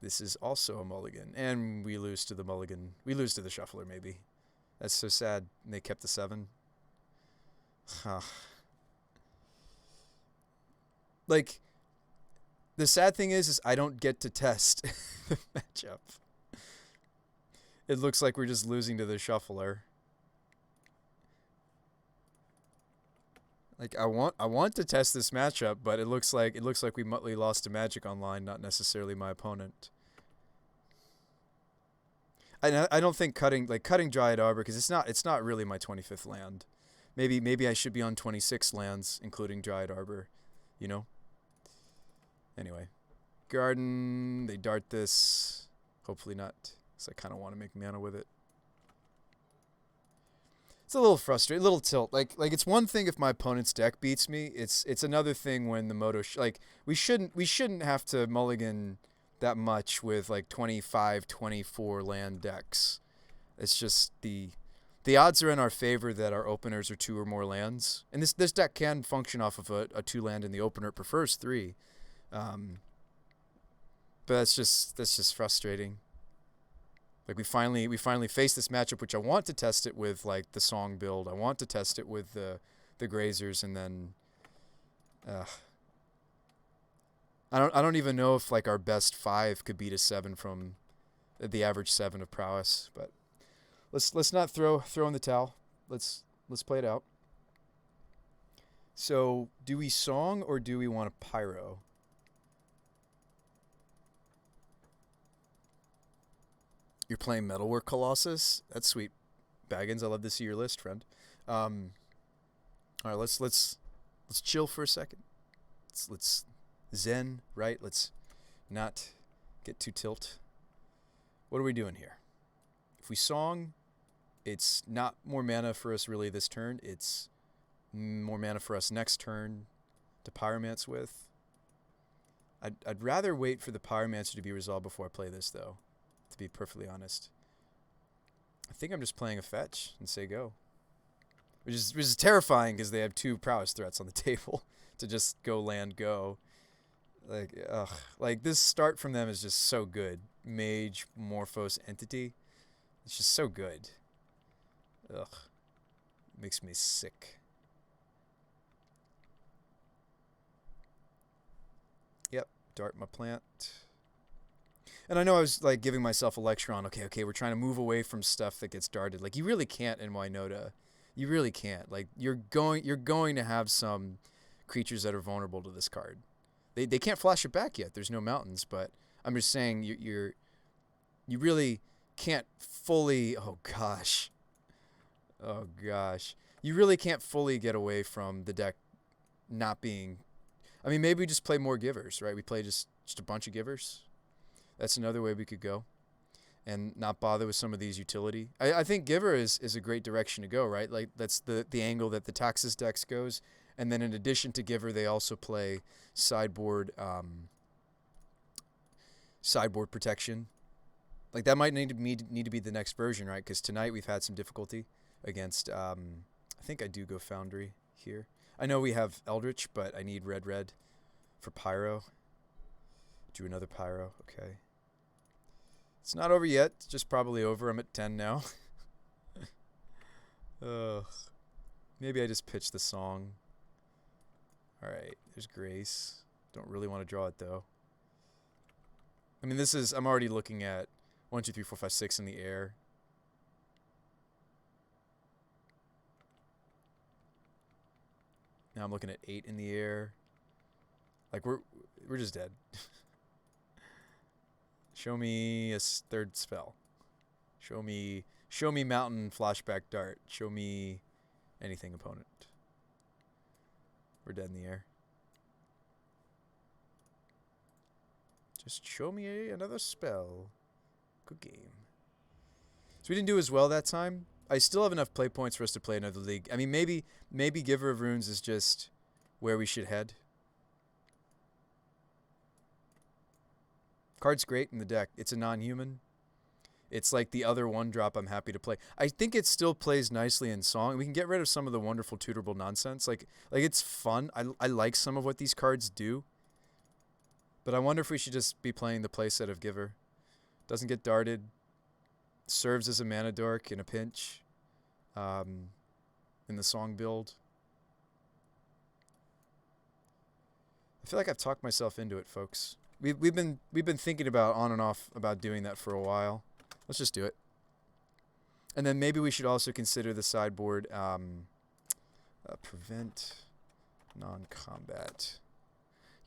This is also a mulligan, and we lose to the mulligan. We lose to the shuffler, maybe. That's so sad. And they kept the 7. Like, the sad thing is I don't get to test the matchup. It looks like we're just losing to the shuffler. Like I want to test this matchup, but it looks like we lost to Magic Online, not necessarily my opponent. I don't think cutting Dryad Arbor, because it's not really my 25th land. Maybe I should be on 26 lands, including Dryad Arbor, you know. Anyway, Garden. They dart this. Hopefully not, because I kind of want to make mana with it. It's a little frustrating, a little tilt. Like it's one thing if my opponent's deck beats me. It's another thing when the moto we shouldn't have to mulligan that much with like 25, 24 land decks. It's just the odds are in our favor that our openers are 2 or more lands, and this deck can function off of a 2 land in the opener. It prefers 3, but that's just frustrating. Like we finally face this matchup, which I want to test it with, like the Song build. I want to test it with the Grazers, and then I don't even know if like our best 5 could beat a 7 from the average 7 of prowess. But let's not throw in the towel. Let's play it out. So do we Song or do we want a Pyro? You're playing Metalwork Colossus? That's sweet. Baggins, I love to see your list, friend. All right, let's chill for a second. Let's zen, right? Let's not get too tilt. What are we doing here? If we Song, it's not more mana for us really this turn. It's more mana for us next turn to Pyromance with. I'd rather wait for the Pyromancer to be resolved before I play this, though, to be perfectly honest. I think I'm just playing a fetch and say go. Which is terrifying because they have 2 prowess threats on the table to just go land go. Like this start from them is just so good. Mage, Morphos, Entity. It's just so good. Ugh. Makes me sick. Yep, dart my plant. And I know I was like giving myself a lecture on, okay, we're trying to move away from stuff that gets darted. Like you really can't in Winota. You really can't. Like you're going to have some creatures that are vulnerable to this card. They can't flash it back yet. There's no mountains, but I'm just saying you really can't fully. Oh gosh. You really can't fully get away from the deck not being. I mean, maybe we just play more givers, right? We play just a bunch of givers. That's another way we could go, and not bother with some of these utility. I think Giver is a great direction to go, right? Like that's the angle that the Taxes decks goes, And then in addition to Giver, they also play sideboard sideboard protection. Like that might need to be the next version, right? Because tonight we've had some difficulty against. I think I do go Foundry here. I know we have Eldritch, but I need red for Pyro. Do another Pyro. Okay. It's not over yet. It's just probably over. I'm at 10 now. Maybe I just pitched the song. All right. There's Grace. Don't really want to draw it though. I mean, this is. I'm already looking at 1, 2, 3, 4, 5, 6 in the air. Now I'm looking at 8 in the air. Like we're just dead. Show me a third spell. Show me mountain flashback dart. Show me anything opponent. We're dead in the air. Just show me another spell. Good game. So we didn't do as well that time. I still have enough play points for us to play another league. I mean, maybe Giver of Runes is just where we should head. Card's great in the deck. It's a non-human. It's like the other 1-drop I'm happy to play. I think it still plays nicely in Song. We can get rid of some of the wonderful tutorable nonsense. Like it's fun. I like some of what these cards do. But I wonder if we should just be playing the playset of Giver. Doesn't get darted. Serves as a mana dork in a pinch. In the Song build. I feel like I've talked myself into it, folks. We've been thinking about on and off about doing that for a while. Let's just do it. And then maybe we should also consider the sideboard prevent non-combat.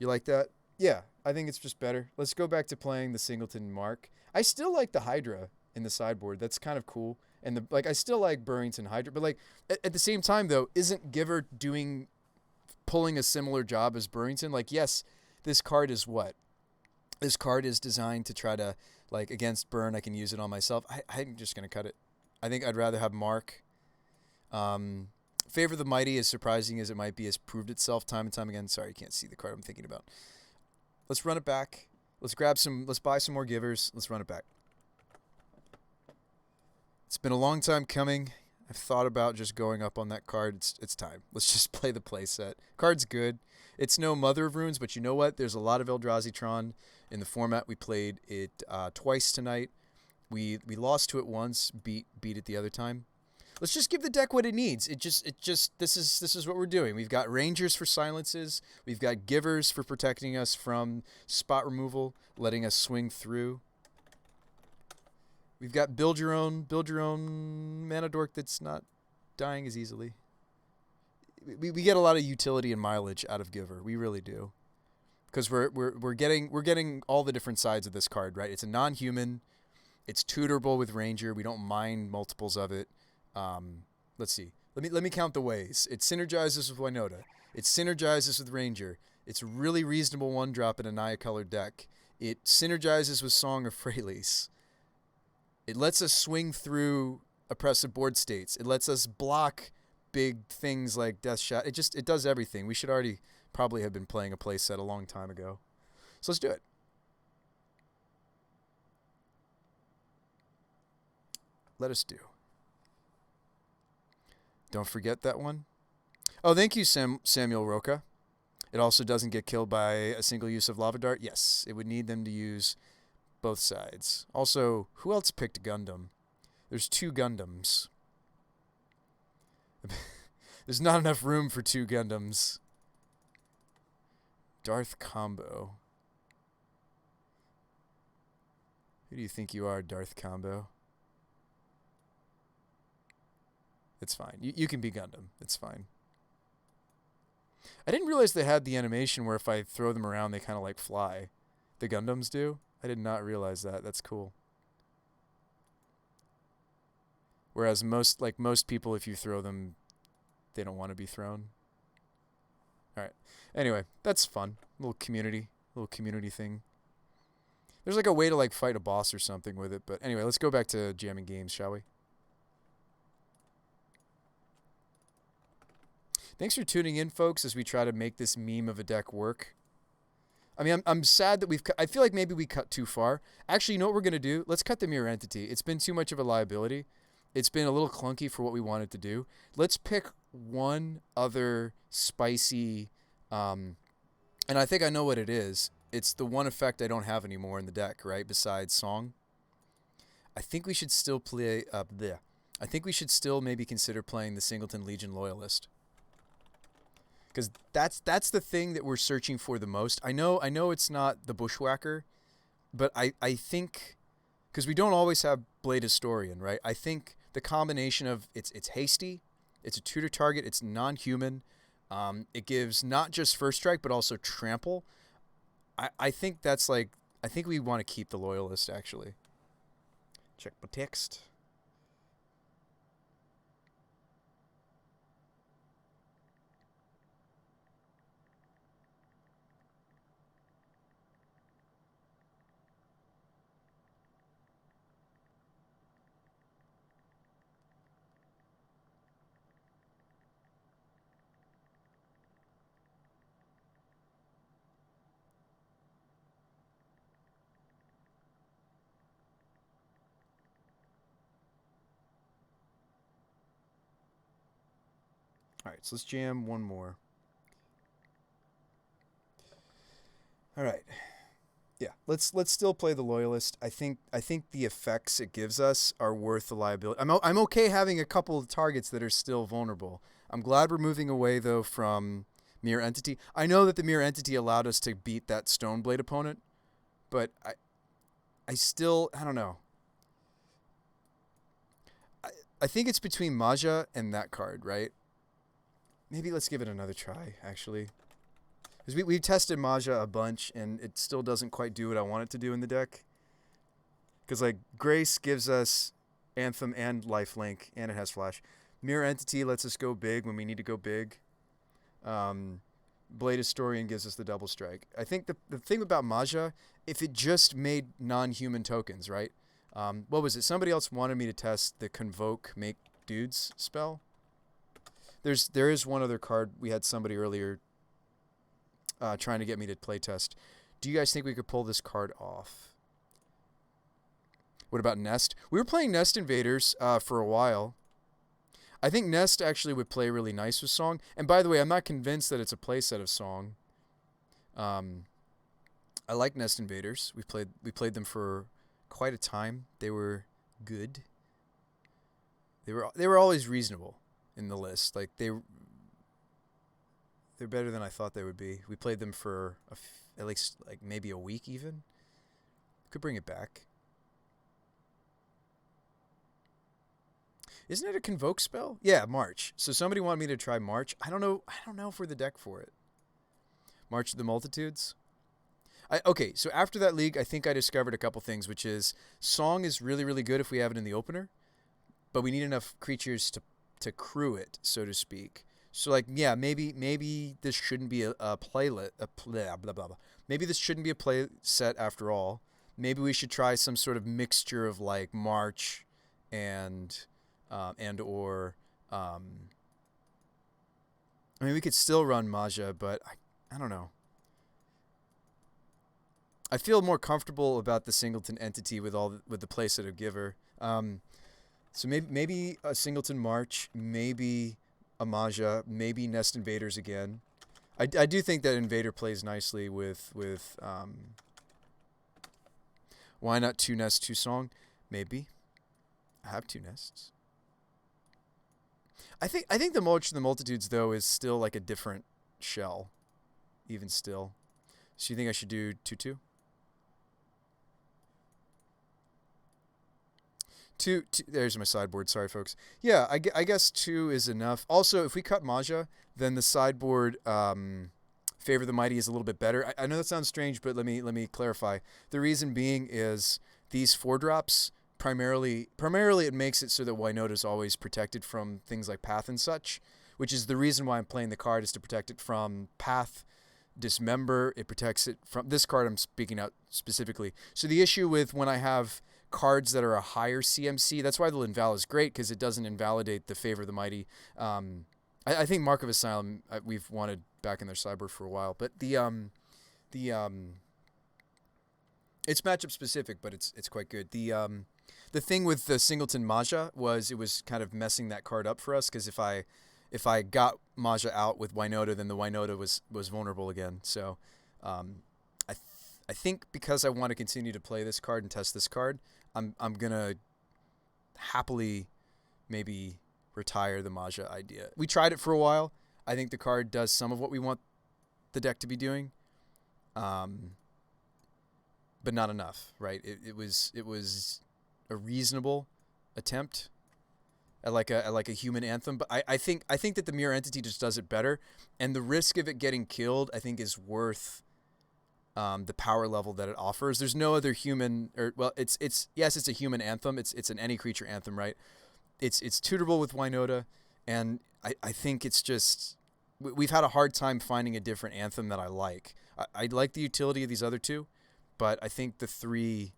You like that? Yeah, I think it's just better. Let's go back to playing the Singleton Mark. I still like the Hydra in the sideboard. That's kind of cool. And I still like Burrington Hydra, but like at the same time though, isn't Giver pulling a similar job as Burrington? Like yes, this card is what? This card is designed to try to, like, against burn, I can use it on myself. I'm just going to cut it. I think I'd rather have Mark. Favor the Mighty, as surprising as it might be, has proved itself time and time again. Sorry, you can't see the card I'm thinking about. Let's run it back. Let's buy some more Givers. Let's run it back. It's been a long time coming. I've thought about just going up on that card. It's time. Let's just play the playset. Card's good. It's no Mother of Runes, but you know what? There's a lot of Eldrazi-tron in the format. We played it twice tonight. We lost to it once, beat it the other time. Let's just give the deck what it needs. This is what we're doing. We've got Rangers for silences. We've got Givers for protecting us from spot removal, letting us swing through. We've got build your own mana dork that's not dying as easily. We get a lot of utility and mileage out of Giver. We really do, because we're getting all the different sides of this card, right? It's a non-human. It's tutorable with Ranger. We don't mind multiples of it. Let's see. Let me count the ways. It synergizes with Winota. It synergizes with Ranger. It's a really reasonable 1-drop in a Naya-colored deck. It synergizes with Song of Freylease. It lets us swing through oppressive board states. It lets us block big things like Death Shot. It does everything. We should already probably have been playing a playset a long time ago. So let's do it. Let us do. Don't forget that one. Oh, thank you, Samuel Roca. It also doesn't get killed by a single use of Lava Dart. Yes, it would need them to use both sides. Also, who else picked Gundam? There's 2 Gundams. There's not enough room for 2 Gundams. Darth Combo. Who do you think you are, Darth Combo? It's fine. You can be Gundam. It's fine. I didn't realize they had the animation where if I throw them around, they kind of like fly. The Gundams do? I did not realize that. That's cool. Whereas most people, if you throw them, they don't want to be thrown. All right. Anyway, that's fun. Little community thing. There's like a way to like fight a boss or something with it. But anyway, let's go back to jamming games, shall we? Thanks for tuning in, folks, as we try to make this meme of a deck work. I mean, I'm sad that I feel like maybe we cut too far. Actually, you know what we're going to do? Let's cut the mirror entity. It's been too much of a liability. It's been a little clunky for what we wanted to do. Let's pick one other spicy, and I think I know what it is. It's the one effect I don't have anymore in the deck, right? Besides Song. I think we should still play there. I think we should still maybe consider playing the Singleton Legion Loyalist. Because that's the thing that we're searching for the most. I know it's not the Bushwhacker, but I think, because we don't always have Blade Historian, right? I think the combination of it's hasty, it's a tutor target, it's non-human, it gives not just first strike but also trample. I think that's like, I think we want to keep the Loyalist actually. Check my text. All right, so let's jam one more. All right. Yeah, let's still play the Loyalist. I think the effects it gives us are worth the liability. I'm okay having a couple of targets that are still vulnerable. I'm glad we're moving away though from Mirror Entity. I know that the Mirror Entity allowed us to beat that Stoneblade opponent, but I still, I don't know. I think it's between Maja and that card, right? Maybe let's give it another try, actually. Because we've tested Maja a bunch, and it still doesn't quite do what I want it to do in the deck. Because, like, Grace gives us Anthem and Lifelink, and it has Flash. Mirror Entity lets us go big when we need to go big. Blade Historian gives us the double strike. I think the thing about Maja, if it just made non-human tokens, right? What was it? Somebody else wanted me to test the Convoke Make Dudes spell. There is one other card. We had somebody earlier trying to get me to play test. Do you guys think we could pull this card off? What about Nest? We were playing Nest Invaders for a while. I think Nest actually would play really nice with Song. And by the way, I'm not convinced that it's a playset of Song. I like Nest Invaders. We played them for quite a time. They were good. They were always reasonable in the list. Like they're better than I thought they would be. We played them for at least like maybe a week even. Could bring it back. Isn't it a Convoke spell? Yeah, March. So somebody wanted me to try March. I don't know if we're the deck for it. March of the Multitudes. Okay, so after that league, I think I discovered a couple things, which is Song is really, really good if we have it in the opener, but we need enough creatures to crew it, so to speak. So like, yeah, maybe this shouldn't be a playlet, blah, blah, blah. Maybe this shouldn't be a play set after all. Maybe we should try some sort of mixture of like March and or I mean, we could still run Maja, but I don't know. I feel more comfortable about the Singleton entity with the playset of Giver. So maybe a Singleton March, maybe a Maja, maybe Nest Invaders again. I do think that Invader plays nicely with why not 2 Nests, 2 Song? Maybe. I have 2 Nests. I think the March of the Multitudes though is still like a different shell, even still. So you think I should do 2/2? Two, there's my sideboard. Sorry, folks. Yeah, I guess 2 is enough. Also, if we cut Maja, then the sideboard Favor the Mighty is a little bit better. I know that sounds strange, but let me clarify. The reason being is these 4-drops, primarily it makes it so that Winota is always protected from things like Path and such, which is the reason why I'm playing the card, is to protect it from Path, Dismember. It protects it from this card I'm speaking out specifically. So the issue with when I have cards that are a higher CMC, that's why the Linval is great, because it doesn't invalidate the Favor of the Mighty I think Mark of Asylum we've wanted back in their sideboard for a while, but the it's matchup specific, but it's quite good. The thing with the Singleton Maja was it was kind of messing that card up for us because if I got Maja out with Winota, then the Winota was vulnerable again. So I I think because I want to continue to play this card and test this card, I'm gonna happily maybe retire the Maja idea. We tried it for a while. I think the card does some of what we want the deck to be doing, but not enough, right? It was a reasonable attempt at like a human anthem, but I think that the mirror entity just does it better, and the risk of it getting killed I think is worth the power level that it offers. There's no other human, or well, it's yes, it's a human anthem. It's an any creature anthem, right? It's tutorable with Winota, and I think it's just we've had a hard time finding a different anthem that I like. I like the utility of these other two, but I think the three.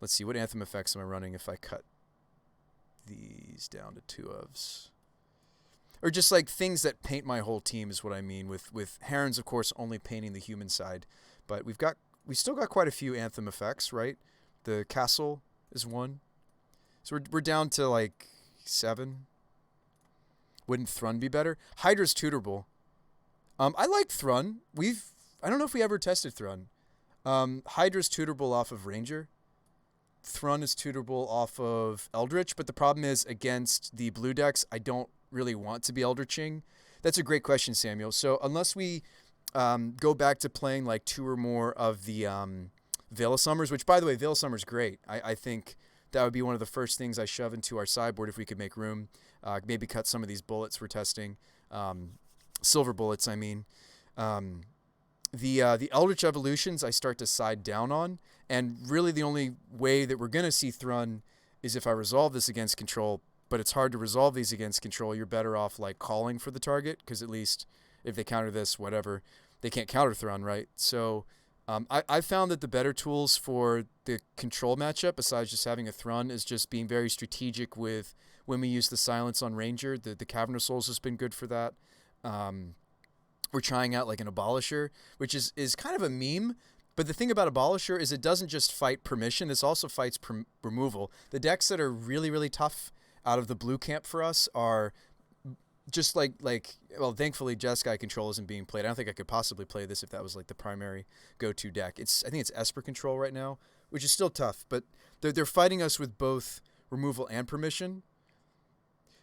Let's see, what anthem effects am I running if I cut these down to two ofs? Or just like things that paint my whole team is what I mean. With Herons, of course, only painting the human side, but we still got quite a few anthem effects, right? The castle is one, so we're down to like 7. Wouldn't Thrun be better? Hydra's tutorable. I like Thrun. I don't know if we ever tested Thrun. Hydra's tutorable off of Ranger. Thrun is tutorable off of Eldritch, but the problem is against the blue decks, I don't really want to be Eldritching. That's a great question, Samuel. So unless we go back to playing like 2 or more of the Veil of Summers, which by the way, Veil of Summers great. I think that would be one of the first things I shove into our sideboard if we could make room. Maybe cut some of these bullets we're testing. Silver bullets, I mean. The Eldritch Evolutions I start to side down on, and really the only way that we're going to see Thrun is if I resolve this against control, but it's hard to resolve these against control. You're better off like calling for the target, because at least if they counter this, whatever, they can't counter Thrun, right? So I found that the better tools for the control matchup, besides just having a Thrun, is just being very strategic with when we use the silence on Ranger. The Cavern of Souls has been good for that. We're trying out like an Abolisher, which is kind of a meme. But the thing about Abolisher is it doesn't just fight permission, this also fights removal. The decks that are really, really tough out of the blue camp for us are just well, thankfully Jeskai Control isn't being played. I don't think I could possibly play this if that was like the primary go-to deck. I think it's Esper Control right now, which is still tough, but they're fighting us with both removal and permission.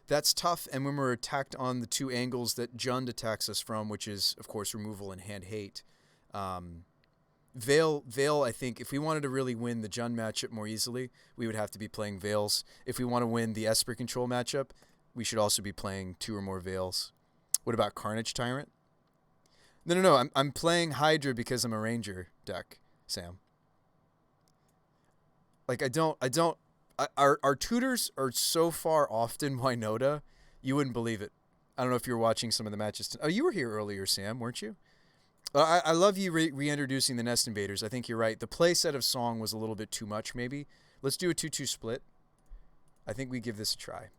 That's tough, and when we're attacked on the 2 angles that Jund attacks us from, which is, of course, removal and hand hate. Veil, I think, if we wanted to really win the Jund matchup more easily, we would have to be playing Veils. If we want to win the Esper Control matchup, we should also be playing 2 or more Veils. What about Carnage Tyrant? No, I'm playing Hydra because I'm a Ranger deck, Sam. Like, Our tutors are so far often Winota, you wouldn't believe it. I don't know if you were watching some of the matches. Oh, you were here earlier, Sam, weren't you? I love you reintroducing the Nest Invaders. I think you're right. The play set of Song was a little bit too much, maybe. Let's do a 2-2 split. I think we give this a try.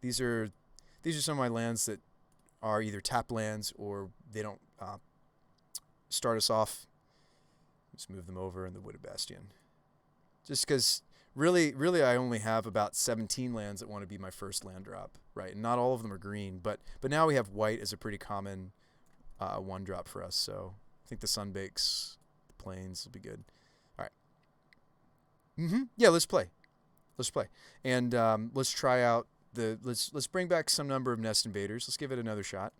These are some of my lands that are either tap lands or they don't start us off. Let's move them over in the Wooded Bastion. Just because really I only have about 17 lands that want to be my first land drop, right? And not all of them are green, but now we have white as a pretty common 1 drop for us. So I think the Sunbakes, the Plains will be good. All right. Yeah, let's play. And let's try out let's bring back some number of Nest Invaders. Let's give it another shot.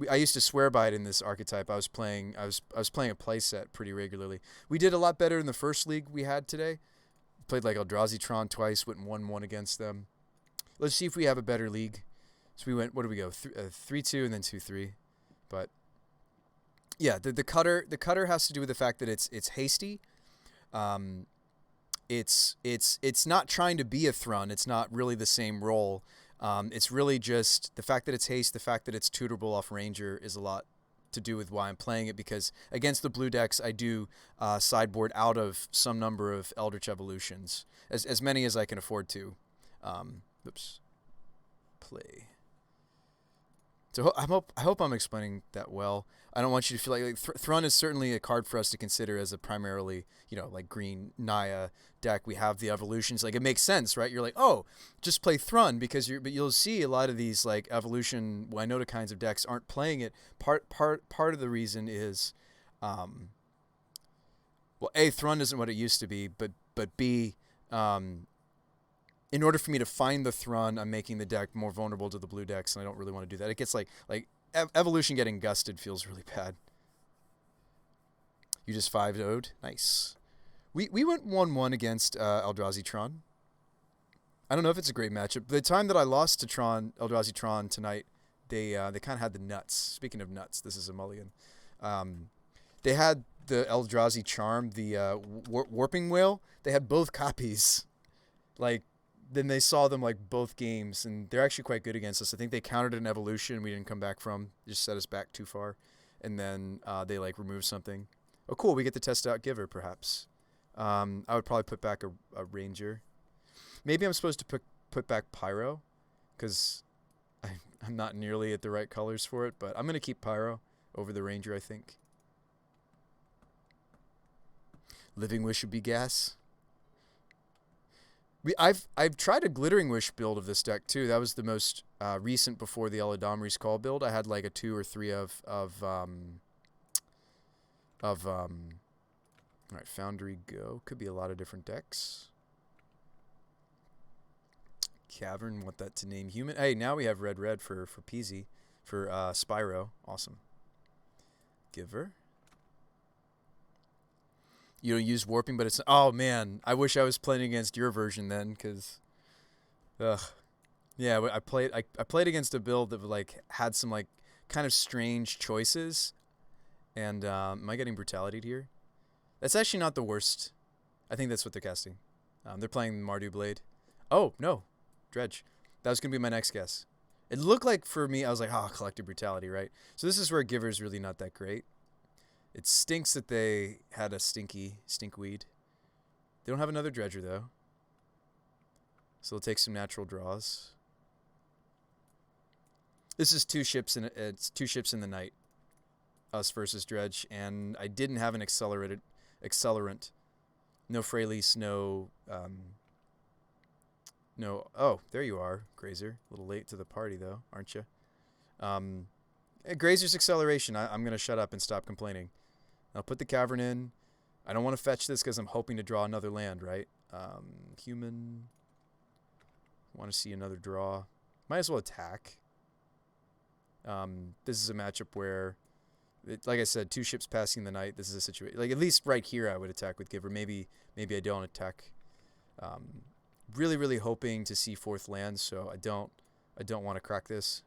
I used to swear by it in this archetype. I was playing a play set pretty regularly. We did a lot better in the first league we had today. Played like Eldrazi-Tron twice, went 1-1 against them. Let's see if we have a better league. So we went, what did we go? 3-2 and then 2-3. But yeah, the cutter has to do with the fact that it's hasty. It's not trying to be a Thrun. It's not really the same role. It's really just the fact that it's haste, the fact that it's tutorable off Ranger is a lot to do with why I'm playing it, because against the blue decks, I do sideboard out of some number of Eldritch Evolutions, as many as I can afford to. Oops. Play. So I hope I'm explaining that well. I don't want you to feel like Thrun is certainly a card for us to consider as a primarily, like green Naya deck. We have the evolutions. Like, it makes sense, right? You're like, oh, just play Thrun because but you'll see a lot of these like evolution Winota kinds of decks aren't playing it. Part of the reason is, well, A, Thrun isn't what it used to be, but B, in order for me to find the Thrun, I'm making the deck more vulnerable to the blue decks, and I don't really want to do that. It gets like evolution getting gusted feels really bad. You just 5-0'd. Nice. We went 1-1 against Eldrazi Tron. I don't know if it's a great matchup. The time that I lost to Eldrazi Tron tonight, they kind of had the nuts. Speaking of nuts, this is a mulligan. They had the Eldrazi Charm, the Warping Whale. They had both copies. Then they saw them both games, and they're actually quite good against us. I think they countered an evolution we didn't come back from, just set us back too far, and then they removed something. Oh, cool! We get to test out Giver, perhaps. I would probably put back a Ranger. Maybe I'm supposed to put back Pyro, because I'm not nearly at the right colors for it. But I'm gonna keep Pyro over the Ranger, I think. Living Wish would be gas. I've tried a Glittering Wish build of this deck too. That was the most recent before the Eladamri's Call build. I had a 2 or 3 of all right, Foundry Go. Could be a lot of different decks. Cavern, want that to name human. Hey, now we have red for Peasy, for Spyro. Awesome. Giver. You don't use warping, but it's... Oh, man. I wish I was playing against your version then, because... Ugh. Yeah, I played against a build that, had some, kind of strange choices. And, am I getting brutality'd here? That's actually not the worst. I think that's what they're casting. They're playing Mardu Blade. Oh, no. Dredge. That was going to be my next guess. It looked like, for me, I was like, Collective Brutality, right? So this is where Giver's really not that great. It stinks that they had a stinkweed. They don't have another Dredger, though. So they'll take some natural draws. This is it's 2 ships in the night. Us versus Dredge. And I didn't have an accelerant. No Freylease, no... No... Oh, there you are, Grazer. A little late to the party, though, aren't you? Grazer's acceleration. I'm going to shut up and stop complaining. I'll put the Cavern in. I don't want to fetch this because I'm hoping to draw another land, right? Human. Want to see another draw. Might as well attack. This is a matchup where, like I said, 2 ships passing the night. This is a situation. At least right here I would attack with Giver. Maybe I don't attack. Really, really hoping to see 4th land, so I don't want to crack this.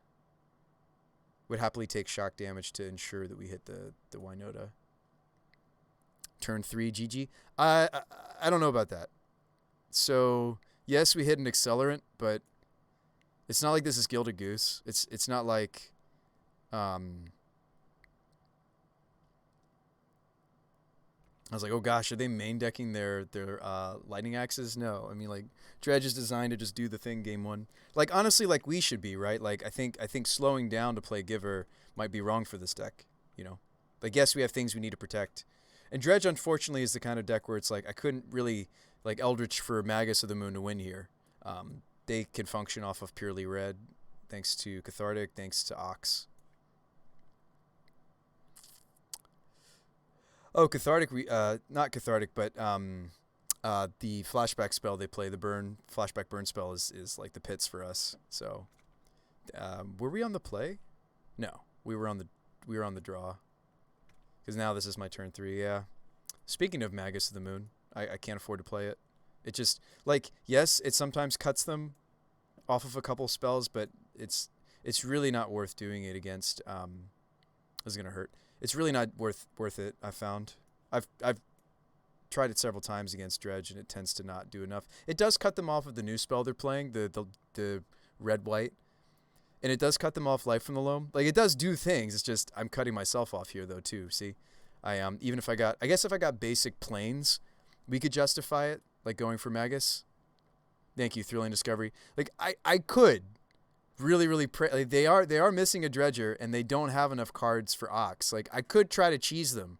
Would happily take shock damage to ensure that we hit the Winota. Turn 3 GG. I don't know about that. So yes, we hit an accelerant, but it's not like this is Gilded Goose. It's not like I was like, oh gosh, are they main decking their lightning axes? No, I mean Dredge is designed to just do the thing game 1. Honestly, we should be, right? I think slowing down to play Giver might be wrong for this deck. Yes, we have things we need to protect. And Dredge, unfortunately, is the kind of deck where it's I couldn't really Eldritch for Magus of the Moon to win here. They can function off of purely red, thanks to Cathartic, thanks to Ox. Oh, Cathartic, not Cathartic, but the flashback spell they play, the flashback burn spell is the pits for us. So, were we on the play? No, we were on the draw. Because now this is my turn 3, yeah. Speaking of Magus of the Moon, I can't afford to play it. It just, yes, it sometimes cuts them off of a couple spells, but it's really not worth doing it against, this is going to hurt. It's really not worth it, I found. I've tried it several times against Dredge, and it tends to not do enough. It does cut them off of the new spell they're playing, the red-white. And it does cut them off life from the loam. Like, it does do things. It's just I'm cutting myself off here, though, too. See? Even if I guess if I got basic planes, we could justify it, like going for Magus. Thank you, Thrilling Discovery. Like, I could really, really pray. Like, they are missing a Dredger, and they don't have enough cards for Ox. Like, I could try to cheese them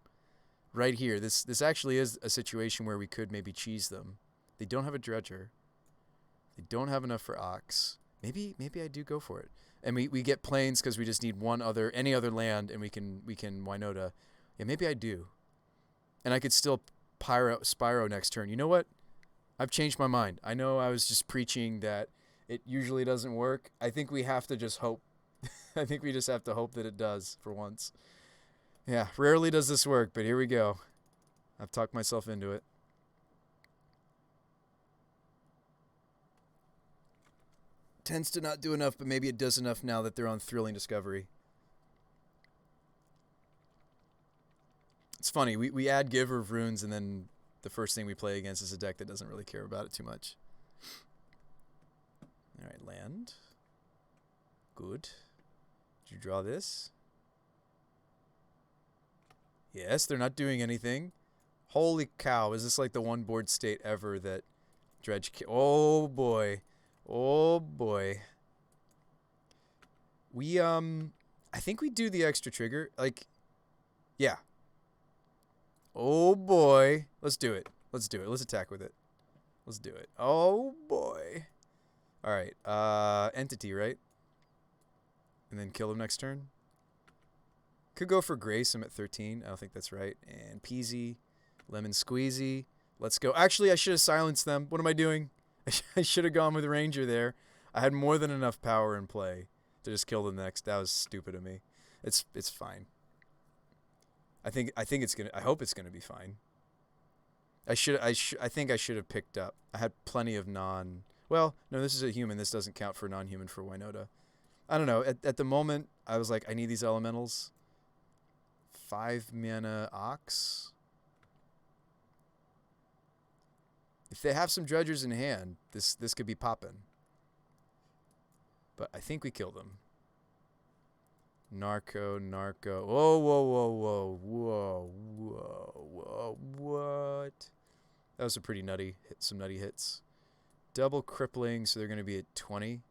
right here. This actually is a situation where we could maybe cheese them. They don't have a Dredger. They don't have enough for Ox. Maybe I do go for it. And we get planes because we just need any other land, and we can Winota. Yeah, maybe I do. And I could still Spyro next turn. You know what? I've changed my mind. I know I was just preaching that it usually doesn't work. I think we have to just hope. I think we just have to hope that it does for once. Yeah, rarely does this work, but here we go. I've talked myself into it. Tends to not do enough, but maybe it does enough now that they're on Thrilling Discovery. It's funny. We add Giver of Runes, and then the first thing we play against is a deck that doesn't really care about it too much. All right, land. Good. Did you draw this? Yes, they're not doing anything. Holy cow, is this like the one board state ever that Dredge... Oh, boy. Oh, boy. We, I think we do the extra trigger. Like, yeah. Oh, boy. Let's do it. Let's do it. Let's attack with it. Let's do it. Oh, boy. All right. Entity, right? And then kill him next turn. Could go for Grace. I'm at 13. I don't think that's right. And Peasy. Lemon Squeezy. Let's go. Actually, I should have silenced them. What am I doing? I should have gone with Ranger there. I had more than enough power in play to just kill them next. That was stupid of me. It's fine. I think it's gonna. I hope it's gonna be fine. I think I should have picked up. I had plenty of non. Well, no, this is a human. This doesn't count for non-human for Winota. I don't know. At the moment, I was like, I need these elementals. 5 mana Ox. If they have some Dredgers in hand, this could be poppin'. But I think we kill them. Narco. Whoa, whoa, whoa, whoa, whoa, whoa, whoa, what? That was a pretty nutty hit, some nutty hits. Double crippling, so they're going to be at 20.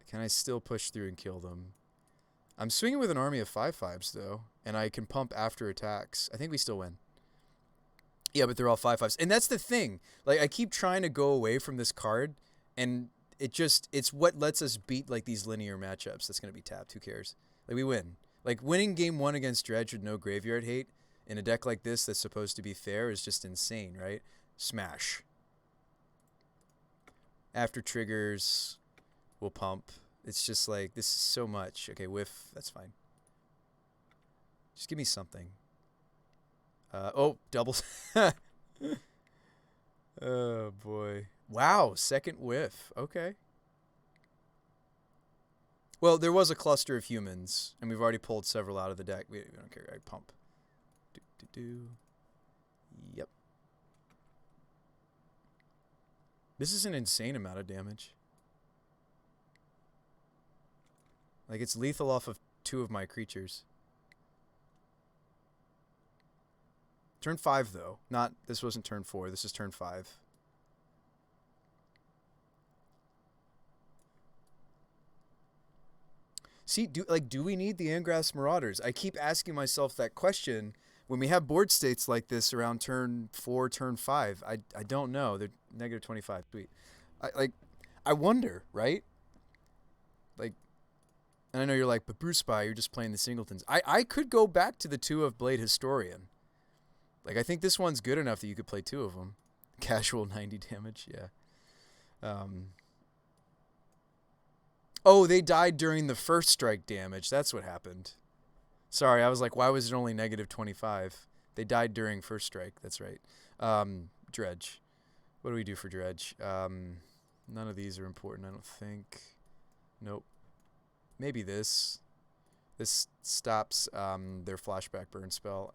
Can I still push through and kill them? I'm swinging with an army of 5/5s, though, and I can pump after attacks. I think we still win. Yeah, but they're all 5/5s. And that's the thing. Like, I keep trying to go away from this card, and it's what lets us beat, like, these linear matchups. That's going to be tapped. Who cares? Like, we win. Like, winning game 1 against Dredge with no graveyard hate in a deck like this that's supposed to be fair is just insane, right? Smash. After triggers, we'll pump. It's just like, this is so much. Okay, whiff. That's fine. Just give me something. Oh, doubles. Oh, boy. Wow, second whiff. Okay. Well, there was a cluster of humans, and we've already pulled several out of the deck. We don't care. I pump. Yep. This is an insane amount of damage. Like, it's lethal off of 2 of my creatures. Turn 5, though. This wasn't turn 4. This is turn 5. See, do we need the Angrass Marauders? I keep asking myself that question when we have board states like this around turn 4, turn 5. I don't know. They're negative 25. Sweet. I wonder, right? Like, and I know you're like, but Bruce Spy, you're just playing the singletons. I could go back to the 2 of Blade Historian. Like, I think this one's good enough that you could play 2 of them. Casual 90 damage, yeah. Oh, they died during the first strike damage. That's what happened. Sorry, I was like, why was it only negative 25? They died during first strike. That's right. Dredge. What do we do for Dredge? None of these are important, I don't think. Nope. Maybe this. This stops their flashback burn spell.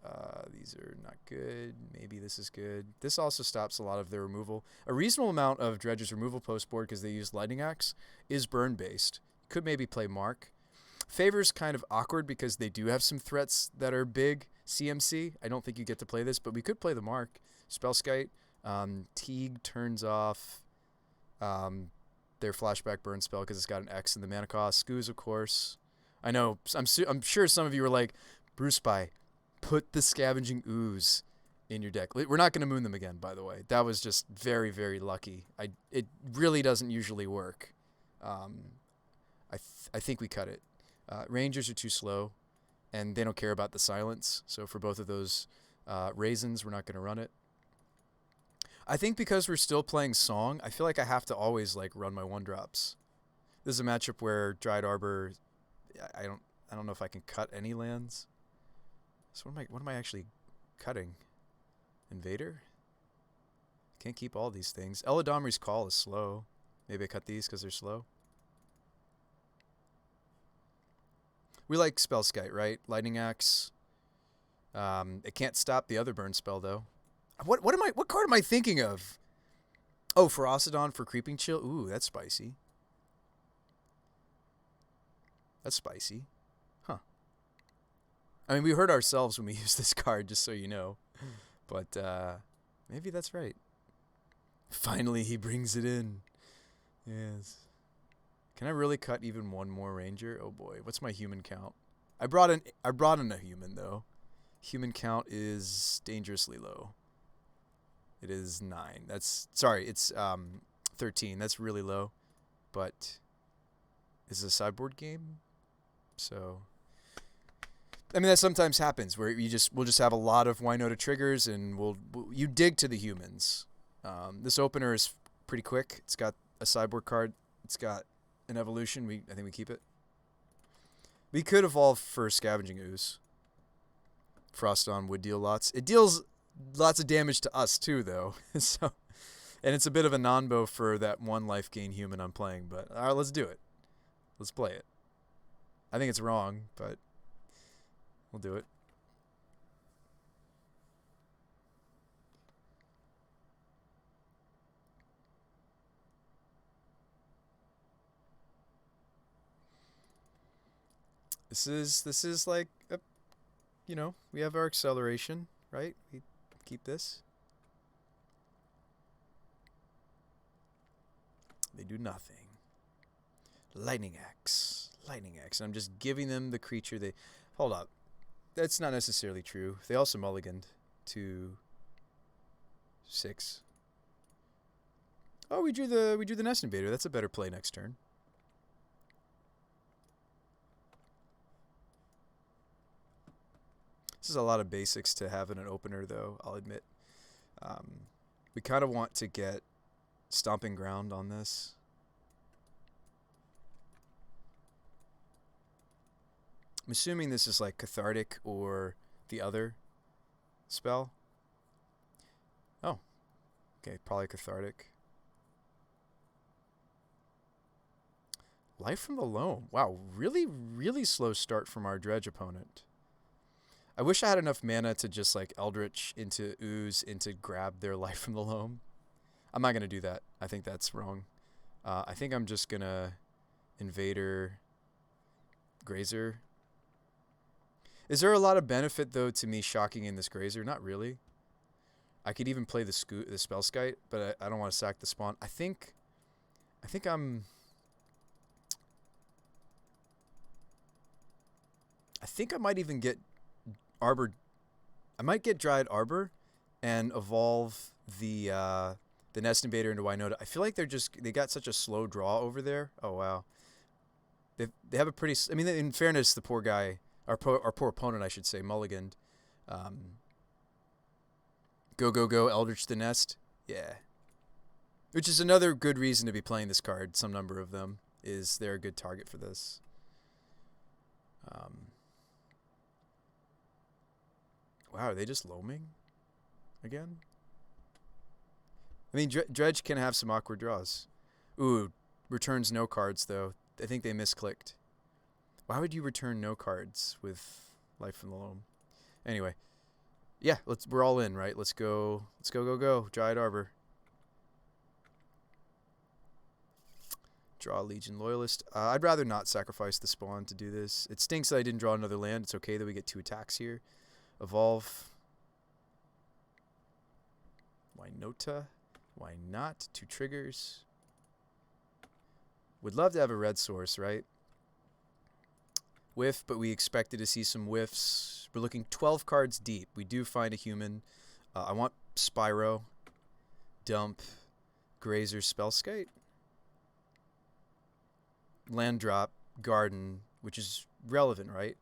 These are not good. Maybe this is good. This also stops a lot of their removal. A reasonable amount of Dredge's removal post board, because they use Lightning Axe, is burn based. Could maybe play Mark. Favor's kind of awkward because they do have some threats that are big. CMC, I don't think you get to play this, but we could play the Mark. Spellskite. Teague turns off their flashback burn spell because it's got an X in the mana cost. Skoos, of course. I know. I'm sure some of you were like, Bruce Spy, put the Scavenging Ooze in your deck. We're not going to moon them again, by the way. That was just very, very lucky. It really doesn't usually work. I think we cut it. Rangers are too slow, and they don't care about the silence. So for both of those raisins, we're not going to run it. I think because we're still playing Song, I feel like I have to always like run my 1-drops. This is a matchup where Dryad Arbor, I don't know if I can cut any lands. So what am I actually cutting? Invader? Can't keep all these things. Eladomri's Call is slow. Maybe I cut these because they're slow. We like Spellskite, right? Lightning Axe. It can't stop the other burn spell though. What card am I thinking of? Oh, Ferocidon for Creeping Chill. Ooh, that's spicy. That's spicy. Huh. I mean, we hurt ourselves when we use this card, just so you know. But maybe that's right. Finally, he brings it in. Yes. Can I really cut even one more ranger? Oh boy, what's my human count? I brought in a human though. Human count is dangerously low. It is 9. It's 13. That's really low. But this is a sideboard game. So I mean that sometimes happens where we'll just have a lot of Winota triggers and you dig to the humans. This opener is pretty quick. It's got a sideboard card. It's got an evolution. I think we keep it. We could evolve for Scavenging Ooze. Frostdawn would deal lots. It deals lots of damage to us too, though. And it's a bit of a non-bow for that 1 life gain human I'm playing. But all right, let's do it. Let's play it. I think it's wrong, but we'll do it. This is like we have our acceleration, right? We keep this. They do nothing. Lightning Axe. Lightning Axe. And I'm just giving them the creature they... Hold up. That's not necessarily true. They also mulliganed to 6. Oh, we drew the Nest Invader. That's a better play next turn. This is a lot of basics to have in an opener, though, I'll admit. We kind of want to get Stomping Ground on this. I'm assuming this is like Cathartic or the other spell. Oh, okay, probably Cathartic. Life from the Loam. Wow, really, really slow start from our Dredge opponent. I wish I had enough mana to just like Eldritch into Ooze and to grab their Life from the Loam. I'm not going to do that. I think that's wrong. I think I'm just going to Invader Grazer. Is there a lot of benefit, though, to me shocking in this Grazer? Not really. I could even play the Spellskite, but I don't want to sack the spawn. I think I might even get Arbor. I might get Dryad Arbor and evolve the Nest Invader into Winota. I feel like they got such a slow draw over there. Oh wow. They have a pretty. I mean, in fairness, the poor guy, our poor opponent, I should say, mulliganed. Go, Eldritch the Nest. Yeah. Which is another good reason to be playing this card. Some number of them is they're a good target for this. Wow, are they just loaming again? I mean, Dredge can have some awkward draws. Ooh, returns no cards, though. I think they misclicked. Why would you return no cards with Life from the Loam? Anyway, yeah, we're all in, right? Let's go. Let's go. Dryad Arbor. Draw Legion Loyalist. I'd rather not sacrifice the spawn to do this. It stinks that I didn't draw another land. It's okay that we get 2 attacks here. Evolve. Winota. Why not? 2 triggers. Would love to have a red source, right? Whiff, but we expected to see some whiffs. We're looking 12 cards deep. We do find a human. I want Spyro. Dump. Grazer, Spellskite. Land drop, Garden, which is relevant, right?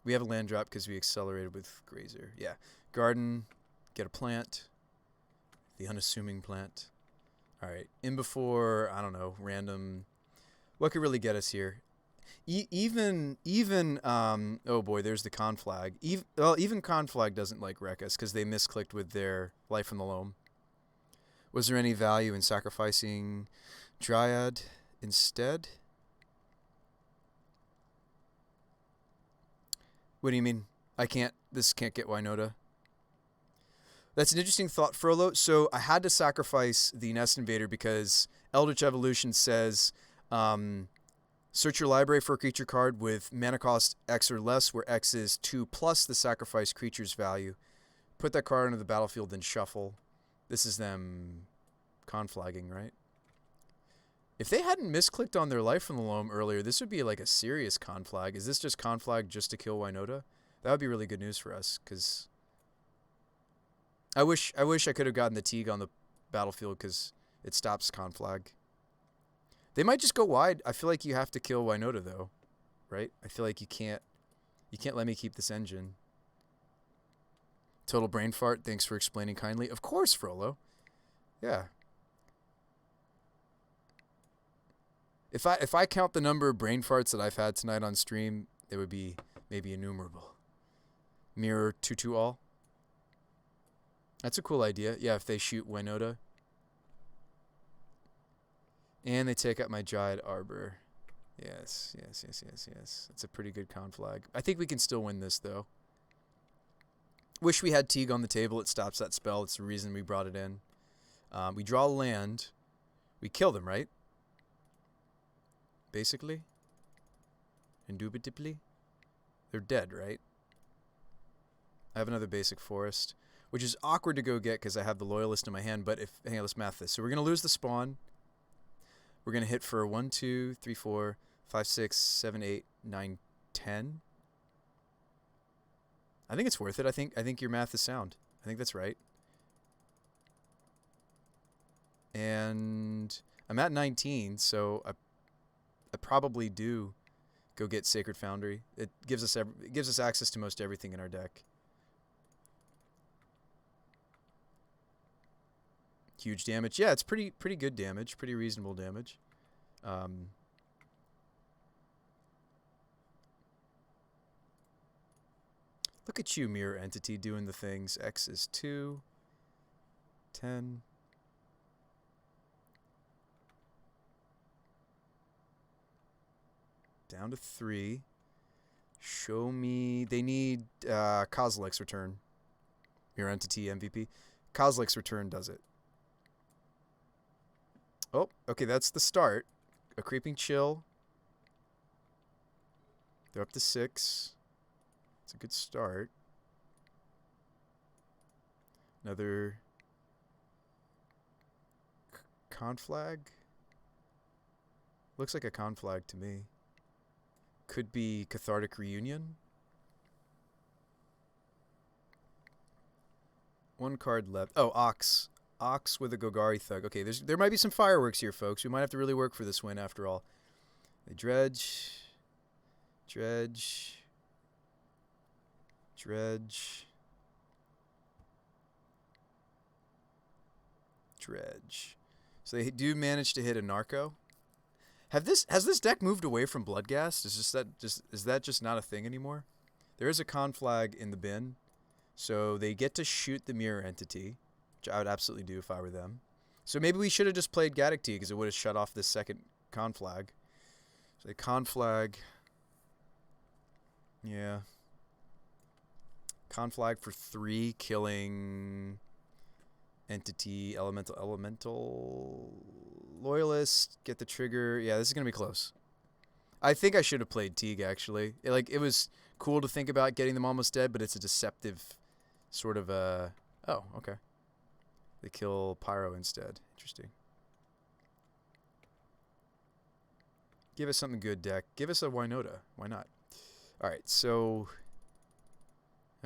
We have a land drop because we accelerated with Grazer. Yeah. Garden, get a plant. The unassuming plant. All right. In before, I don't know, random. What could really get us here? Even oh boy, there's the Conflag. Even Conflag doesn't like wreck us because they misclicked with their Life from the Loam. Was there any value in sacrificing Dryad instead? What do you mean? This can't get Winota. That's an interesting thought, Frollo. So I had to sacrifice the Nest Invader because Eldritch Evolution says, search your library for a creature card with mana cost X or less, where X is 2 plus the sacrifice creature's value. Put that card onto the battlefield, then shuffle. This is them conflagging, right? If they hadn't misclicked on their Life from the Loam earlier, this would be like a serious conflag. Is this just conflag just to kill Winota? That would be really good news for us, because I wish I could have gotten the Teague on the battlefield because it stops conflag. They might just go wide. I feel like you have to kill Winota though, right? I feel like you can't let me keep this engine. Total brain fart. Thanks for explaining kindly. Of course, Frollo. Yeah. If I count the number of brain farts that I've had tonight on stream, it would be maybe innumerable. Mirror 2/2 all. That's a cool idea. Yeah, if they shoot Winota. And they take out my Dryad Arbor. Yes. That's a pretty good conflag. I think we can still win this, though. Wish we had Teague on the table. It stops that spell. It's the reason we brought it in. We draw land. We kill them, right? Basically. Indubitably. They're dead, right? I have another basic forest, which is awkward to go get because I have the Loyalist in my hand. But hang on, let's math this. So we're going to lose the spawn. We're going to hit for 1, 2, 3, 4, 5, 6, 7, 8, 9, 10. I think it's worth it. I think your math is sound. I think that's right. And I'm at 19, so I probably do go get Sacred Foundry. It gives us access to most everything in our deck. Huge damage. Yeah, it's pretty good damage. Pretty reasonable damage. Look at you, Mirror Entity, doing the things. X is 2. 10. Down to 3. Show me. They need Kozilek's Return. Mirror Entity MVP. Kozilek's Return does it. Oh, okay, that's the start. A Creeping Chill. They're up to 6. It's a good start. Another conflag. Looks like a conflag to me. Could be Cathartic Reunion. 1 card left. Oh, Ox. Ox with a Golgari Thug. Okay, there might be some fireworks here, folks. We might have to really work for this win after all. They dredge. So they do manage to hit a Narco. Has this deck moved away from Bloodghast? Is that just not a thing anymore? There is a conflag in the bin, so they get to shoot the Mirror Entity, which I would absolutely do if I were them. So maybe we should have just played Gaddock Tea because it would have shut off this second conflag. Say conflag. Yeah. Conflag for 3, killing elemental loyalist. Get the trigger. Yeah, this is gonna be close. I think I should have played Teague actually. It was cool to think about getting them almost dead, but it's a deceptive sort of oh, okay. They kill Pyro instead. Interesting. Give us something good, deck. Give us a Winota. Why not? All right, so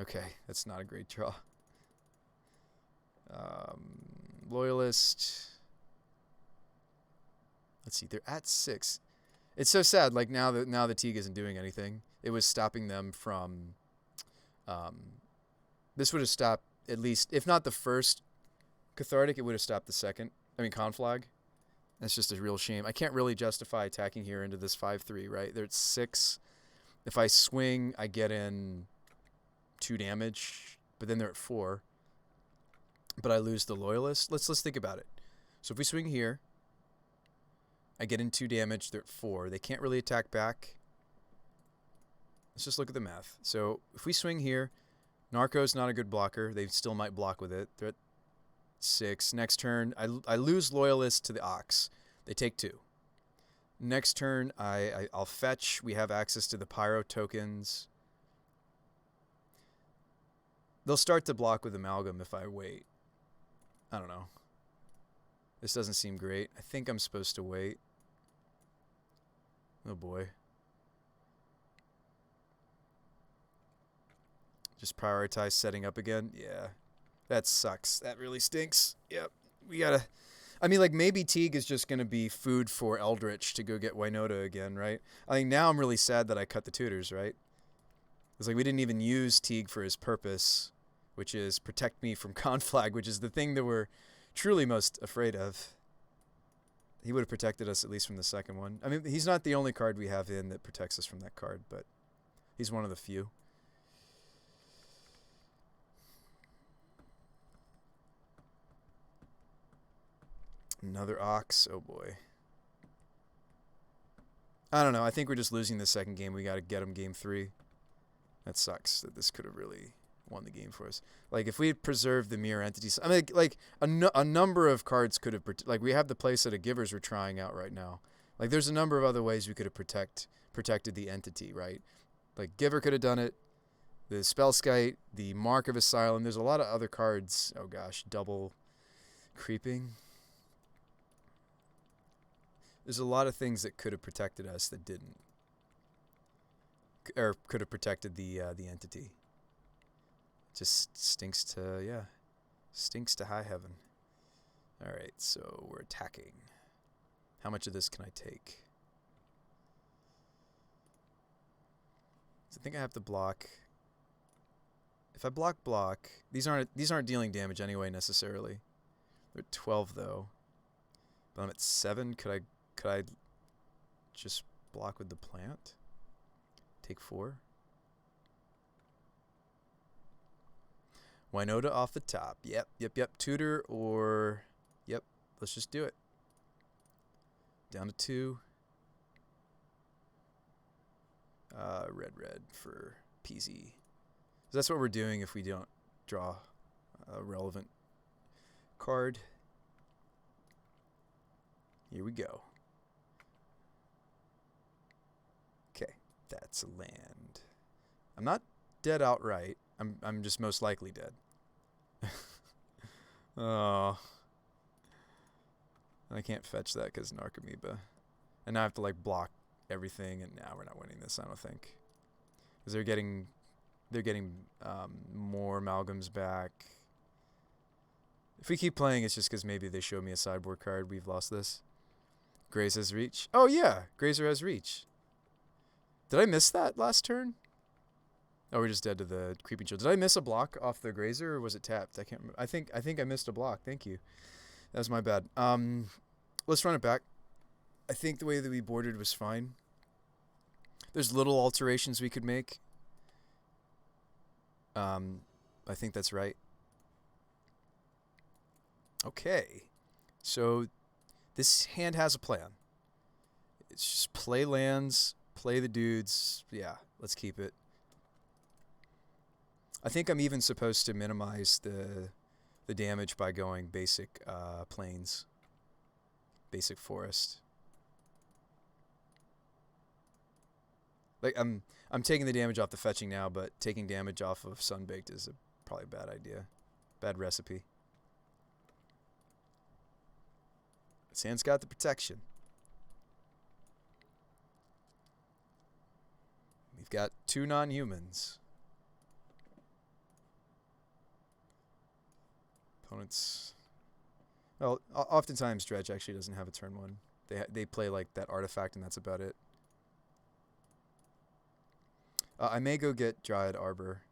okay, that's not a great draw. Loyalist. Let's see. They're at 6. It's so sad. Like now the Teague isn't doing anything. It was stopping them from. This would have stopped at least, if not the first Cathartic, it would have stopped the second. I mean, Conflag. That's just a real shame. I can't really justify attacking here into this 5/3, right? They're at 6. If I swing, I get in 2 damage, but then they're at 4. But I lose the Loyalist. Let's think about it. So if we swing here, I get in 2 damage. They're at 4. They can't really attack back. Let's just look at the math. So if we swing here, Narco's not a good blocker. They still might block with it. They're at 6. Next turn, I lose Loyalist to the Ox. They take 2. Next turn, I'll fetch. We have access to the Pyro tokens. They'll start to block with Amalgam if I wait. I don't know. This doesn't seem great. I think I'm supposed to wait. Oh boy. Just prioritize setting up again. Yeah. That sucks. That really stinks. Yep. We gotta... I mean, like, maybe Teague is just going to be food for Eldritch to go get Winota again, right? I think now I'm really sad that I cut the tutors, right? It's like we didn't even use Teague for his purpose, which is protect me from Conflag, which is the thing that we're truly most afraid of. He would have protected us at least from the second one. I mean, he's not the only card we have in that protects us from that card, but he's one of the few. Another Ox. Oh, boy. I don't know. I think we're just losing the second game. We got to get him game 3. That sucks that this could have really won the game for us. Like, if we had preserved the mirror entities... I mean, like a number of cards could have... Like, we have the playset of Givers we're trying out right now. Like, there's a number of other ways we could have protected the entity, right? Like, Giver could have done it. The Spellskite, the Mark of Asylum. There's a lot of other cards. Oh, gosh. Double creeping. There's a lot of things that could have protected us that didn't. Or could have protected the entity. Just stinks to high heaven. All right, so we're attacking. How much of this can I take? So I think I have to block. If I block, these aren't dealing damage anyway necessarily. They're at 12 though. But I'm at 7. Could I just block with the plant? Take 4. Winota off the top. Yep. Tutor or... Yep, let's just do it. Down to 2. Red for PZ. So that's what we're doing if we don't draw a relevant card. Here we go. Okay, that's a land. I'm not dead outright. I'm just most likely dead. Oh. I can't fetch that because Narcomoeba. And now I have to like block everything, and now we're not winning this, I don't think. Because they're getting more amalgams back. If we keep playing, it's just because maybe they show me a sideboard card. We've lost this. Graze has reach. Oh yeah, Grazer has reach. Did I miss that last turn? Oh, we're just dead to the Creeping Chill. Did I miss a block off the Grazer, or was it tapped? I can't remember. I think I missed a block. Thank you. That was my bad. Let's run it back. I think the way that we boarded was fine. There's little alterations we could make. I think that's right. Okay. So this hand has a plan. It's just play lands, play the dudes. Yeah, let's keep it. I think I'm even supposed to minimize the damage by going basic plains, basic forest. Like I'm taking the damage off the fetching now, but taking damage off of Sunbaked is probably a bad idea, bad recipe. Sand's got the protection. We've got 2 non-humans. Opponents. Well, oftentimes Dredge actually doesn't have a turn 1. They play like that artifact, and that's about it. I may go get Dryad Arbor.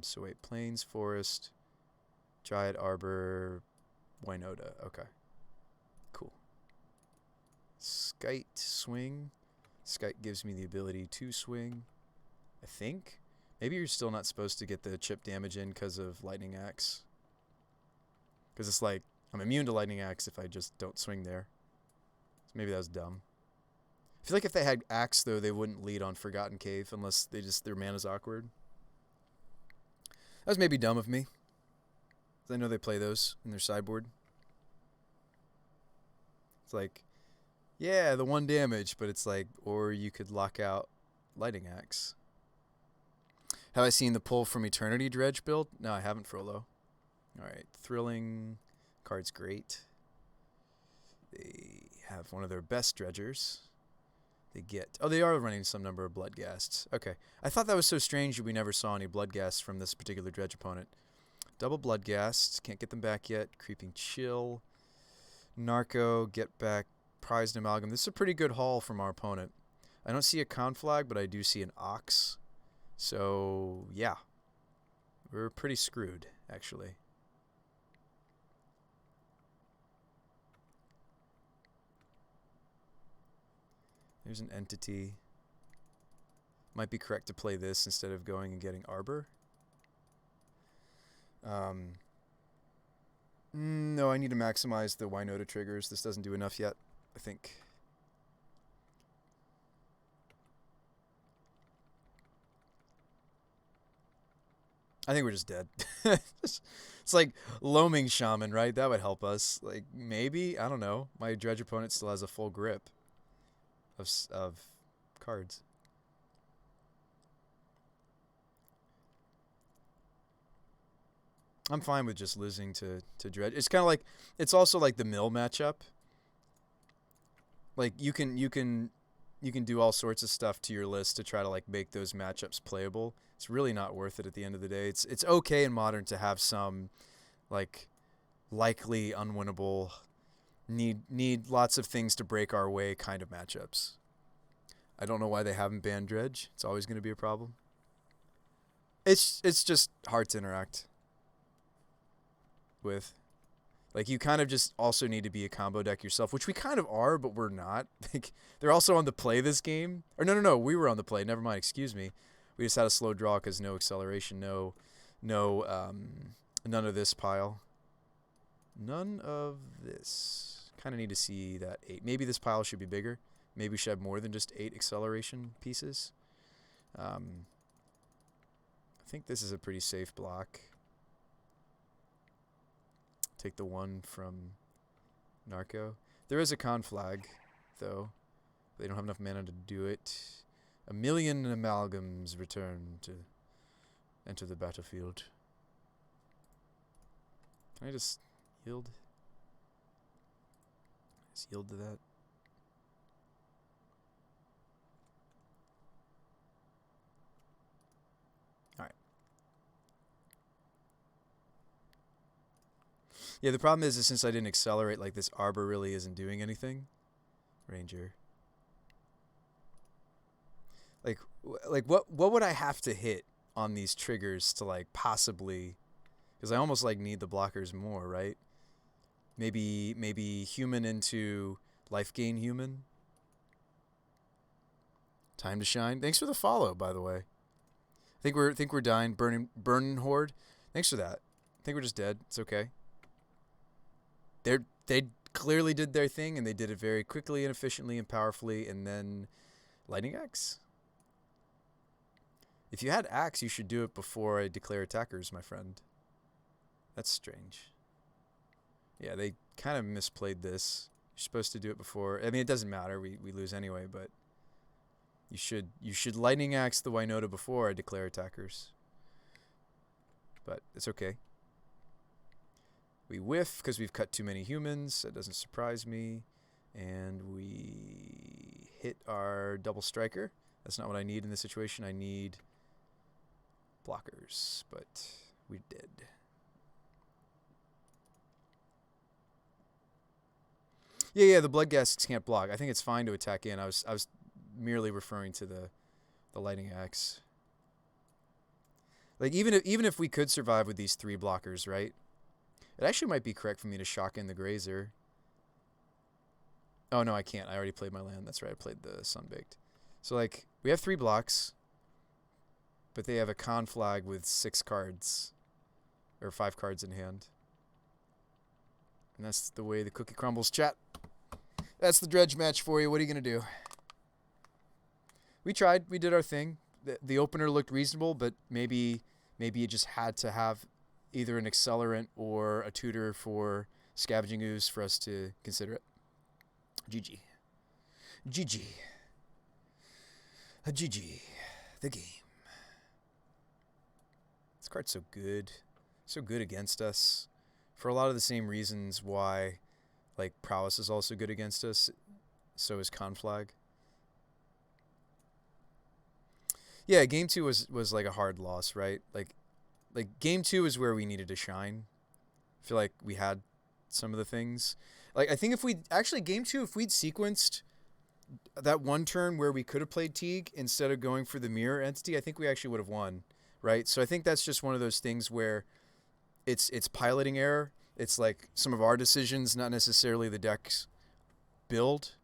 So wait, Plains, Forest, Dryad Arbor, Winota. Okay. Cool. Skite, swing. Skite gives me the ability to swing, I think. Maybe you're still not supposed to get the chip damage in because of Lightning Axe. Because it's like, I'm immune to Lightning Axe if I just don't swing there. So maybe that was dumb. I feel like if they had Axe, though, they wouldn't lead on Forgotten Cave unless their mana's awkward. That was maybe dumb of me. I know they play those in their sideboard. It's like, yeah, the 1 damage, but it's like, or you could lock out Lightning Axe. Have I seen the pull from Eternity Dredge build? No, I haven't, Frollo. Alright, Thrilling. Card's great. They have one of their best dredgers. They are running some number of Bloodghasts. Okay. I thought that was so strange that we never saw any Bloodghasts from this particular dredge opponent. Double Bloodghast. Can't get them back yet. Creeping Chill. Narco. Get back. Prized Amalgam. This is a pretty good haul from our opponent. I don't see a Conflag, but I do see an Ox. So, yeah. We're pretty screwed, actually. There's an Entity. Might be correct to play this instead of going and getting Arbor. No, I need to maximize the Winota triggers. This doesn't do enough yet, I think. I think we're just dead. It's like Loaming Shaman, right? That would help us. Like, maybe? I don't know. My dredge opponent still has a full grip of cards. I'm fine with just losing to dredge. It's kind of like, it's also like the mill matchup. Like, you can do all sorts of stuff to your list to try to like make those matchups playable. It's really not worth it at the end of the day. It's okay in Modern to have some like likely unwinnable, need lots of things to break our way kind of matchups. I don't know why they haven't banned Dredge. It's always going to be a problem. It's just hard to interact with. Like, you kind of just also need to be a combo deck yourself, which we kind of are, but we're not. Like, they're also on the play this game. Or no, we were on the play. Never mind, excuse me. We just had a slow draw because no acceleration, none of this pile. None of this. Kind of need to see that 8. Maybe this pile should be bigger. Maybe we should have more than just 8 acceleration pieces. I think this is a pretty safe block. Take the 1 from Narco. There is a Conflag, though. They don't have enough mana to do it. 1,000,000 amalgams return to enter the battlefield. Can I just yield? Just yield to that. Alright. Yeah, the problem is since I didn't accelerate, like, this Arbor really isn't doing anything. Ranger. Like what would I have to hit on these triggers to, like, possibly... Because I almost, like, need the blockers more, right? Maybe human into life gain human. Time to shine. Thanks for the follow, by the way. Think we're dying. Burning horde. Thanks for that. I think we're just dead. It's okay. They clearly did their thing, and they did it very quickly and efficiently and powerfully, and then Lightning Axe. If you had Axe, you should do it before I declare attackers, my friend. That's strange. Yeah, they kind of misplayed this. You're supposed to do it before. I mean, it doesn't matter. We lose anyway, but you should Lightning Axe the Winota before I declare attackers. But it's okay. We whiff because we've cut too many humans. That doesn't surprise me. And we hit our double striker. That's not what I need in this situation. I need blockers, but we did. Yeah, the Bloodghasts can't block. I think it's fine to attack in. I was merely referring to the Lightning Axe. Like even if we could survive with these 3 blockers, right? It actually might be correct for me to shock in the Grazer. Oh no, I can't. I already played my land. That's right. I played the Sunbaked. So like we have 3 blocks, but they have a con flag with 6 cards or 5 cards in hand. And that's the way the cookie crumbles, chat. That's the dredge match for you. What are you going to do? We tried. We did our thing. The opener looked reasonable, but maybe you just had to have either an accelerant or a tutor for Scavenging Ooze for us to consider it. GG. GG. A GG. The game. This card's so good. So good against us. For a lot of the same reasons why, like, Prowess is also good against us. So is Conflag. Yeah, game 2 was like a hard loss, right? Like game 2 is where we needed to shine. I feel like we had some of the things. Like I think if we actually game 2, if we'd sequenced that one turn where we could have played Teague instead of going for the mirror entity, I think we actually would have won, right? So I think that's just one of those things where it's piloting error. It's like some of our decisions, not necessarily the deck's build,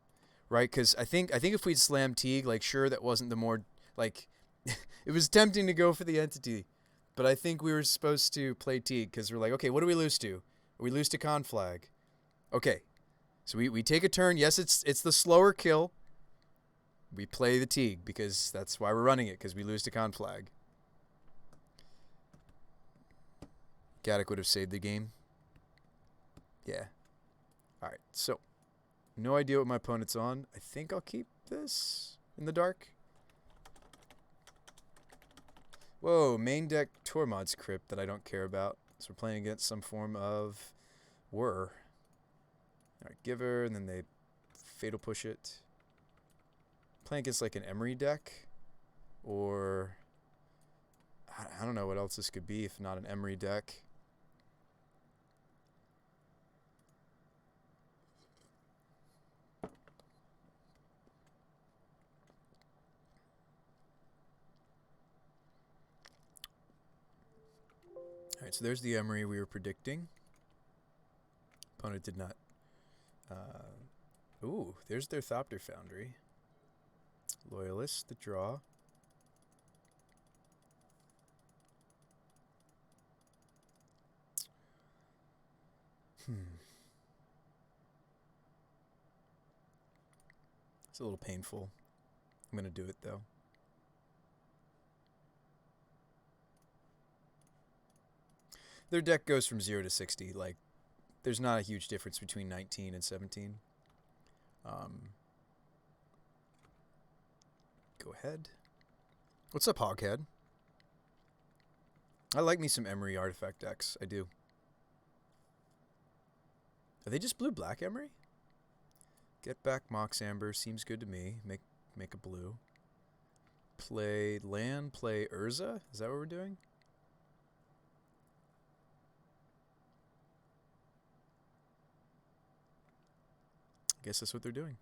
right? Because I think if we'd slammed Teague, like sure that wasn't the more like it was tempting to go for the entity, but I think we were supposed to play Teague because we're like, okay, what do we lose to? We lose to Conflag. Okay, so we take a turn. Yes, it's the slower kill. We play the Teague because that's why we're running it, because we lose to Conflag. Gaddock would have saved the game. Yeah. All right, so no idea what my opponent's on. I think I'll keep this in the dark. Whoa, main deck Tormod's Crypt that I don't care about. So we're playing against some form of Whir. Alright, Giver, and then they Fatal Push it. Playing against like an Emery deck. Or I don't know what else this could be if not an Emery deck. Alright, so there's the Emery we were predicting. Opponent did not. Ooh, there's their Thopter Foundry. Loyalist, the draw. It's a little painful. I'm going to do it, though. Their deck goes from 0 to 60. Like, there's not a huge difference between 19 and 17. Go ahead. What's up, Hoghead? I like me some Emery artifact decks. I do. Are they just blue-black Emery? Get back Mox Amber. Seems good to me. Make a blue. Play land. Play Urza. Is that what we're doing? I guess that's what they're doing.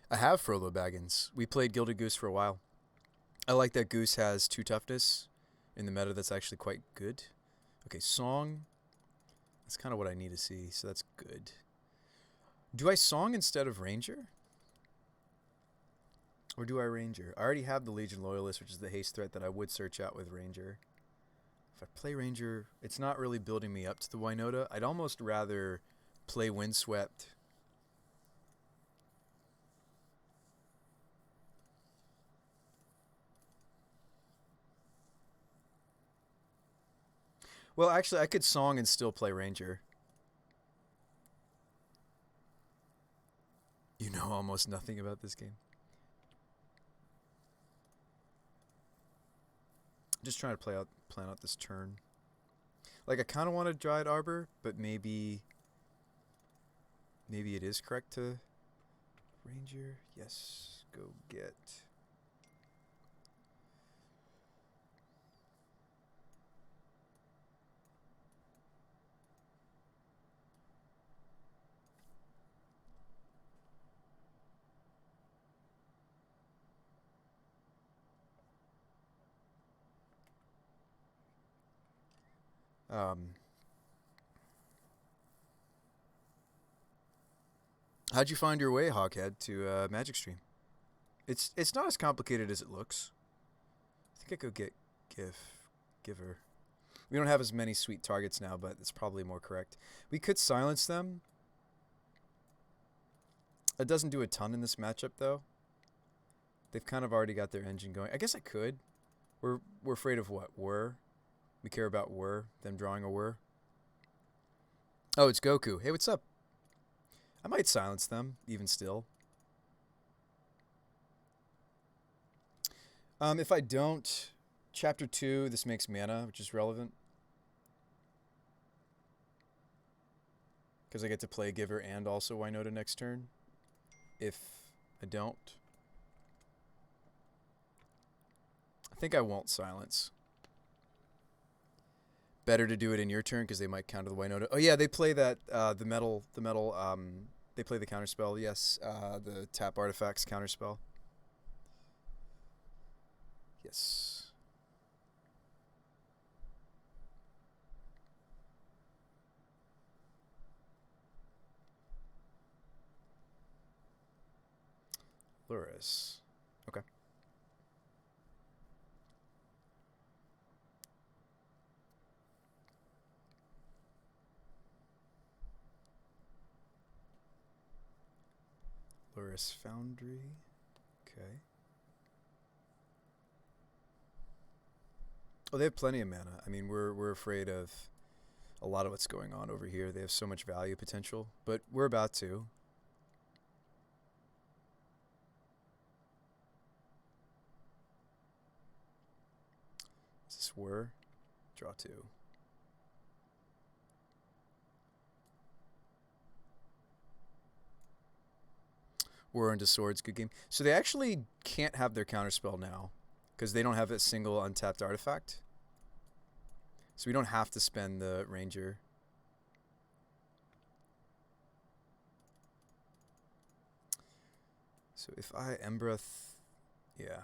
I have Frollo Baggins. We played Gilded Goose for a while. I like that Goose has 2 toughness in the meta. That's actually quite good. Okay, Song. That's kind of what I need to see, so that's good. Do I Song instead of Ranger? Or do I Ranger? I already have the Legion Loyalist, which is the haste threat that I would search out with Ranger. If I play Ranger, it's not really building me up to the Winota. I'd almost rather play Windswept. Well, actually, I could song and still play Ranger. You know almost nothing about this game. Just trying to plan out this turn. Like, I kind of want to Dryad Arbor, but maybe it is correct to Ranger. Yes, go get. How'd you find your way, Hoghead, to Magic Stream? It's not as complicated as it looks. I think I could get Giver. We don't have as many sweet targets now, but it's probably more correct. We could silence them. It doesn't do a ton in this matchup, though. They've kind of already got their engine going. I guess I could. We're afraid of what? Whir? We care about whir, them drawing a whir. Oh, it's Goku. Hey, what's up? I might silence them, even still. If I don't, Chapter 2, this makes mana, which is relevant. Because I get to play Giver and also Winota next turn. If I don't. I think I won't silence. Better to do it in your turn because they might counter the Winota. Oh yeah, they play that the metal they play the counterspell, yes. The tap artifacts counterspell. Yes. Luris. Okay. Luris Foundry. Okay. Oh, they have plenty of mana. I mean, we're afraid of a lot of what's going on over here. They have so much value potential, but we're about to. Is this whir? Draw 2. Whir into Swords, good game. So they actually can't have their counterspell now because they don't have a single untapped artifact. So we don't have to spend the Ranger. So if I Embereth, yeah.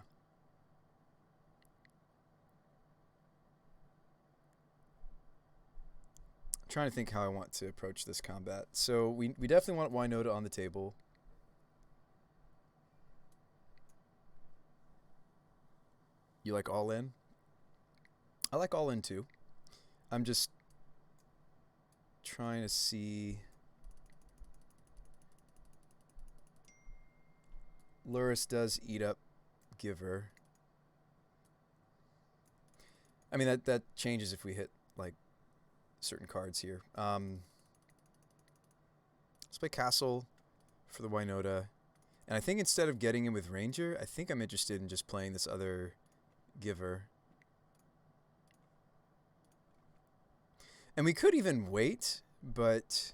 I'm trying to think how I want to approach this combat. So we definitely want Winota on the table. You like all in? I like all in too. I'm just trying to see. Luris does eat up Giver. I mean, that changes if we hit like certain cards here. Let's play Castle for the Winota. And I think instead of getting in with Ranger, I think I'm interested in just playing this other Giver. And we could even wait, but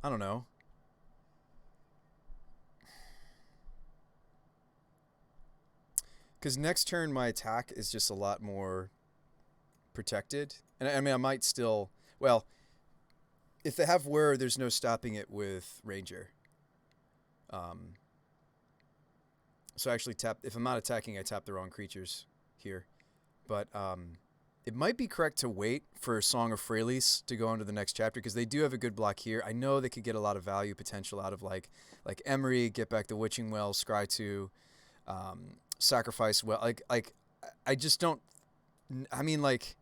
I don't know. Because next turn my attack is just a lot more protected. And I mean, I might still... Well, if they have Whir, there's no stopping it with Ranger. So I actually tap... If I'm not attacking, I tap the wrong creatures here. But it might be correct to wait for Song of Freyalise to go on to the next chapter because they do have a good block here. I know they could get a lot of value potential out of like Emery, get back the Witching Well, Scry 2, sacrifice well. Like I just don't... I mean, like,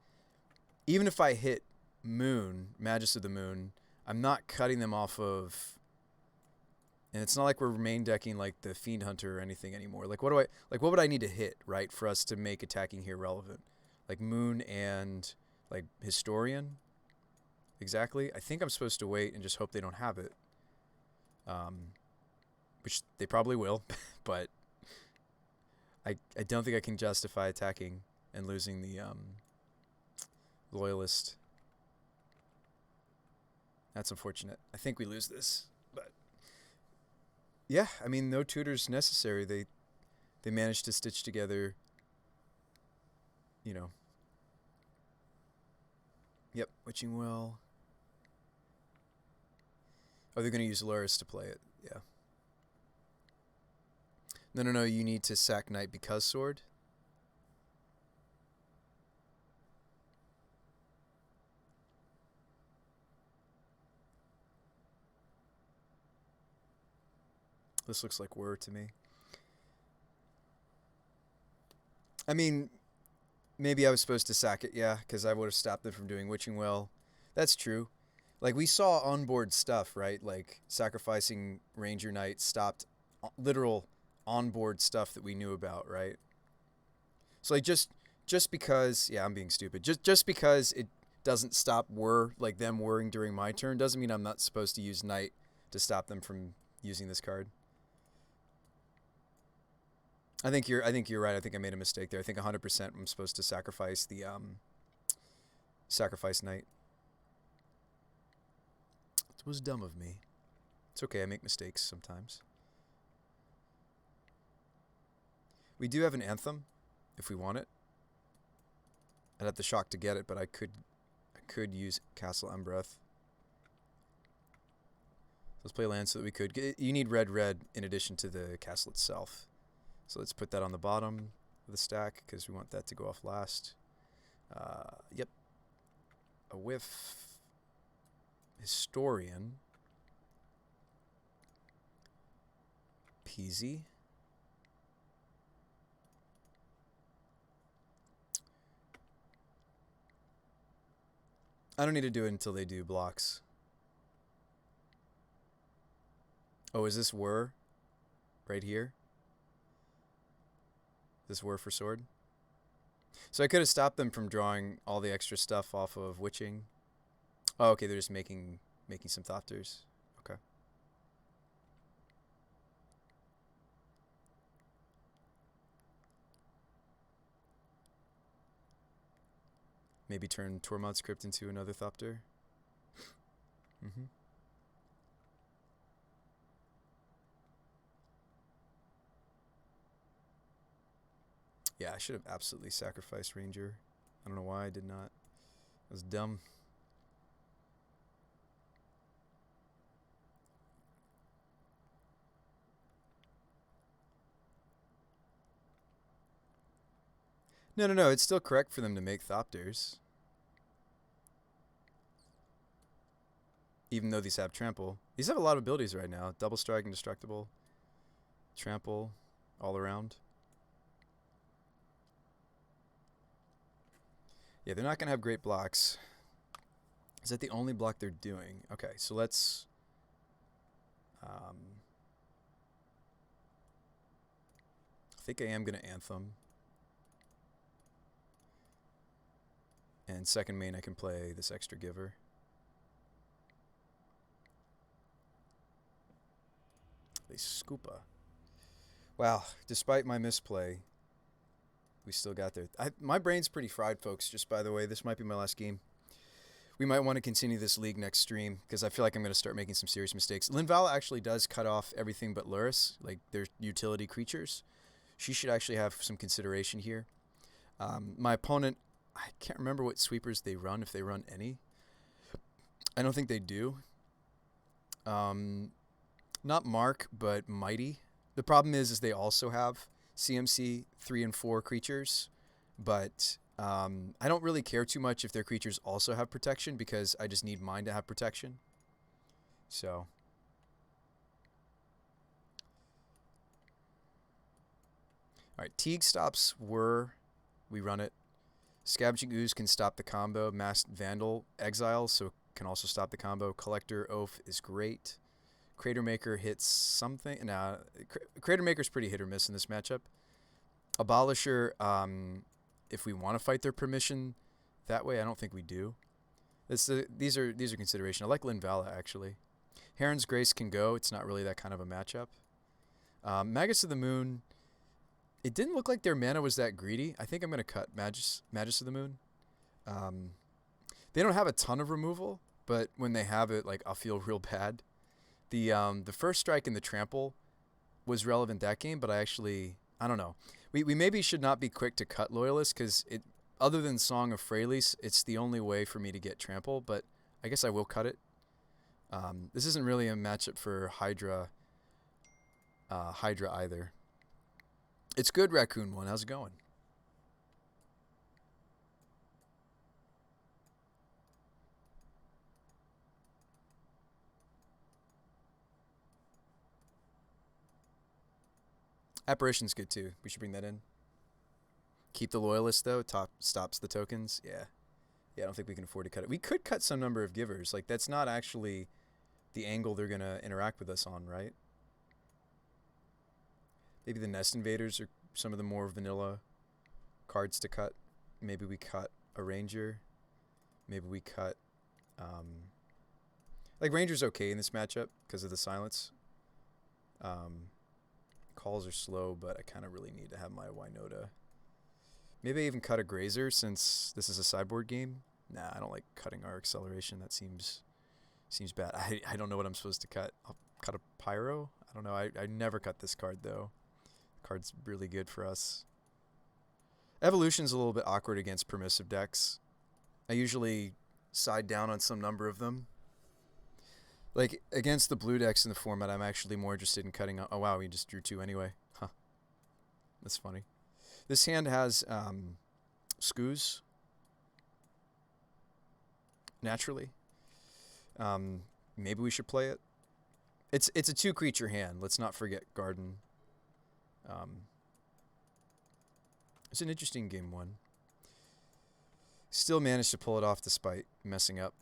even if I hit Moon, Magus of the Moon, I'm not cutting them off of, and it's not like we're main decking like the Fiend Hunter or anything anymore. Like what would I need to hit, right, for us to make attacking here relevant? Like Moon and like Historian? Exactly. I think I'm supposed to wait and just hope they don't have it. Which they probably will, but I don't think I can justify attacking and losing the Loyalist. That's unfortunate. I think we lose this, but yeah, I mean, no tutors necessary. They managed to stitch together, you know. Yep, Witching Well. Oh, they're going to use Luris to play it. Yeah. No, you need to sack Knight because Sword. This looks like Whir to me. I mean, maybe I was supposed to sack it, yeah, because I would have stopped them from doing Witching Well. That's true. Like, we saw onboard stuff, right? Like, sacrificing Ranger Knight stopped literal onboard stuff that we knew about, right? So, like, just because, yeah, I'm being stupid. Just because it doesn't stop like them whirring during my turn, doesn't mean I'm not supposed to use Knight to stop them from using this card. I think you're right. I think I made a mistake there. I think 100% I'm supposed to sacrifice the sacrifice Knight. It was dumb of me. It's okay. I make mistakes sometimes. We do have an Anthem if we want it. I'd have to shock to get it, but I could use Castle Umbreth. Let's play land so that we could. You need red in addition to the castle itself. So let's put that on the bottom of the stack because we want that to go off last. Yep. A whiff. Historian. Peasy. I don't need to do it until they do blocks. Oh, is this Whir? Right here? This Whir for Sword? So I could have stopped them from drawing all the extra stuff off of Witching. Oh, okay, they're just making some Thopters. Okay. Maybe turn Tormod's Crypt into another Thopter. Mm-hmm. Yeah, I should have absolutely sacrificed Ranger. I don't know why I did not. It was dumb. No. It's still correct for them to make Thopters. Even though these have Trample. These have a lot of abilities right now. Double Strike, Indestructible. Trample, all around. Yeah, they're not going to have great blocks. Is that the only block they're doing? Okay, so let's... I think I am going to Anthem. And second main, I can play this extra Giver. They Scoopa. Wow, despite my misplay, we still got there. My brain's pretty fried, folks, just by the way. This might be my last game. We might want to continue this league next stream, because I feel like I'm going to start making some serious mistakes. Linvala actually does cut off everything but Luris, like their utility creatures. She should actually have some consideration here. My opponent, I can't remember what sweepers they run, if they run any. I don't think they do. Not Mark, but Mighty. The problem is they also have CMC 3 and 4 creatures, but I don't really care too much if their creatures also have protection because I just need mine to have protection. So. Alright, Teague stops we run it. Scavenging Ooze can stop the combo. Masked Vandal exiles, so can also stop the combo. Collector Oath is great. Crater Maker hits something. Nah, Crater Maker's pretty hit or miss in this matchup. Abolisher, if we want to fight their permission that way, I don't think we do. These are consideration. I like Linvala actually. Heron's Grace can go. It's not really that kind of a matchup. Magus of the Moon. It didn't look like their mana was that greedy. I think I'm going to cut Magus of the Moon. They don't have a ton of removal, but when they have it, like I'll feel real bad. The first strike and the trample was relevant that game, but I don't know. We maybe should not be quick to cut Loyalist because other than Song of Freylis, it's the only way for me to get trample, but I guess I will cut it. This isn't really a matchup for Hydra either. It's good, Raccoon One. How's it going? Apparition's good too. We should bring that in. Keep the Loyalist though. Stops the tokens. Yeah. I don't think we can afford to cut it. We could cut some number of givers. Like that's not actually the angle they're gonna interact with us on, right? Maybe the Nest Invaders are some of the more vanilla cards to cut. Maybe we cut a Ranger. Maybe we cut... like, Ranger's okay in this matchup because of the silence. Calls are slow, but I kind of really need to have my Winota. Maybe I even cut a Grazer since this is a sideboard game. Nah, I don't like cutting our acceleration. That seems bad. I don't know what I'm supposed to cut. I'll cut a Pyro? I don't know. I never cut this card, though. Card's really good for us. Evolution's a little bit awkward against permissive decks. I usually side down on some number of them. Like, against the blue decks in the format, I'm actually more interested in cutting... Oh, wow, we just drew 2 anyway. Huh. That's funny. This hand has Skoos. Naturally. Maybe we should play it. It's a 2-creature hand. Let's not forget Garden. It's an interesting game 1. Still managed to pull it off despite messing up.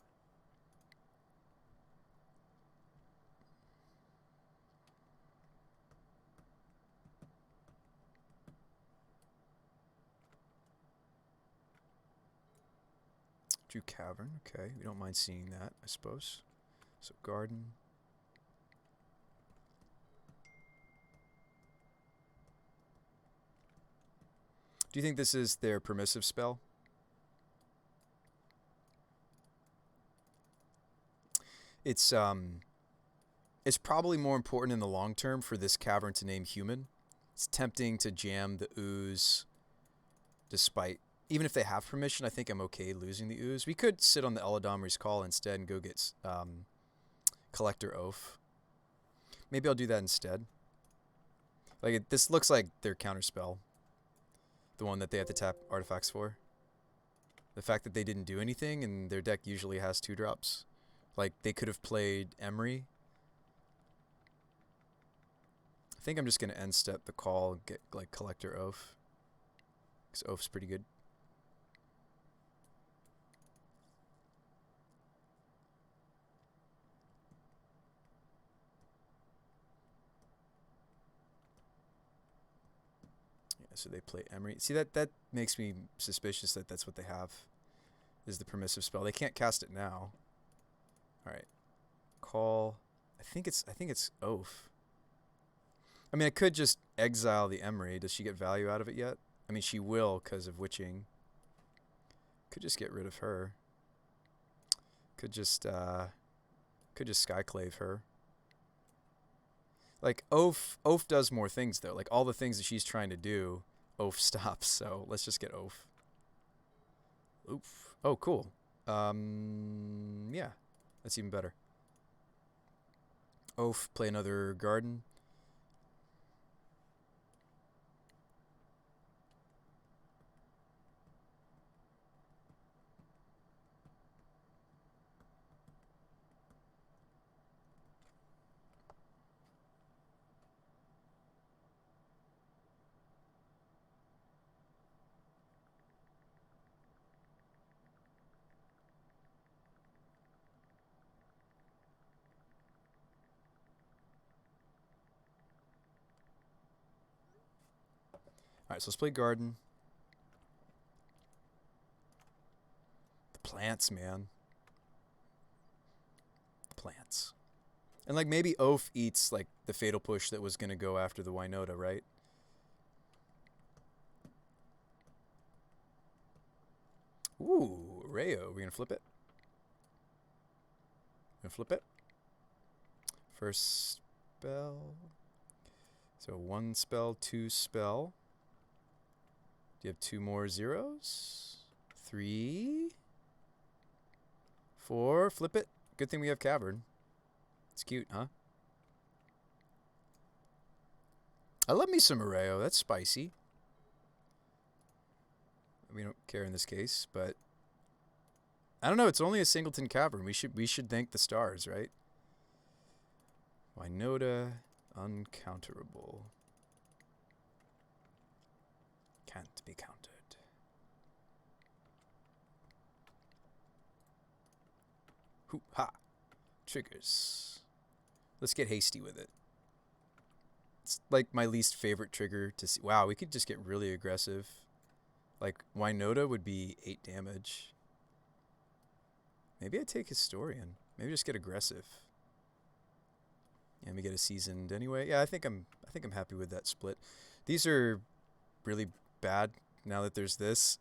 Drew Cavern. Okay, we don't mind seeing that, I suppose. So Garden. Do you think this is their permissive spell? It's probably more important in the long term for this Cavern to name human. It's tempting to jam the Ooze despite... Even if they have permission, I think I'm okay losing the Ooze. We could sit on the Eladamri's Call instead and go get Collector Oath. Maybe I'll do that instead. Like this looks like their counterspell. The one that they have to tap artifacts for. The fact that they didn't do anything and their deck usually has 2-drops. Like they could have played Emery. I think I'm just going to end step the call and get like Collector Oath. Because Oath's pretty good. So they play Emery. See, that makes me suspicious that that's what they have, is the permissive spell. They can't cast it now. All right, call. I think it's Oath. I mean, I could just exile the Emery. Does she get value out of it yet? I mean, she will because of Witching. Could just get rid of her. Could just Skyclave her. Like, Oath does more things, though. Like, all the things that she's trying to do, Oath stops. So, let's just get Oath. Oof. Oh, cool. Yeah. That's even better. Oath, play another Garden. Alright, so let's play Garden. The plants, man. The plants. And like maybe Oaf eats like the Fatal Push that was going to go after the Winota, right? Ooh, Rayo. We're going to flip it. Gonna flip it. First spell. So 1 spell, 2 spell. Do you have 2 more zeros? 3. 4. Flip it. Good thing we have Cavern. It's cute, huh? I love me some Rayo. That's spicy. We don't care in this case, but I don't know. It's only a singleton Cavern. We should thank the stars, right? Winota, uncounterable. Can't be countered. Hoo ha! Triggers. Let's get hasty with it. It's like my least favorite trigger to see. Wow, we could just get really aggressive. Like, Winota would be 8 damage. Maybe I take Historian. Maybe just get aggressive. And we get a seasoned anyway. Yeah, I think I'm happy with that split. These are really bad now that there's this.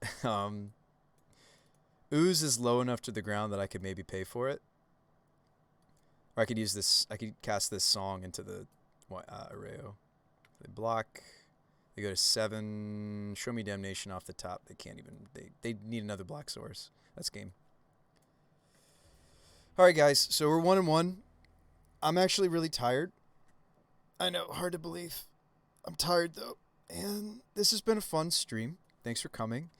Ooze is low enough to the ground that I could maybe pay for it. Or I could use this. I could cast this song into the Arrayo. They block. They go to 7. Show me Damnation off the top. They can't even. They need another black source. That's game. All right, guys. So we're 1-1. I'm actually really tired. I know, hard to believe. I'm tired though, and this has been a fun stream. Thanks for coming.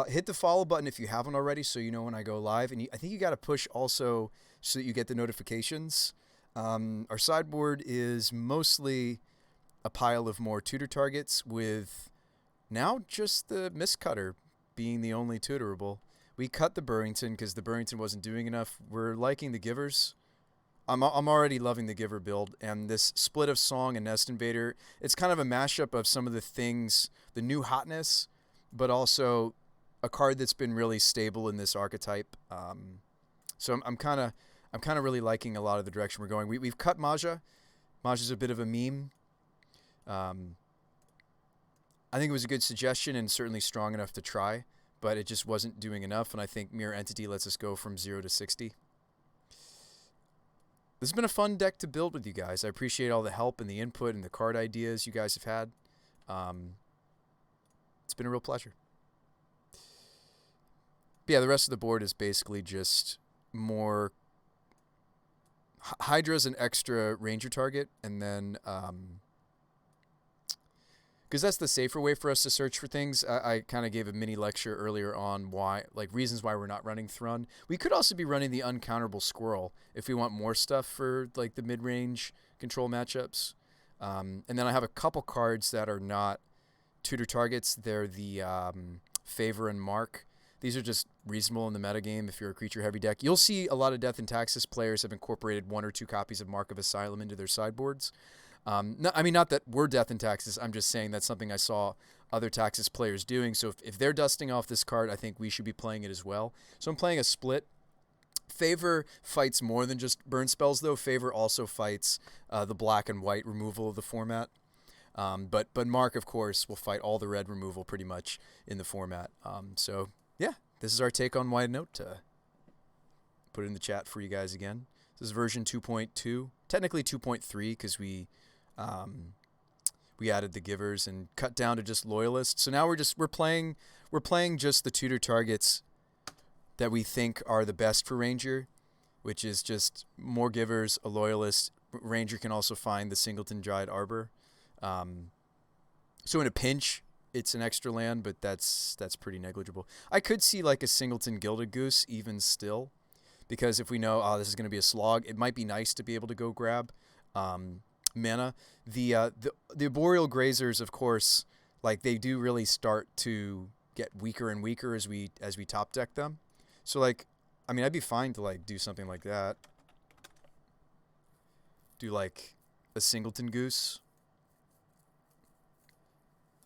Hit the follow button if you haven't already, so you know when I go live. And I think you got to push also so that you get the notifications. Our sideboard is mostly a pile of more tutor targets, with now just the Mistcutter being the only tutorable. We cut the Burrington because the Burrington wasn't doing enough. We're liking the Givers. I'm already loving the Giver build, and this split of Song and Nest Invader, it's kind of a mashup of some of the things, the new hotness, but also a card that's been really stable in this archetype. So I'm kind of really liking a lot of the direction we're going. We've cut Maja. Maja's a bit of a meme. I think it was a good suggestion and certainly strong enough to try, but it just wasn't doing enough, and I think Mirror Entity lets us go from 0 to 60. This has been a fun deck to build with you guys. I appreciate all the help and the input and the card ideas you guys have had. It's been a real pleasure. But yeah, the rest of the board is basically just more Hydra's an extra ranger target, and then because that's the safer way for us to search for things. I kind of gave a mini lecture earlier on why, like, reasons why we're not running Thrun. We could also be running the uncounterable Squirrel if we want more stuff for like the mid-range control matchups. And then I have a couple cards that are not tutor targets. They're the Favor and Mark. These are just reasonable in the metagame if you're a creature-heavy deck. You'll see a lot of Death and Taxes players have incorporated 1 or 2 copies of Mark of Asylum into their sideboards. No, I mean, not that we're Death and Taxes. I'm just saying that's something I saw other Taxes players doing. So if they're dusting off this card, I think we should be playing it as well. So I'm playing a split. Favor fights more than just burn spells, though. Favor also fights the black and white removal of the format. But Mark, of course, will fight all the red removal pretty much in the format. So, yeah, this is our take on Winota. Put it in the chat for you guys again. This is version 2.2. Technically 2.3 because we added the Givers and cut down to just Loyalists. So now we're playing just the tutor targets that we think are the best for Ranger, which is just more Givers, a Loyalist. Ranger can also find the Singleton Dryad Arbor. So in a pinch, it's an extra land, but that's pretty negligible. I could see like a Singleton Gilded Goose even still, because if we know, this is going to be a slog, it might be nice to be able to go grab mana. The Arboreal Grazers, of course, like they do really start to get weaker and weaker as we top deck them. So like, I mean, I'd be fine to like do something like that. Do like a Singleton Goose.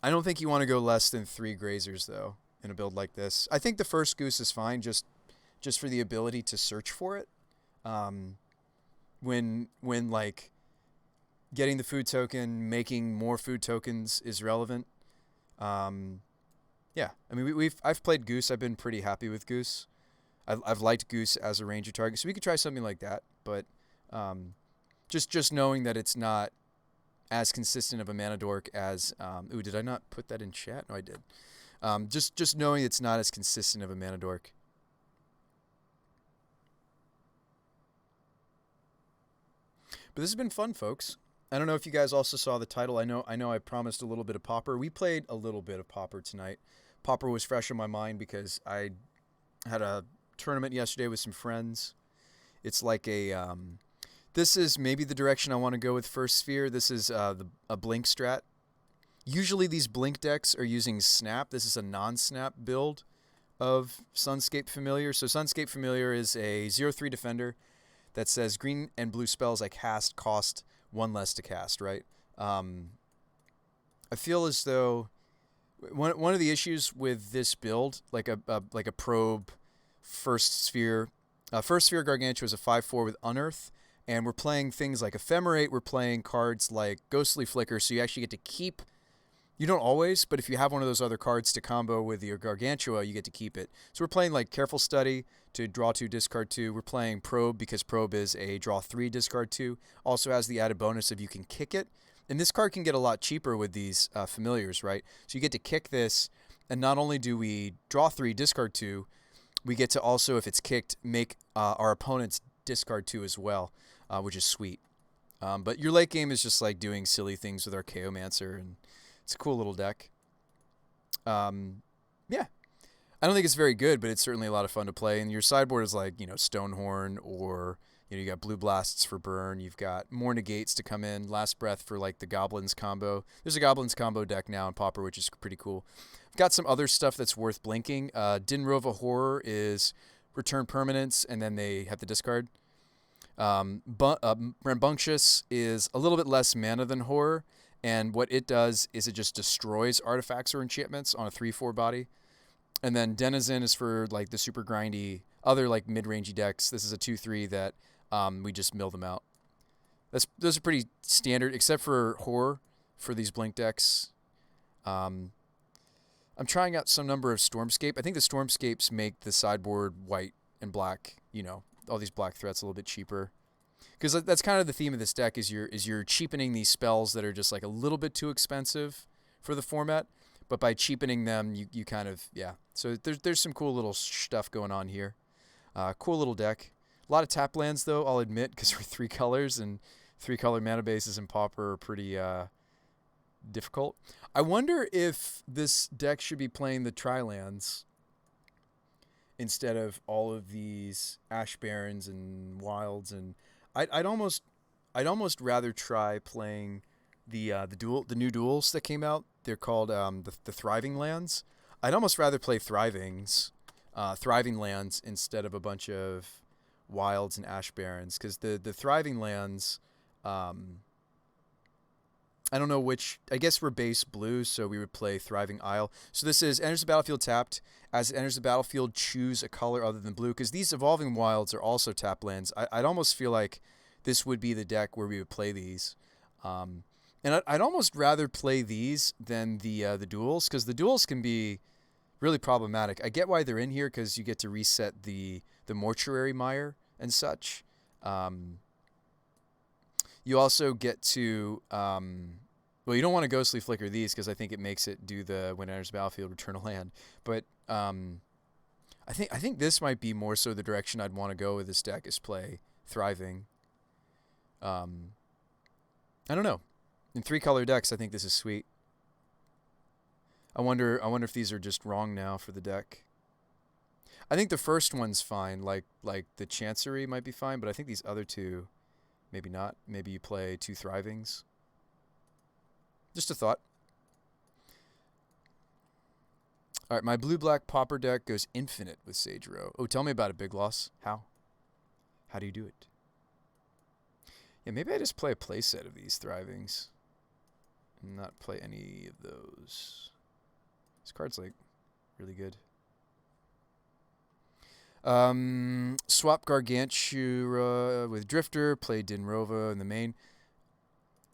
I don't think you want to go less than 3 grazers though in a build like this. I think the first goose is fine, just for the ability to search for it. Um, when like getting the food token, making more food tokens is relevant. Um, yeah, I mean I've played goose. I've been pretty happy with goose. I've liked goose as a ranger target, so we could try something like that. But um, just knowing that it's not as consistent of a mana dork as ooh, did I not put that in chat? No, I did. Just knowing it's not as consistent of a mana dork. But this has been fun, folks. I don't know if you guys also saw the title. I know I promised a little bit of Pauper. We played a little bit of Pauper tonight. Pauper was fresh in my mind because I had a tournament yesterday with some friends. It's like a this is maybe the direction I want to go with First Sphere. This is a Blink strat. Usually these Blink decks are using Snap. This is a non-Snap build of Sunscape Familiar. So Sunscape Familiar is a 0/3 defender that says green and blue spells I cast cost 1 less to cast, right? I feel as though one of the issues with this build, like a probe First Sphere Gargantua is a 5/4 with Unearth, and we're playing things like Ephemerate. We're playing cards like Ghostly Flicker, so you actually get to keep. You don't always, but if you have one of those other cards to combo with your Gargantua, you get to keep it. So we're playing like Careful Study to draw 2, discard 2. We're playing Probe because Probe is a draw 3, discard 2. Also has the added bonus of you can kick it. And this card can get a lot cheaper with these familiars, right? So you get to kick this, and not only do we draw 3, discard 2, we get to also, if it's kicked, make our opponents discard 2 as well, which is sweet. But your late game is just like doing silly things with Archaeomancer, and it's a cool little deck. Yeah. I don't think it's very good, but it's certainly a lot of fun to play. And your sideboard is like, Stonehorn, or, you got Blue Blasts for burn. You've got more negates to come in. Last Breath for like the Goblins combo. There's a Goblins combo deck now in Pauper, which is pretty cool. I've got some other stuff that's worth blinking. Dinrova Horror is return permanents, and then they have to discard. Rambunctious is a little bit less mana than Horror, and what it does is it just destroys artifacts or enchantments on a 3/4 body. And then Denizen is for like the super grindy, other like mid-rangey decks. This is a 2/3 that we just mill them out. Those are pretty standard, except for Horror for these blink decks. I'm trying out some number of Stormscape. I think the Stormscapes make the sideboard white and black, all these black threats a little bit cheaper. Because that's kind of the theme of this deck is you're cheapening these spells that are just like a little bit too expensive for the format. But by cheapening them, you kind of, yeah. So there's some cool little stuff going on here. Cool little deck. A lot of tap lands, though, I'll admit, because we're 3 colors, and 3-color mana bases in Pauper are pretty difficult. I wonder if this deck should be playing the Tri-lands instead of all of these Ash Barrens and Wilds, and I'd almost rather try playing the new duels that came out. They're called the Thriving Lands. I'd almost rather play Thriving Lands instead of a bunch of Wilds and Ash Barrens, because the Thriving Lands, I don't know which. I guess we're base blue, so we would play Thriving Isle. So this is enters the battlefield tapped. As it enters the battlefield, choose a color other than blue, because these Evolving Wilds are also tap lands. I'd almost feel like this would be the deck where we would play these. And I'd almost rather play these than the duels, because the duels can be really problematic. I get why they're in here, because you get to reset the Mortuary Mire and such. You also get to, well, you don't want to Ghostly Flicker these, because I think it makes it do the when it enters the battlefield, return a land. But I think this might be more so the direction I'd want to go with this deck, is play Thriving. I don't know. In 3-color decks, I think this is sweet. I wonder if these are just wrong now for the deck. I think the first one's fine, like the Chancery might be fine, but I think these other two, maybe not. Maybe you play 2 Thrivings. Just a thought. All right, my blue-black Pauper deck goes infinite with Sage Row. Oh, tell me about it, Big Loss. How? How do you do it? Yeah, maybe I just play a playset of these Thrivings Not play any of those. This card's like really good. Swap Gargantua with Drifter. Play Dinrova in the main.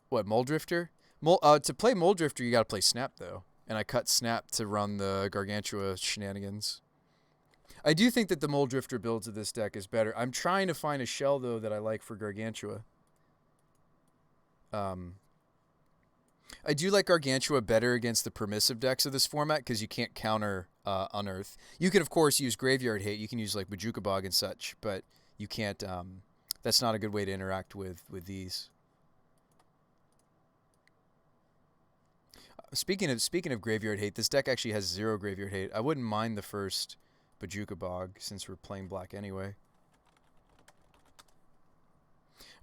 What, Mole Drifter? To play Mole Drifter, you got to play Snap, though. And I cut Snap to run the Gargantua shenanigans. I do think that the Mole Drifter builds of this deck is better. I'm trying to find a shell, though, that I like for Gargantua. I do like Gargantua better against the permissive decks of this format because you can't counter Unearth. You can, of course, use Graveyard Hate. You can use, like, Bojuka Bog and such, but you can't... that's not a good way to interact with these. Speaking of Graveyard Hate, this deck actually has 0 Graveyard Hate. I wouldn't mind the first Bojuka Bog since we're playing black anyway.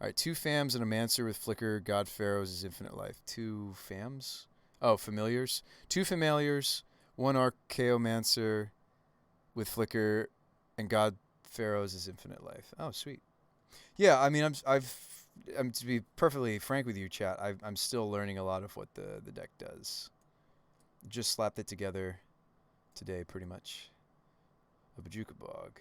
All right, 2 Fams and a Mancer with Flicker. God Pharaohs is Infinite Life. 2 Fams? Oh, Familiars. 2 Familiars, 1 Archaeomancer with Flicker, and God Pharaohs is Infinite Life. Oh, sweet. Yeah, I mean, I'm to be perfectly frank with you, chat, I'm still learning a lot of what the deck does. Just slapped it together today, pretty much. A Bojuka Bog.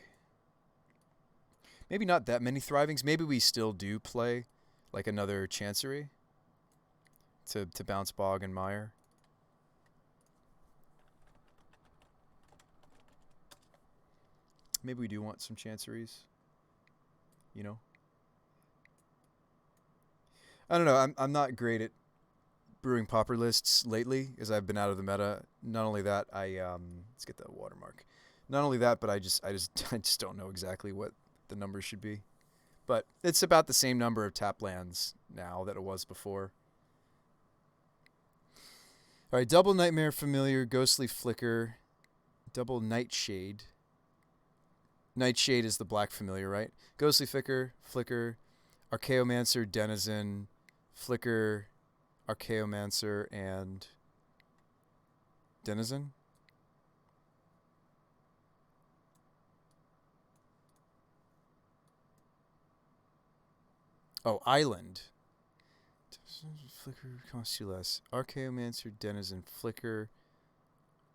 Maybe not that many Thrivings. Maybe we still do play like another Chancery to bounce Bog and Mire. Maybe we do want some Chanceries. You know? I don't know. I'm not great at brewing Pauper lists lately as I've been out of the meta. Not only that, let's get that watermark. Not only that, but I just don't know exactly what the number should be. But it's about the same number of tap lands now that it was before. All right, double Nightmare Familiar, Ghostly Flicker, double Nightshade. Nightshade is the black familiar, right? Ghostly Flicker, Archaeomancer, Denizen, Flicker, Archaeomancer, and Denizen. Oh, Island. Flicker costs you less. Archaeomancer, Denizen, Flicker,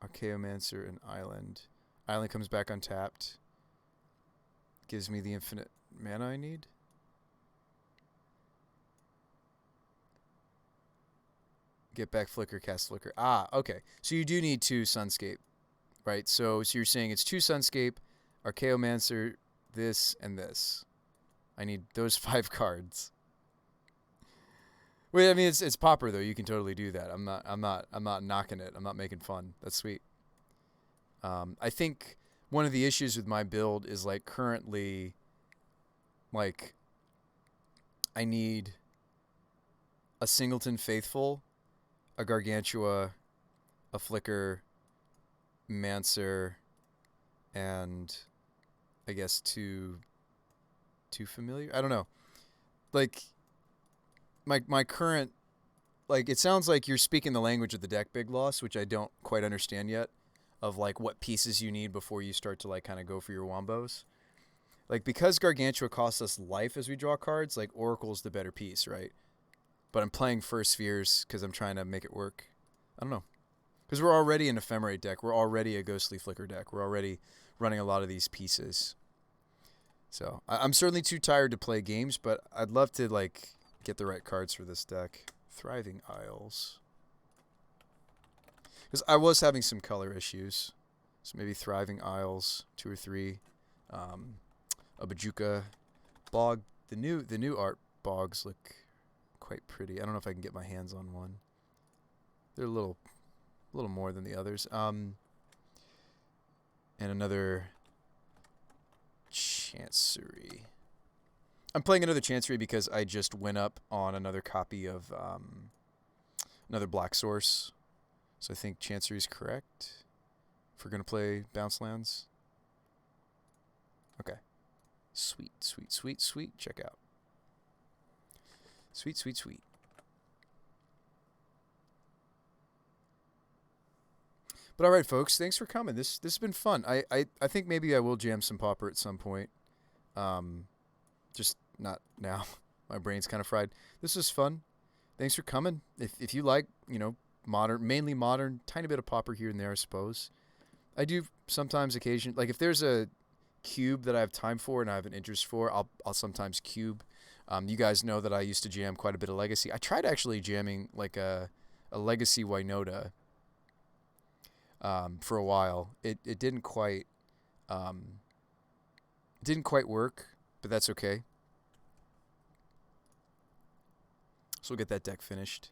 Archaeomancer, and Island. Island comes back untapped. Gives me the infinite mana I need. Get back Flicker, cast Flicker. Ah, okay. So you do need 2 Sunscape, right? So you're saying it's 2 Sunscape, Archaeomancer, this, and this. I need those 5 cards. Wait, I mean it's Pauper though. You can totally do that. I'm not knocking it. I'm not making fun. That's sweet. I think one of the issues with my build is like currently, like, I need a Singleton Faithful, a Gargantua, a Flicker, Mancer, and I guess two familiar. I don't know. Like my current, like, it sounds like you're speaking the language of the deck, Big Loss, which I don't quite understand yet, of like what pieces you need before you start to like kind of go for your wombos. Like, because Gargantua costs us life as we draw cards, like Oracle's the better piece, right? But I'm playing First Spheres because I'm trying to make it work. I don't know. Because we're already an Ephemerate deck. We're already a Ghostly Flicker deck. We're already running a lot of these pieces. So I'm certainly too tired to play games, but I'd love to like get the right cards for this deck. Thriving Isles. Because I was having some color issues. So maybe Thriving Isles, 2 or 3. A Bojuka Bog. The new art bogs look quite pretty. I don't know if I can get my hands on one. They're a little more than the others. And another Chancery. I'm playing another Chancery because I just went up on another copy of another Black Source. So I think Chancery is correct. If we're going to play bounce lands. Okay. Sweet, sweet, sweet, sweet. Check out. Sweet, sweet, sweet. But all right, folks, thanks for coming. This has been fun. I think maybe I will jam some Pauper at some point. Just not now. My brain's kind of fried. This was fun. thanks for coming. If you like, modern, mainly modern, tiny bit of Pauper here and there, I suppose. I do sometimes occasion like if there's a cube that I have time for and I have an interest for, I'll sometimes cube. You guys know that I used to jam quite a bit of Legacy. I tried actually jamming like a Legacy Winota for a while. It um, didn't quite work, but that's okay. So we'll get that deck finished.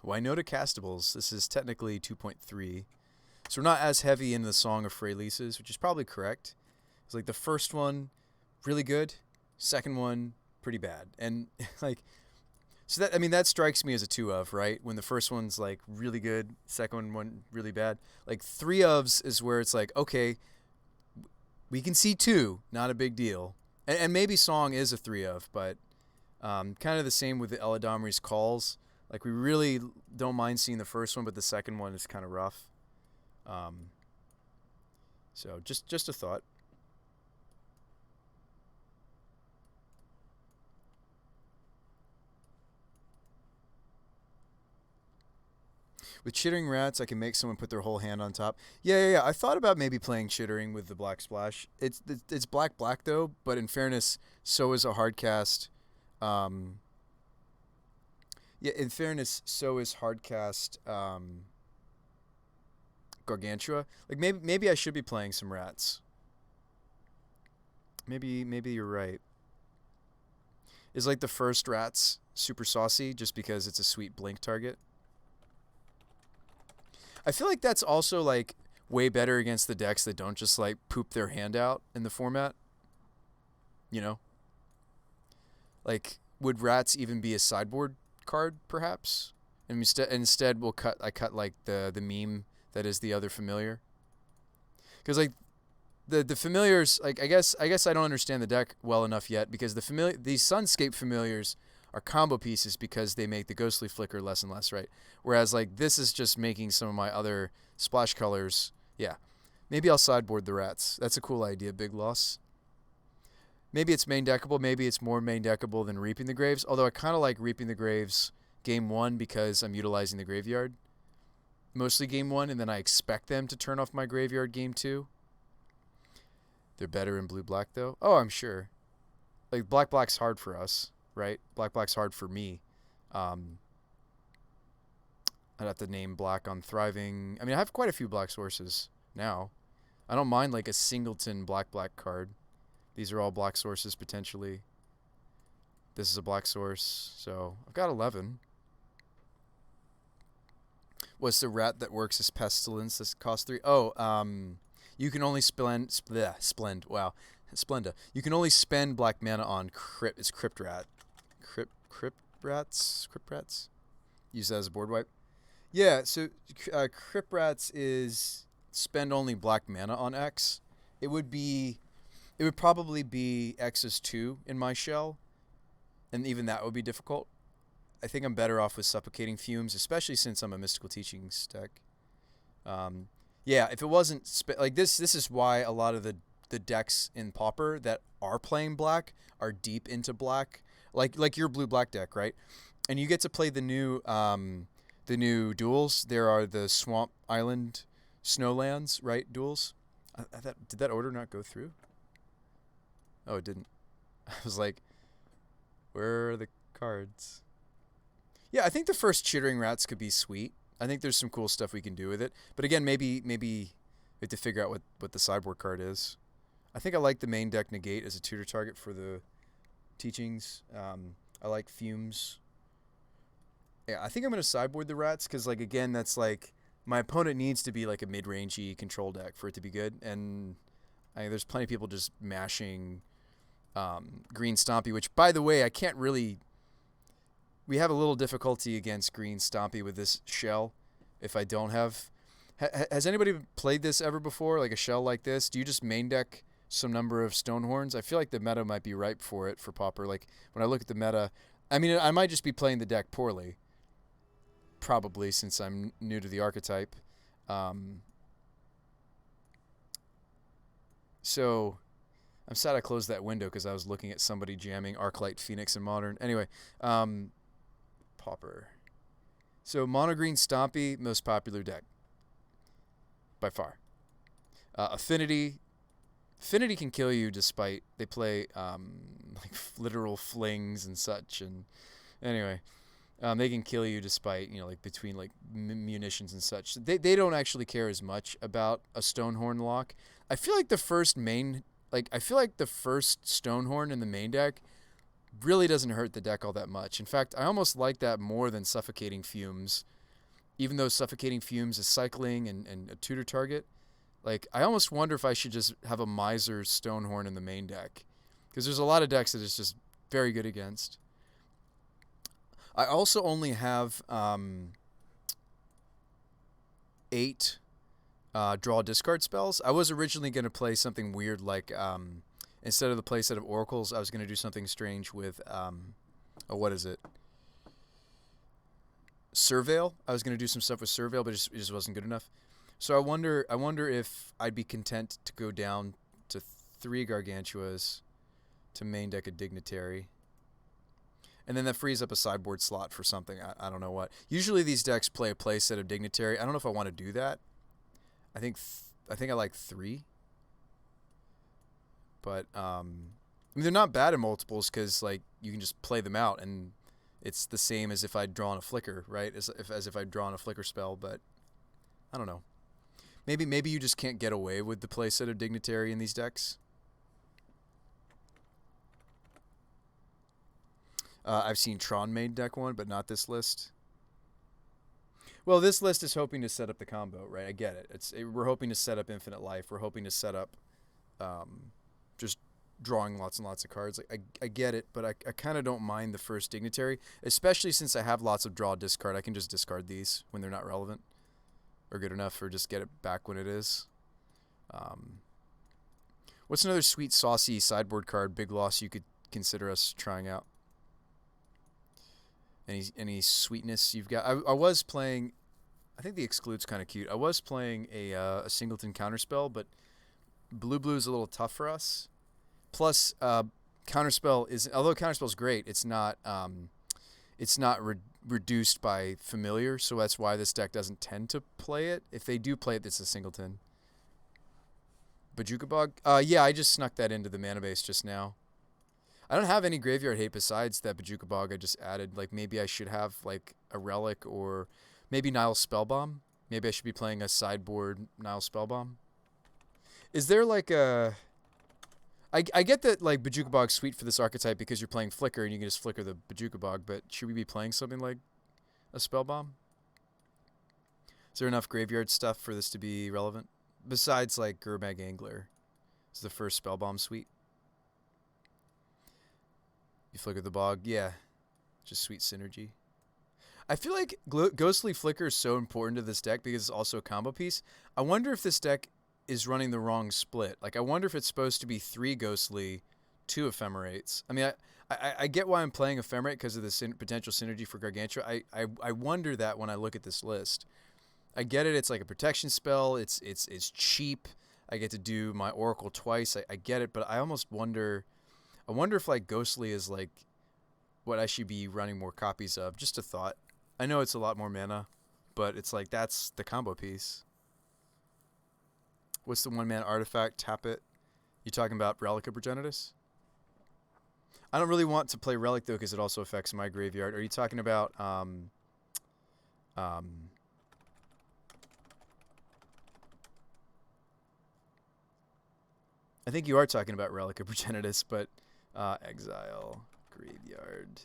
Winota castables. This is technically 2.3. So we're not as heavy in the Song of Freyleases, which is probably correct. It's like the first one, really good. Second one, pretty bad. And like, so that strikes me as a two of, right? When the first one's like really good, second one really bad. Like three ofs is where it's like, okay, we can see two, not a big deal. And maybe Song is a three of, but kind of the same with the Eladamri's calls. Like we really don't mind seeing the first one, but the second one is kind of rough. So just a thought. With Chittering Rats, I can make someone put their whole hand on top. Yeah. I thought about maybe playing Chittering with the Black Splash. It's black though, but in fairness, so is a hard cast. Yeah, in fairness, so is hardcast Gargantua. Like maybe I should be playing some rats. Maybe you're right. Is like the first rats super saucy just because it's a sweet blink target? I feel like that's also like way better against the decks that don't just like poop their hand out in the format. You know? Like would rats even be a sideboard card perhaps? And instead I cut like the meme that is the other familiar. Cuz like the familiars, like I guess I don't understand the deck well enough yet because these Sunscape familiars are combo pieces because they make the ghostly flicker less and less, right? Whereas like this is just making some of my other splash colors. Yeah. Maybe I'll sideboard the rats. That's a cool idea, Big Loss. Maybe it's main deckable, maybe it's more main deckable than Reaping the Graves, although I kind of like Reaping the Graves game 1 because I'm utilizing the graveyard. Mostly game 1, and then I expect them to turn off my graveyard game 2. They're better in blue-black, though. Oh, I'm sure. Like, black-black's hard for us, right? Black-black's hard for me. I'd have to name black on Thriving. I mean, I have quite a few black sources now. I don't mind, like, a singleton black-black card. These are all black sources, potentially. This is a black source, so I've got 11. What's the rat that works as Pestilence? This costs 3. Oh, you can only Wow. Splenda. You can only spend black mana on Crypt. It's Crypt Rat. Crypt Rats? Use that as a board wipe. Yeah, so Crypt Rats is spend only black mana on X. It would probably be X's 2 in my shell, and even that would be difficult. I think I'm better off with Supplicating Fumes, especially since I'm a Mystical Teachings deck. Yeah, if it wasn't like this is why a lot of the decks in Pauper that are playing black are deep into black, like your blue-black deck, right? And you get to play the new duels. There are the Swamp Island Snowlands, right? Duels. Did that order not go through? Oh, it didn't. I was like, where are the cards? Yeah, I think the first Chittering Rats could be sweet. I think there's some cool stuff we can do with it. But again, maybe we have to figure out what the sideboard card is. I think I like the main deck Negate as a tutor target for the teachings. I like Fumes. Yeah, I think I'm going to sideboard the Rats because, like, again, that's like my opponent needs to be like a mid-rangey control deck for it to be good. And there's plenty of people just mashing Green Stompy, which, by the way, I can't really... We have a little difficulty against Green Stompy with this shell if I don't have... has anybody played this ever before, like a shell like this? Do you just main deck some number of Stonehorns? I feel like the meta might be ripe for it for Pauper. Like, when I look at the meta... I mean, I might just be playing the deck poorly. Probably, since I'm new to the archetype. So... I'm sad I closed that window because I was looking at somebody jamming Arclight Phoenix in Modern. Anyway, Pauper. So mono green Stompy, most popular deck by far. Affinity. Affinity can kill you despite they play like literal flings and such. And anyway, they can kill you despite, you know, like between like munitions and such. They don't actually care as much about a Stonehorn lock. I feel like the first Stonehorn in the main deck really doesn't hurt the deck all that much. In fact, I almost like that more than Suffocating Fumes. Even though Suffocating Fumes is cycling and a tutor target, like I almost wonder if I should just have a Miser Stonehorn in the main deck. Because there's a lot of decks that it's just very good against. I also only have 8 draw discard spells. I was originally going to play something weird like instead of the playset of Oracles, I was going to do something strange with what is it? Surveil. I was going to do some stuff with Surveil, but it just wasn't good enough. So I wonder if I'd be content to go down to 3 Gargantuas to main deck a Dignitary. And then that frees up a sideboard slot for something. I don't know what. Usually these decks play a playset of Dignitary. I don't know if I want to do that. I think I like 3. But I mean, they're not bad in multiples because like you can just play them out and it's the same as if I'd drawn a Flicker, right? As if I'd drawn a Flicker spell, but I don't know. Maybe you just can't get away with the playset of Dignitary in these decks. I've seen Tron made deck one, but not this list. Well, this list is hoping to set up the combo, right? I get it. We're hoping to set up Infinite Life. We're hoping to set up just drawing lots and lots of cards. Like I get it, but I kind of don't mind the first Dignitary, especially since I have lots of draw discard. I can just discard these when they're not relevant or good enough, or just get it back when it is. What's another sweet, saucy sideboard card, big loss, you could consider us trying out? Any sweetness you've got? I was playing, I think the Exclude's kind of cute. I was playing a Singleton Counterspell, but blue is a little tough for us. Plus, Counterspell is, although Counterspell is great, it's not reduced by Familiar, so that's why this deck doesn't tend to play it. If they do play it, it's a Singleton. Bojuka Bog? Yeah, I just snuck that into the mana base just now. I don't have any graveyard hate besides that Bojuka Bog I just added. Like, maybe I should have, like, a Relic or maybe Nile Spellbomb. Maybe I should be playing a sideboard Nile Spellbomb. Is there, like, a... I get that, like, Bojuka Bog's sweet for this archetype because you're playing Flicker and you can just flicker the Bojuka Bog, but should we be playing something like a Spellbomb? Is there enough graveyard stuff for this to be relevant? Besides, like, Gurmag Angler. Is the first Spellbomb sweet? You flicker the Bog, yeah. Just sweet synergy. I feel like Ghostly Flicker is so important to this deck because it's also a combo piece. I wonder if this deck is running the wrong split. Like, I wonder if it's supposed to be 3 Ghostly, 2 Ephemerates. I mean, I get why I'm playing Ephemerate because of the potential synergy for Gargantua. I wonder that when I look at this list. I get it. It's like a protection spell. It's cheap. I get to do my Oracle twice. I get it, but I almost wonder... I wonder if, like, Ghostly is, like, what I should be running more copies of. Just a thought. I know it's a lot more mana, but it's like, that's the combo piece. What's the 1-mana artifact? Tap it. You talking about Relic of Progenitus? I don't really want to play Relic, though, because it also affects my graveyard. Are you talking about, I think you are talking about Relic of Progenitus, but... exile, graveyard.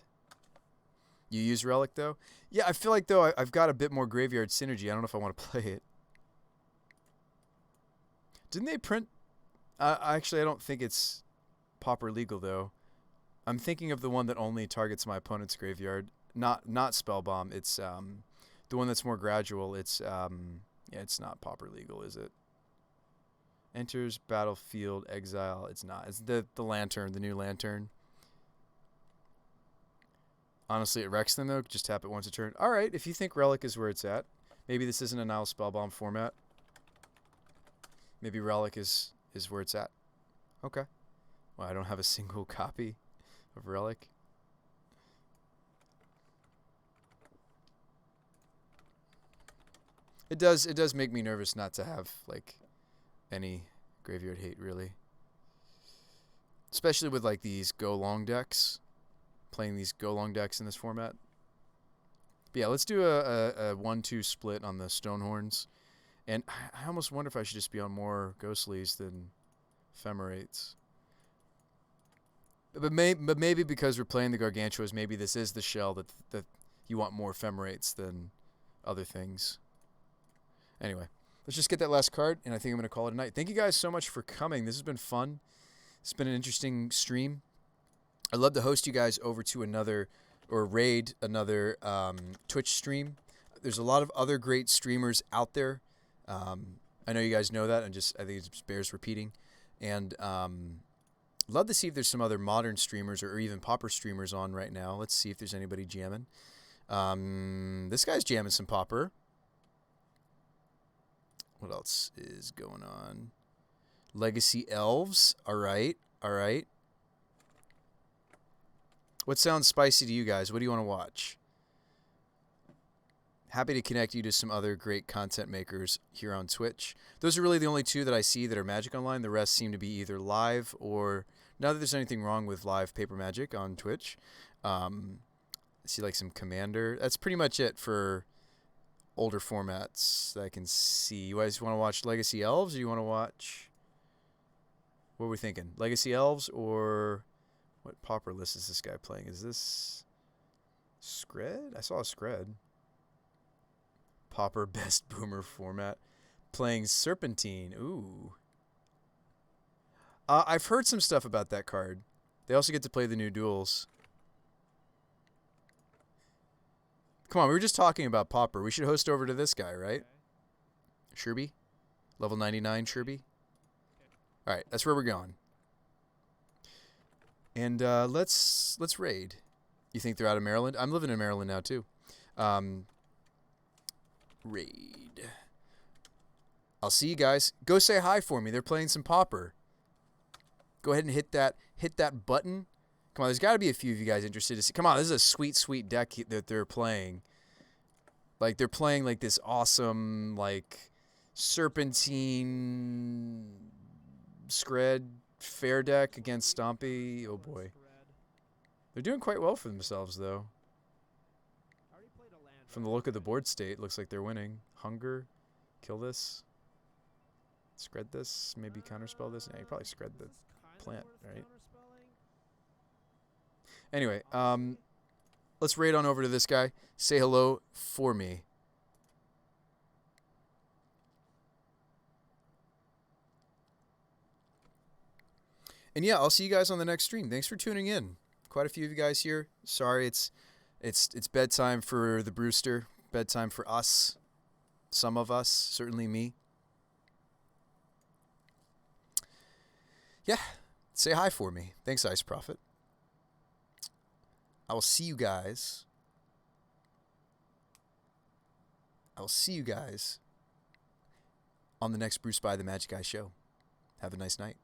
You use Relic, though? Yeah, I feel like, though, I've got a bit more graveyard synergy. I don't know if I want to play it. Didn't they print... actually, I don't think it's Pauper legal, though. I'm thinking of the one that only targets my opponent's graveyard. Not Spellbomb. It's the one that's more gradual. It's yeah, it's not Pauper legal, is it? Enters battlefield, exile. It's not. It's the Lantern, the new Lantern. Honestly, it wrecks them, though. Just tap it once a turn. All right, if you think Relic is where it's at. Maybe this isn't a Nile Spellbomb format. Maybe Relic is where it's at. Okay. Well, I don't have a single copy of Relic. It does make me nervous not to have like any graveyard hate, really. Especially with like these go long decks, playing these go long decks in this format. But yeah, let's do a 1-2 split on the Stonehorns. And I almost wonder if I should just be on more Ghostlies than Ephemerates. But maybe because we're playing the Gargantuas, maybe this is the shell that you want more Ephemerates than other things. Anyway, let's just get that last card, and I think I'm going to call it a night. Thank you guys so much for coming. This has been fun. It's been an interesting stream. I'd love to host you guys over to another, or raid another Twitch stream. There's a lot of other great streamers out there. I know you guys know that, and I think it just bears repeating. And love to see if there's some other modern streamers or even Pauper streamers on right now. Let's see if there's anybody jamming. This guy's jamming some Pauper. What else is going on? Legacy Elves. All right. All right. What sounds spicy to you guys? What do you want to watch? Happy to connect you to some other great content makers here on Twitch. Those are really the only two that I see that are Magic Online. The rest seem to be either live or... Not that there's anything wrong with live Paper Magic on Twitch. I see like some Commander. That's pretty much it for older formats that I can see. You guys want to watch Legacy Elves, or you want to watch... What are we thinking? Legacy Elves, or what Pauper list is this guy playing? Is this Scred? I saw a Scred. Pauper best boomer format. Playing Serpentine. Ooh. I've heard some stuff about that card. They also get to play the new duels. Come on, we were just talking about Pauper. We should host over to this guy, right? Sherby? Level 99 Sherby? Alright, that's where we're going. And let's raid. You think they're out of Maryland? I'm living in Maryland now, too. Raid. I'll see you guys. Go say hi for me. They're playing some Pauper. Go ahead and hit that button. Come on, there's got to be a few of you guys interested to see. Come on, this is a sweet, sweet deck that they're playing. Like, they're playing, like, this awesome, like, Serpentine Scred fair deck against Stompy. Oh, boy. They're doing quite well for themselves, though. From the look of the board state, looks like they're winning. Hunger. Kill this. Scred this. Maybe counterspell this. Yeah, you probably scred the plant, right? Anyway, let's raid on over to this guy. Say hello for me. And yeah, I'll see you guys on the next stream. Thanks for tuning in. Quite a few of you guys here. Sorry, it's bedtime for the Brewster. Bedtime for us. Some of us, certainly me. Yeah, say hi for me. Thanks, Ice Prophet. I will see you guys. I will see you guys on the next Bruce by the Magic Eye show. Have a nice night.